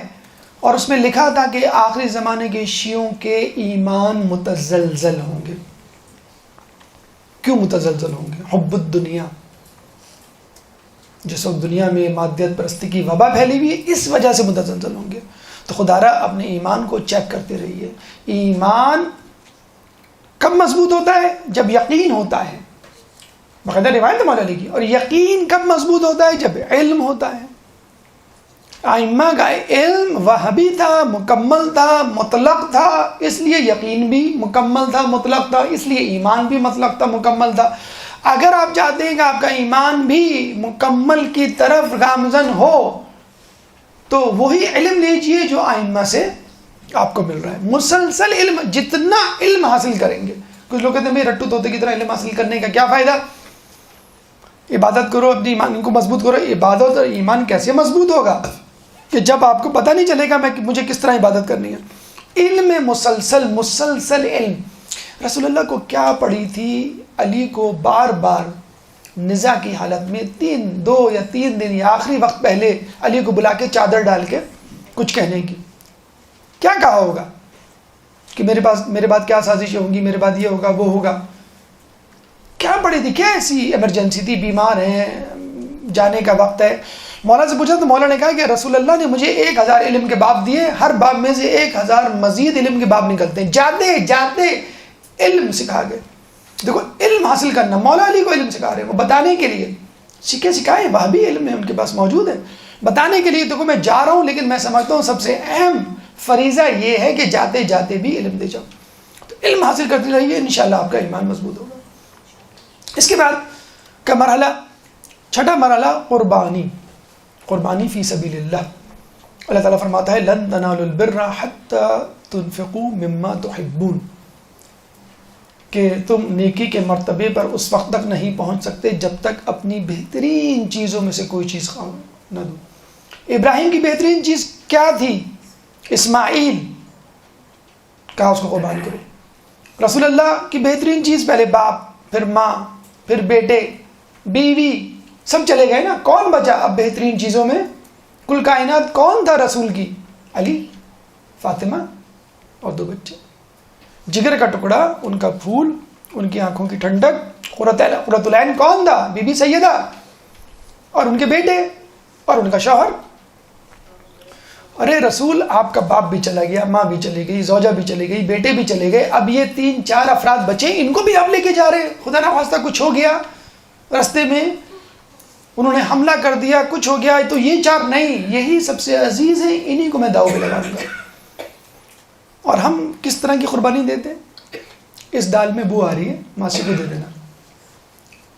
اور اس میں لکھا تھا کہ آخری زمانے کے شیعوں کے ایمان متزلزل ہوں گے. کیوں متزلزل ہوں گے؟ حب الدنیا. جس وقت دنیا میں مادیت پرستی کی وبا پھیلی ہوئی ہے، اس وجہ سے متزلزل ہوں گے. تو خدا را اپنے ایمان کو چیک کرتے رہیے. ایمان کب مضبوط ہوتا ہے؟ جب یقین ہوتا ہے. باقاعدہ روایت مولا علی کی. اور یقین کب مضبوط ہوتا ہے؟ جب علم ہوتا ہے. ائمہ کا علم وہابی تھا، مکمل تھا، مطلق تھا، اس لیے یقین بھی مکمل تھا، مطلق تھا، اس لیے ایمان بھی مطلق تھا، مکمل تھا. اگر آپ چاہتے ہیں کہ آپ کا ایمان بھی مکمل کی طرف گامزن ہو، تو وہی علم لیجئے جو ائمہ سے آپ کو مل رہا ہے. مسلسل علم، جتنا علم حاصل کریں گے. کچھ لوگ کہتے ہیں رٹو طوطے کی طرح علم حاصل کرنے کا کیا فائدہ؟ عبادت کرو، اپنی ایمان کو مضبوط کرو. عبادت اور ایمان کیسے مضبوط ہوگا کہ جب آپ کو پتہ نہیں چلے گا مجھے کس طرح عبادت کرنی ہے. علم مسلسل علم. رسول اللہ کو کیا پڑھی تھی؟ علی کو بار بار نزاع کی حالت میں 2 یا 3 دن یا آخری وقت پہلے علی کو بلا کے چادر ڈال کے کچھ کہنے کی. کیا کہا ہوگا کہ میرے بعد کیا سازشیں ہوں گی، میرے بعد یہ ہوگا، وہ ہوگا. کیا پڑھی تھی؟ کیا ایسی ایمرجنسی تھی؟ بیمار ہیں، جانے کا وقت ہے. مولا سے پوچھا تو مولا نے کہا کہ رسول اللہ نے مجھے 1000 علم کے باب دیے، ہر باب میں سے 1000 مزید علم کے باب نکلتے ہیں. جاتے جاتے علم سکھا گئے. دیکھو علم حاصل کرنا، مولا علی کو علم سکھا رہے ہیں، وہ بتانے کے لیے. سکھائے وہاں بھی علم ہے ان کے پاس موجود ہے، بتانے کے لیے. دیکھو میں جا رہا ہوں، لیکن میں سمجھتا ہوں سب سے اہم فریضہ یہ ہے کہ جاتے جاتے بھی علم دے جاؤ. تو علم حاصل کرتے رہیے، انشاءاللہ آپ کا ایمان مضبوط ہوگا. اس کے بعد کا مرحلہ، چھٹا مرحلہ، قربانی فی سبیل اللہ. اللہ تعالیٰ فرماتا ہے لن تنالوا البر حتی تنفقوا مما تحبون. کہ تم نیکی کے مرتبے پر اس وقت تک نہیں پہنچ سکتے جب تک اپنی بہترین چیزوں میں سے کوئی چیز نہ دو. ابراہیم کی بہترین چیز کیا تھی؟ اسماعیل، کہا اس کو قربان کرو. رسول اللہ کی بہترین چیز پہلے باپ، پھر ماں، پھر بیٹے، بیوی، سب چلے گئے نا. کون بچا اب بہترین چیزوں میں؟ کل کائنات کون تھا رسول کی؟ علی، فاطمہ اور 2 بچے. جگر کا ٹکڑا، ان کا پھول، ان کی آنکھوں کی ٹھنڈک، قرۃ العین کون تھا؟ بی بی سیدہ اور ان کے بیٹے اور ان کا شوہر. ارے رسول آپ کا باپ بھی چلا گیا، ماں بھی چلی گئی، زوجہ بھی چلی گئی، بیٹے بھی چلے گئے، اب یہ 3-4 افراد بچے، ان کو بھی آپ لے کے جا رہے. خدا نہ خواستہ کچھ ہو گیا راستے میں، انہوں نے حملہ کر دیا، کچھ ہو گیا تو یہ 4 نہیں، یہی سب سے عزیز ہیں، انہی کو میں داؤ پہ لگاؤں گا. اور ہم کس طرح کی قربانی دیتے ہیں؟ اس دال میں بو آ رہی ہے، ماسی کو دے دینا.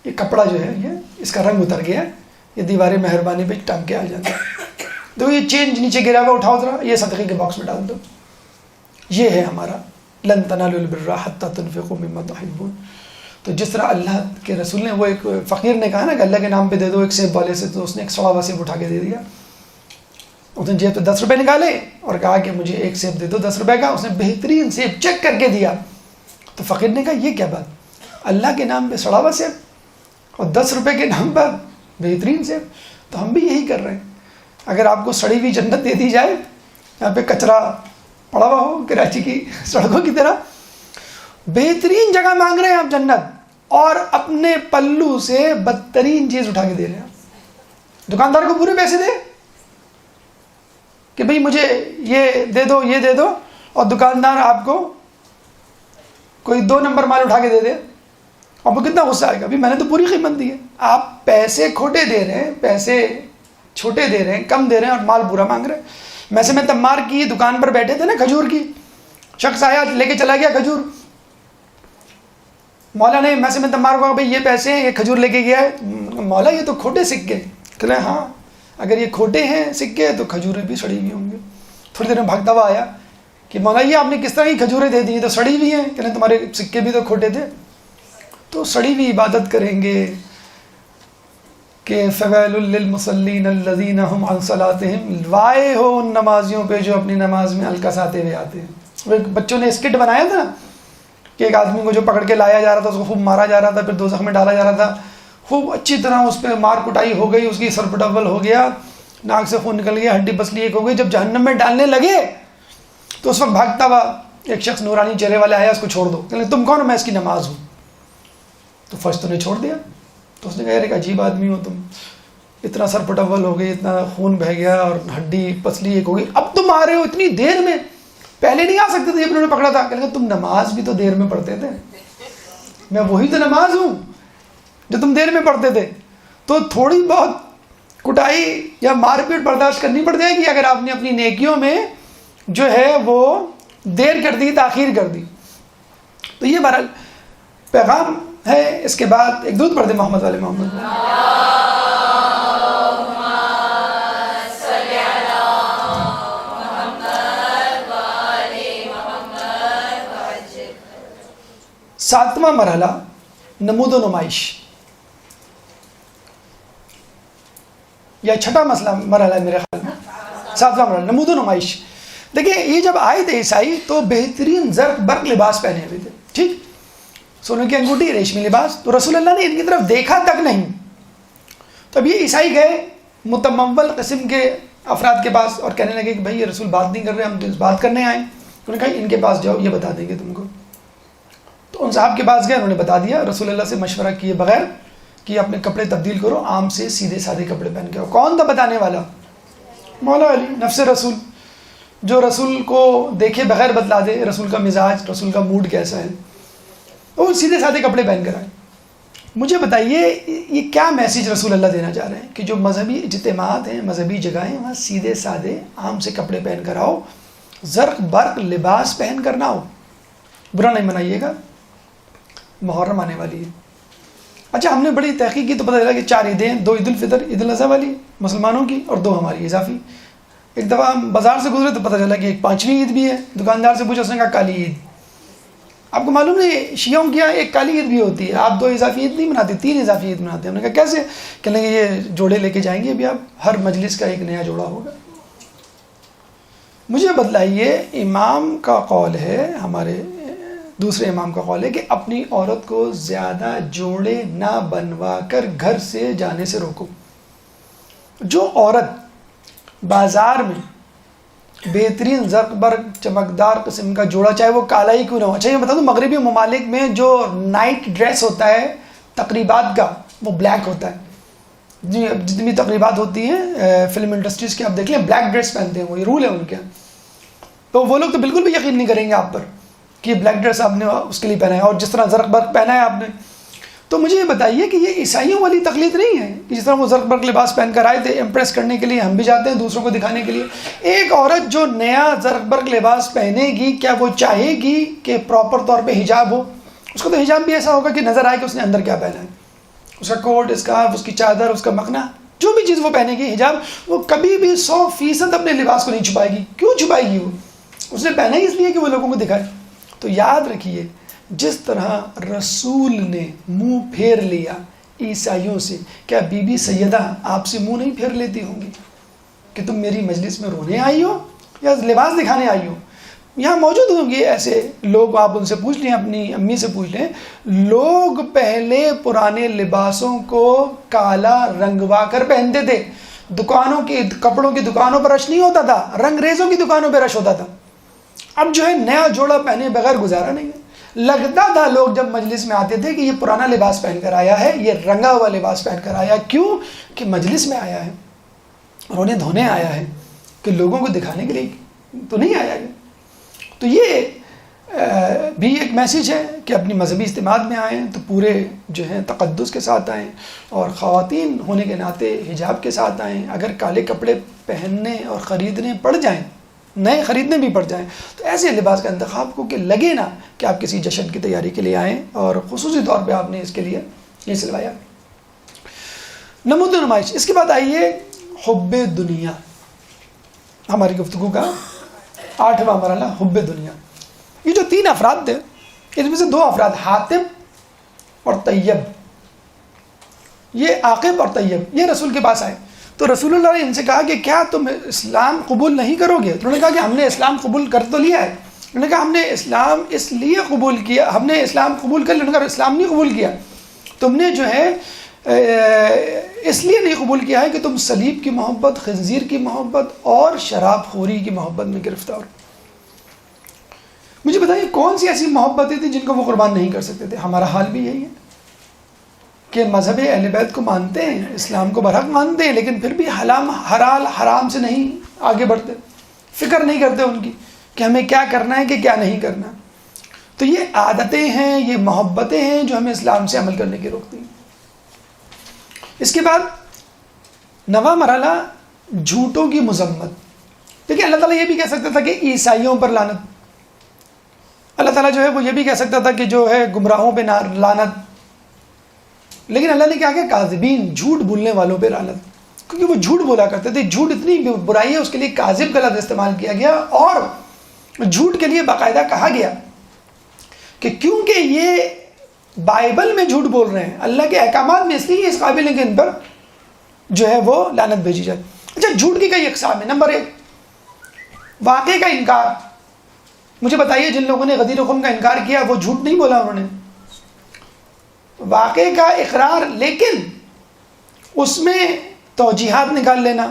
یہ کپڑا جو ہے یہ اس کا رنگ اتر گیا، یہ دیوار مہربانی پہ ٹنگ کے آ جاتا ہے. تو یہ چینج نیچے گرا ہوا اٹھاؤ ذرا، یہ صدقے کے باکس میں ڈال دو. یہ ہے ہمارا لن تنالوا البر حتى تنفقوا مما تحبون. تو جس طرح اللہ کے رسول نے، وہ ایک فقیر نے کہا نا کہ اللہ کے نام پہ دے دو ایک سیب والے سے، تو اس نے ایک سڑا ہوا سیب اٹھا کے دے دیا. اس نے جیب پہ 10 روپے نکالے اور کہا کہ مجھے ایک سیب دے دو 10 روپے کا. اس نے بہترین سیب چیک کر کے دیا. تو فقیر نے کہا یہ کیا بات، اللہ کے نام پہ سڑا ہوا سیب اور 10 روپے کے نام پر بہترین سیب. تو ہم بھی یہی کر رہے ہیں. اگر آپ کو سڑی ہوئی جنت دے دی جائے، یہاں پہ کچرا پڑا ہوا ہو کراچی کی سڑکوں کی طرح، بہترین جگہ مانگ رہے ہیں آپ جنت، اور اپنے پلو سے بدترین چیز اٹھا کے دے رہے ہیں. دکاندار کو پورے پیسے دے کہ بھئی مجھے یہ دے دو یہ دے دو، اور دکاندار آپ کو کوئی 2 نمبر مال اٹھا کے دے دے، آپ کو کتنا غصہ آئے گا. میں نے تو پوری قیمت دی ہے. آپ پیسے کھوٹے دے رہے ہیں، پیسے چھوٹے دے رہے ہیں، کم دے رہے ہیں، اور مال پورا مانگ رہے ہیں. ویسے میں تمار کی دکان پر بیٹھے تھے نا کھجور کی، شخص آیا لے کے چلا گیا کھجور. مولا نے میں تمار کو کہا بھئی یہ پیسے ہیں، یہ کھجور لے کے گیا ہے. مولا یہ تو کھوٹے سکے. کہتے ہیں ہاں اگر یہ کھوٹے ہیں سکے تو کھجوریں بھی سڑی ہوئی ہوں گی. تھوڑی دیر میں بھاگتا ہوا آیا کہ مولا یہ آپ نے کس طرح کی کھجوریں دے دی، تو سڑی ہوئی ہیں. کہتے ہیں تمہارے سکے بھی تو کھوٹے تھے. تو سڑی ہوئی عبادت کریں گے کہ فویل للمصلین الذین هم عن صلاتهم، وائے ہو ان نمازیوں پہ جو اپنی نماز میں الکساتے ہوئے آتے ہیں. وہ بچوں نے اسکٹ بنایا تھا کہ ایک آدمی کو جو پکڑ کے لایا جا رہا تھا، اس کو خوب مارا جا رہا تھا، پھر دوزخ میں ڈالا جا رہا تھا. خوب اچھی طرح اس پہ مار کٹائی ہو گئی، اس کی سر پٹول ہو گیا، ناک سے خون نکل گیا، ہڈی پسلی ایک ہو گئی. جب جہنم میں ڈالنے لگے تو اس وقت بھاگتا ہوا ایک شخص نورانی چہرے والے آیا، اس کو چھوڑ دو. کہ تم کون ہو؟ میں اس کی نماز ہوں. تو فرشتوں نے چھوڑ دیا. تو اس نے کہا یار ایک عجیب آدمی ہو تم، اتنا سر پٹول ہو گئی، اتنا خون بہہ گیا اور ہڈی پسلی ایک ہو گئی، اب تم آ رہے ہو اتنی دیر میں، پہلے نہیں آ سکتے تھے. انہوں نے پکڑا تھا. کہنے لگا تم نماز بھی تو دیر میں پڑھتے تھے. میں وہی تو نماز ہوں جو تم دیر میں پڑھتے تھے. تو تھوڑی بہت کٹائی یا مار پیٹ برداشت کرنی پڑ جائے گی اگر آپ نے اپنی نیکیوں میں جو ہے وہ دیر کر دی، تاخیر کر دی. تو یہ بہرحال پیغام ہے. اس کے بعد ایک درود پڑھ دیں محمد والے محمد. ساتواں مرحلہ نمود و نمائش، یا چھٹا مرحلہ ہے میرے خیال میں، 7واں مرحلہ نمود و نمائش. دیکھیں یہ جب آئے تھے عیسائی تو بہترین زرق برق لباس پہنے ہوئے تھے، ٹھیک، سونے کی انگوٹھی، ریشمی لباس. تو رسول اللہ نے ان کی طرف دیکھا تک نہیں. تو اب یہ عیسائی گئے متمول قسم کے افراد کے پاس اور کہنے لگے کہ بھائی یہ رسول بات نہیں کر رہے، ہم تو بات کرنے آئے. انہوں نے کہا ان کے پاس جاؤ، یہ بتا دیں گے تم کو. تو ان صاحب کے پاس گئے، انہوں نے بتا دیا رسول اللہ سے مشورہ کیے بغیر کہ اپنے کپڑے تبدیل کرو، عام سے سیدھے سادے کپڑے پہن کے. کون تھا بتانے والا؟ مولا علی نفس رسول، جو رسول کو دیکھے بغیر بتلا دے رسول کا مزاج، رسول کا موڈ کیسا ہے. وہ سیدھے سادے کپڑے پہن کر آئے. مجھے بتائیے یہ کیا میسیج رسول اللہ دینا چاہ رہے ہیں کہ جو مذہبی اجتماعات ہیں، مذہبی جگہیں، وہاں سیدھے سادے عام سے کپڑے پہن کر آؤ، زرق برق لباس پہن کر نہ آؤ. برا نہیں منائیے گا، محرم آنے والی ہے. اچھا ہم نے بڑی تحقیق کی تو پتہ چلا کہ 4 عیدیں، 2 عید الفطر عید الاضحیٰ والی مسلمانوں کی اور 2 ہماری اضافی. ایک دفعہ ہم بازار سے گزرے تو پتہ چلا کہ ایک 5ویں عید بھی ہے. دکاندار سے پوچھا، اس نے کہا کالی عید. آپ کو معلوم نہیں شیعوں کی ایک کالی عید بھی ہوتی ہے، آپ 2 اضافی عید نہیں مناتے، 3 اضافی عید مناتے ہیں. ہم نے کہا کیسے؟ کہنے لگے یہ جوڑے لے کے جائیں گے ابھی آپ، ہر مجلس کا ایک نیا جوڑا ہوگا. مجھے بتلائیے، امام کا قول ہے، ہمارے دوسرے امام کا قول ہے کہ اپنی عورت کو زیادہ جوڑے نہ بنوا کر گھر سے جانے سے روکو. جو عورت بازار میں بہترین زرق برق چمکدار قسم کا جوڑا، چاہے وہ کالا ہی کیوں نہ ہو. اچھا یہ بتا دوں، مغربی ممالک میں جو نائٹ ڈریس ہوتا ہے تقریبات کا، وہ بلیک ہوتا ہے. جی جتنی تقریبات ہوتی ہیں فلم انڈسٹریز کی آپ دیکھ لیں، بلیک ڈریس پہنتے ہیں، وہ یہ رول ہے ان کے. تو وہ لوگ تو بالکل بھی یقین نہیں کریں گے آپ پر کہ بلیک ڈریس آپ نے اس کے لیے پہنا ہے، اور جس طرح زرق برق پہنا ہے آپ نے. تو مجھے یہ بتائیے کہ یہ عیسائیوں والی تقلید نہیں ہے کہ جس طرح وہ زرق برق لباس پہن کر آئے تھے امپریس کرنے کے لیے، ہم بھی جاتے ہیں دوسروں کو دکھانے کے لیے. ایک عورت جو نیا زرق برق لباس پہنے گی، کیا وہ چاہے گی کہ پراپر طور پہ حجاب ہو؟ اس کو تو حجاب بھی ایسا ہوگا کہ نظر آئے کہ اس نے اندر کیا پہنا ہے. اس کا کوٹ، اسکارف، اس کی چادر، اس کا مکھنا، جو بھی چیز وہ پہنے گی حجاب، وہ کبھی بھی 100% اپنے لباس کو نہیں چھپائے گی. کیوں چھپائے گی؟ وہ اس نے پہنا ہی اس لیے کہ وہ لوگوں کو دکھائے. تو یاد رکھیے، جس طرح رسول نے منہ پھیر لیا عیسائیوں سے، کیا بی بی سیدہ آپ سے منہ نہیں پھیر لیتی ہوں گی کہ تم میری مجلس میں رونے آئی ہو یا لباس دکھانے آئی ہو؟ یہاں موجود ہوں گے ایسے لوگ، آپ ان سے پوچھ لیں، اپنی امی سے پوچھ لیں. لوگ پہلے پرانے لباسوں کو کالا رنگوا کر پہنتے تھے. دکانوں کی، کپڑوں کی دکانوں پر رش نہیں ہوتا تھا، رنگ ریزوں کی دکانوں پہ رش ہوتا تھا. اب جو ہے نیا جوڑا پہنے بغیر گزارا نہیں ہے. لگتا تھا لوگ جب مجلس میں آتے تھے کہ یہ پرانا لباس پہن کر آیا ہے، یہ رنگا ہوا لباس پہن کر آیا. کیوں؟ کہ مجلس میں آیا ہے، رونے دھونے آیا ہے، کہ لوگوں کو دکھانے کے لیے تو نہیں آیا ہے. تو یہ بھی ایک میسیج ہے کہ اپنی مذہبی اجتماعات میں آئیں تو پورے جو ہیں تقدس کے ساتھ آئیں، اور خواتین ہونے کے ناطے حجاب کے ساتھ آئیں. اگر کالے کپڑے پہننے اور خریدنے پڑ جائیں، نئے خریدنے بھی پڑ جائیں، تو ایسے لباس کا انتخاب کو کہ لگے نا کہ آپ کسی جشن کی تیاری کے لیے آئیں، اور خصوصی طور پہ آپ نے اس کے لیے یہ سلوایا. نمود و نمائش. اس کے بعد آئیے حب دنیا، ہماری گفتگو کا 8واں مرحلہ، حب دنیا. یہ جو 3 افراد تھے، اس میں سے 2 افراد حاتم اور طیب، یہ عاقب اور طیب، یہ رسول کے پاس آئے. تو رسول اللہ نے ان سے کہا کہ کیا تم اسلام قبول نہیں کرو گے؟ تو انہوں نے کہا کہ ہم نے اسلام قبول کر تو لیا ہے. انہوں نے کہا ہم نے اسلام اس لیے قبول کیا، ہم نے اسلام قبول کر لیا. انہوں نے کہا اسلام نہیں قبول کیا، تم نے جو ہے اس لیے نہیں قبول کیا ہے کہ تم صلیب کی محبت، خنزیر کی محبت اور شراب خوری کی محبت میں گرفتار. مجھے بتائیے کون سی ایسی محبتیں تھیں جن کو وہ قربان نہیں کر سکتے تھے؟ ہمارا حال بھی یہی ہے کہ مذہب اہل بیت کو مانتے ہیں، اسلام کو برحق مانتے ہیں، لیکن پھر بھی حلال حرام سے نہیں آگے بڑھتے، فکر نہیں کرتے ان کی کہ ہمیں کیا کرنا ہے کہ کیا نہیں کرنا. تو یہ عادتیں ہیں، یہ محبتیں ہیں جو ہمیں اسلام سے عمل کرنے کے روکتی ہیں. اس کے بعد 9واں مرحلہ، جھوٹوں کی مذمت. دیکھیں اللہ تعالیٰ یہ بھی کہہ سکتا تھا کہ عیسائیوں پر لعنت، اللہ تعالیٰ جو ہے وہ یہ بھی کہہ سکتا تھا کہ جو ہے گمراہوں پہ لعنت، لیکن اللہ نے کیا کہا؟ کاذبین، جھوٹ بولنے والوں پہ لعنت، کیونکہ وہ جھوٹ بولا کرتے تھے. جھوٹ اتنی برائی ہے، اس کے لیے کاذب کا لفظ استعمال کیا گیا، اور جھوٹ کے لیے باقاعدہ کہا گیا کہ کیونکہ یہ بائبل میں جھوٹ بول رہے ہیں، اللہ کے احکامات میں اس لیے اس قابل ہیں کہ ان پر جو ہے وہ لعنت بھیجی جائے. اچھا، جھوٹ کی کئی اقسام ہیں. نمبر 1، واقعے کا انکار. مجھے بتائیے جن لوگوں نے غدیر خم کا انکار کیا وہ جھوٹ نہیں بولا، انہوں نے واقعے کا اقرار، لیکن اس میں توجیحات نکال لینا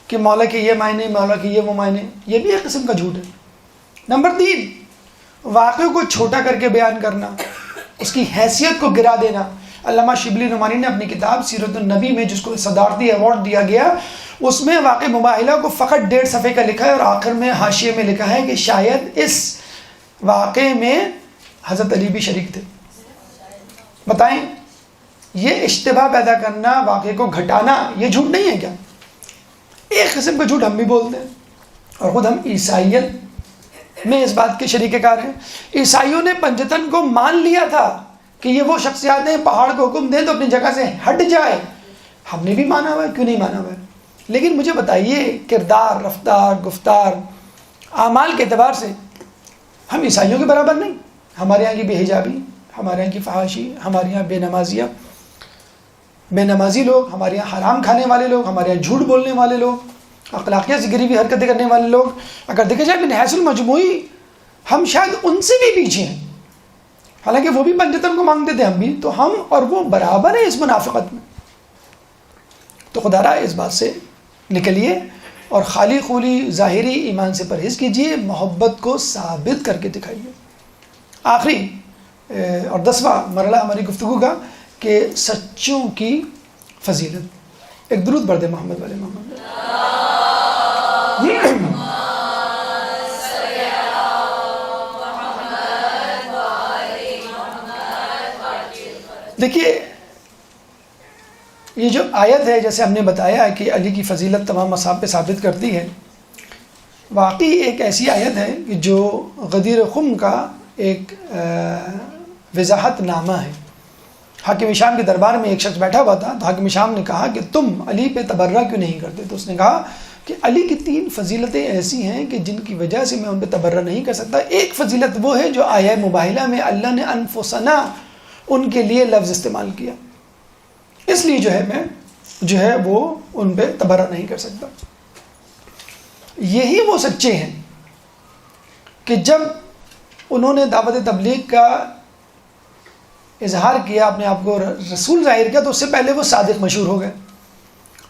کہ مولا کے یہ معنی، مولا کے یہ وہ معنی، یہ بھی ایک قسم کا جھوٹ ہے. نمبر 3، واقعے کو چھوٹا کر کے بیان کرنا، اس کی حیثیت کو گرا دینا. علامہ شبلی نعمانی نے اپنی کتاب سیرت النبی میں، جس کو صدارتی ایوارڈ دیا گیا، اس میں واقع مباحلہ کو فقط 1.5 صفحے کا لکھا ہے، اور آخر میں حاشیے میں لکھا ہے کہ شاید اس واقعے میں حضرت علی بھی شریک تھے. بتائیں، یہ اشتباہ پیدا کرنا، واقعے کو گھٹانا، یہ جھوٹ نہیں ہے کیا؟ ایک قسم کا جھوٹ ہم بھی بولتے ہیں، اور خود ہم عیسائیت میں اس بات کے شریک کار ہیں. عیسائیوں نے پنجتن کو مان لیا تھا کہ یہ وہ شخصیات ہیں، پہاڑ کو حکم دیں تو اپنی جگہ سے ہٹ جائے. ہم نے بھی مانا ہوا ہے، کیوں نہیں مانا ہوا ہے؟ لیکن مجھے بتائیے کردار، رفتار، گفتار، اعمال کے اعتبار سے ہم عیسائیوں کے برابر نہیں، ہمارے یہاں کی بے حجابی، ہمارے یہاں کی فحاشی، ہمارے یہاں بے نمازی لوگ، ہمارے یہاں حرام کھانے والے لوگ، ہمارے یہاں جھوٹ بولنے والے لوگ، اخلاقیات سے گری ہوئی حرکتیں کرنے والے لوگ، اگر دیکھا جائے من حیث المجموعی ہم شاید ان سے بھی پیچھے ہیں، حالانکہ وہ بھی پنجتن کو مانگتے تھے، ہم بھی، تو ہم اور وہ برابر ہیں اس منافقت میں. تو خدا را اس بات سے نکلیے اور خالی خولی ظاہری ایمان سے پرہیز کیجیے، محبت کو ثابت کر کے دکھائیے. آخری اور 10واں مرحلہ ہماری گفتگو کا کہ سچوں کی فضیلت. ایک درود پڑھ دے محمد والے محمد. دیکھیے یہ جو آیت ہے، جیسے ہم نے بتایا کہ علی کی فضیلت تمام مصاحف پہ ثابت کرتی ہے، واقعی ایک ایسی آیت ہے کہ جو غدیر خم کا ایک وضاحت نامہ ہے. حاکم شام کے دربار میں ایک شخص بیٹھا ہوا تھا، تو حاکم شام نے کہا کہ تم علی پہ تبرہ کیوں نہیں کرتے؟ تو اس نے کہا کہ علی کی 3 فضیلتیں ایسی ہیں کہ جن کی وجہ سے میں ان پہ تبرہ نہیں کر سکتا. ایک فضیلت وہ ہے جو آیہ مباہلہ میں اللہ نے انفسنا ان کے لیے لفظ استعمال کیا، اس لیے جو ہے میں جو ہے وہ ان پہ تبرہ نہیں کر سکتا. یہی وہ سچے ہیں کہ جب انہوں نے دعوت تبلیغ کا اظہار کیا، اپنے آپ کو رسول ظاہر کیا، تو اس سے پہلے وہ صادق مشہور ہو گئے.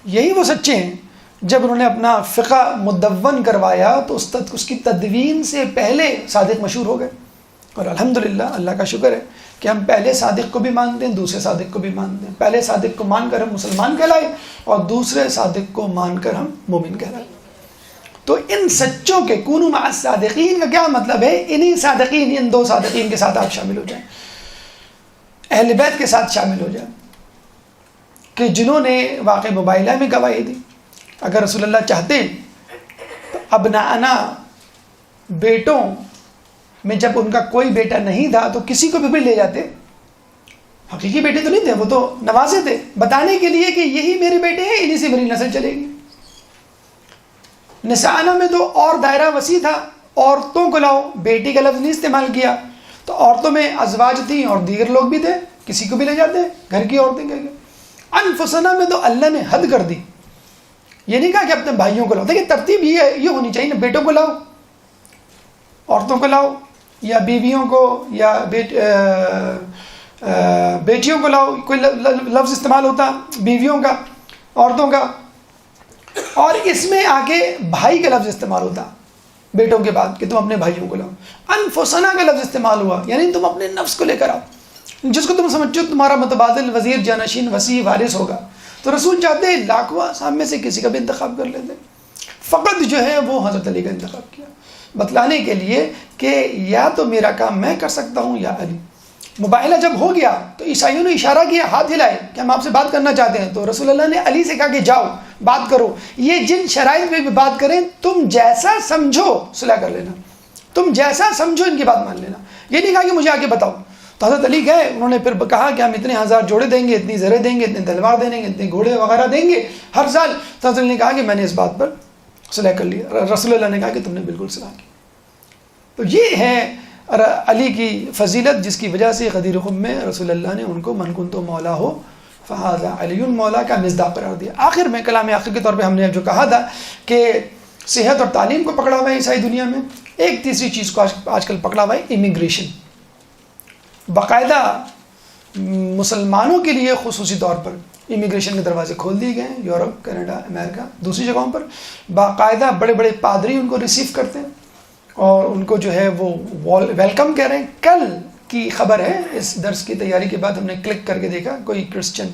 یہی وہ سچے ہیں جب انہوں نے اپنا فقہ مدون کروایا تو اس کی تدوین سے پہلے صادق مشہور ہو گئے. اور الحمدللہ اللہ کا شکر ہے کہ ہم پہلے صادق کو بھی مانتے ہیں، دوسرے صادق کو بھی مانتے ہیں. پہلے صادق کو مان کر ہم مسلمان کہلائے اور دوسرے صادق کو مان کر ہم مومن کہلائے. تو ان سچوں کے کونوا مع الصادقین کا کیا مطلب ہے؟ انہی صادقین، ان 2 صادقین کے ساتھ آپ شامل ہو جائیں، اہل بیت کے ساتھ شامل ہو جائیں کہ جنہوں نے واقع مباہلہ میں گواہی دی. اگر رسول اللہ چاہتے تو ابناءنا، بیٹوں میں جب ان کا کوئی بیٹا نہیں تھا تو کسی کو بھی لے جاتے. حقیقی بیٹے تو نہیں تھے، وہ تو نوازے تھے، بتانے کے لیے کہ یہی میرے بیٹے ہیں، انہی سے میری نسل چلے گی. نساءنا میں تو اور دائرہ وسیع تھا، عورتوں کو لاؤ، بیٹی کا لفظ نہیں استعمال کیا. تو عورتوں میں ازواج تھیں اور دیگر لوگ بھی تھے، کسی کو بھی لے جاتے، گھر کی عورتیں کہہ گئے. انفسنا میں تو اللہ نے حد کر دی، یہ نہیں کہا کہ اپنے بھائیوں کو لاؤ. دیکھیں ترتیب یہ ہونی چاہیے نا، بیٹوں کو لاؤ، عورتوں کو لاؤ، یا بیویوں کو یا بیٹیوں کو لاؤ. کوئی لفظ استعمال ہوتا بیویوں کا، عورتوں کا، اور اس میں آگے بھائی کا لفظ استعمال ہوتا بیٹوں کے بعد کہ تم اپنے بھائیوں کو لاؤ. انفسنا کا لفظ استعمال ہوا، یعنی تم اپنے نفس کو لے کر آؤ، جس کو تم سمجھو تمہارا متبادل وزیر، جانشین، وسیع، وارث ہوگا. تو رسول چاہتے ہیں لاکھوں اصحاب میں سے کسی کا بھی انتخاب کر لیتے، فقط جو ہے وہ حضرت علی کا انتخاب کیا، بتلانے کے لیے کہ یا تو میرا کام میں کر سکتا ہوں یا علی. مباہلہ جب ہو گیا تو عیسائیوں نے اشارہ کیا، ہاتھ ہلائے کہ ہم آپ سے بات کرنا چاہتے ہیں. تو رسول اللہ نے علی سے کہا کہ جاؤ بات کرو، یہ جن شرائط میں بھی بات کریں تم جیسا سمجھو صلح کر لینا، تم جیسا سمجھو ان کی بات مان لینا. یہ نہیں کہا کہ مجھے آگے بتاؤ. تو حضرت علی گئے، انہوں نے پھر کہا کہ ہم اتنے 1000 جوڑے دیں گے، اتنی زرے دیں گے، اتنے تلوار دیں گے، اتنے گھوڑے وغیرہ دیں گے ہر سال. تو حضرت علی نے کہا کہ میں نے اس بات پر صلح کر لیا. رسول اللہ نے کہا کہ تم نے بالکل صلح کی. تو یہ ہے علی کی فضیلت، جس کی وجہ سے غدیر خم میں رسول اللہ نے ان کو من کنت مولا ہو فہذا علی مولا کا مصداق قرار دیا. آخر میں کلام آخر کے طور پہ ہم نے جو کہا تھا کہ صحت اور تعلیم کو پکڑا ہوا ہے عیسائی دنیا میں. ایک تیسری چیز کو آج کل پکڑا ہوا ہے، امیگریشن. باقاعدہ مسلمانوں کے لیے خصوصی طور پر امیگریشن کے دروازے کھول دیے گئے ہیں. یورپ، کینیڈا، امریکہ، دوسری جگہوں پر باقاعدہ بڑے بڑے پادری ان کو ریسیو کرتے ہیں اور ان کو جو ہے وہ ویلکم کہہ رہے ہیں. کل کی خبر ہے، اس درس کی تیاری کے بعد ہم نے کلک کر کے دیکھا کوئی کرسچن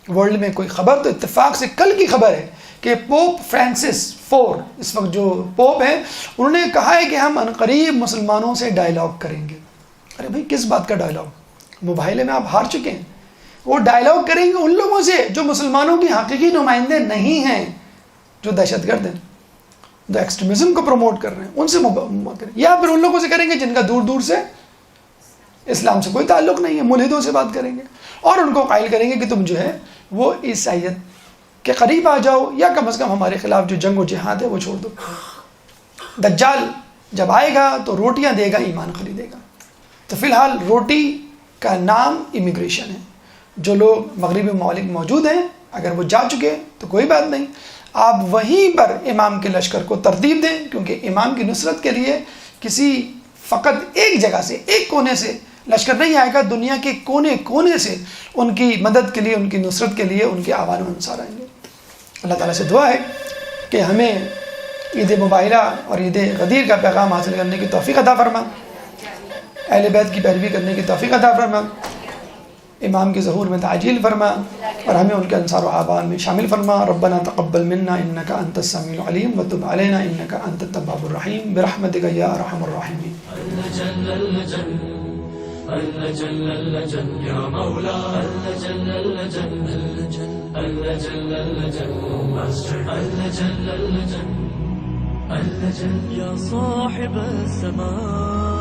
ورلڈ میں کوئی خبر، تو اتفاق سے کل کی خبر ہے کہ پوپ فرانسس 4 اس وقت جو پوپ ہیں، انہوں نے کہا ہے کہ ہم عنقریب مسلمانوں سے ڈائلاگ کریں گے. ارے بھائی کس بات کا ڈائلاگ؟ مباہلے میں آپ ہار چکے ہیں. وہ ڈائلاگ کریں گے ان لوگوں سے جو مسلمانوں کے حقیقی نمائندے نہیں ہیں، جو دہشت گرد ہیں، جو ایکسٹریمزم کو پروموٹ کر رہے ہیں، ان سے کریں، یا پھر ان لوگوں سے کریں گے جن کا دور دور سے اسلام سے کوئی تعلق نہیں ہے، ملحدوں سے بات کریں گے اور ان کو قائل کریں گے کہ تم جو ہے وہ عیسائیت کے قریب آ جاؤ، یا کم از کم ہمارے خلاف جو جنگ و جہاد ہے وہ چھوڑ دو. دجال جب آئے گا تو روٹیاں دے گا، ایمان خریدے گا. تو فی الحال روٹی کا نام امیگریشن ہے. جو لوگ مغربی ممالک موجود ہیں اگر وہ جا چکے تو کوئی بات نہیں، آپ وہیں پر امام کے لشکر کو ترتیب دیں، کیونکہ امام کی نصرت کے لیے کسی فقط ایک جگہ سے، ایک کونے سے لشکر نہیں آئے گا، دنیا کے کونے کونے سے ان کی مدد کے لیے، ان کی نصرت کے لیے ان کے آوان و انصار آئیں گے. اللہ تعالیٰ سے دعا ہے کہ ہمیں عید مباہلہ اور عید غدیر کا پیغام حاصل کرنے کی توفیق عطا فرما، اہل بیت کی پیروی کرنے کی توفیق عطا فرما، امام کے ظہور میں تعجیل فرما اور ہمیں ان کے انصار و آبان میں شامل فرما. ربنا تقبل منا انك انت السميع العليم وتب علينا انك انت التواب الرحيم برحمتك يا ارحم الراحمين. يا مولا يا صاحب السماء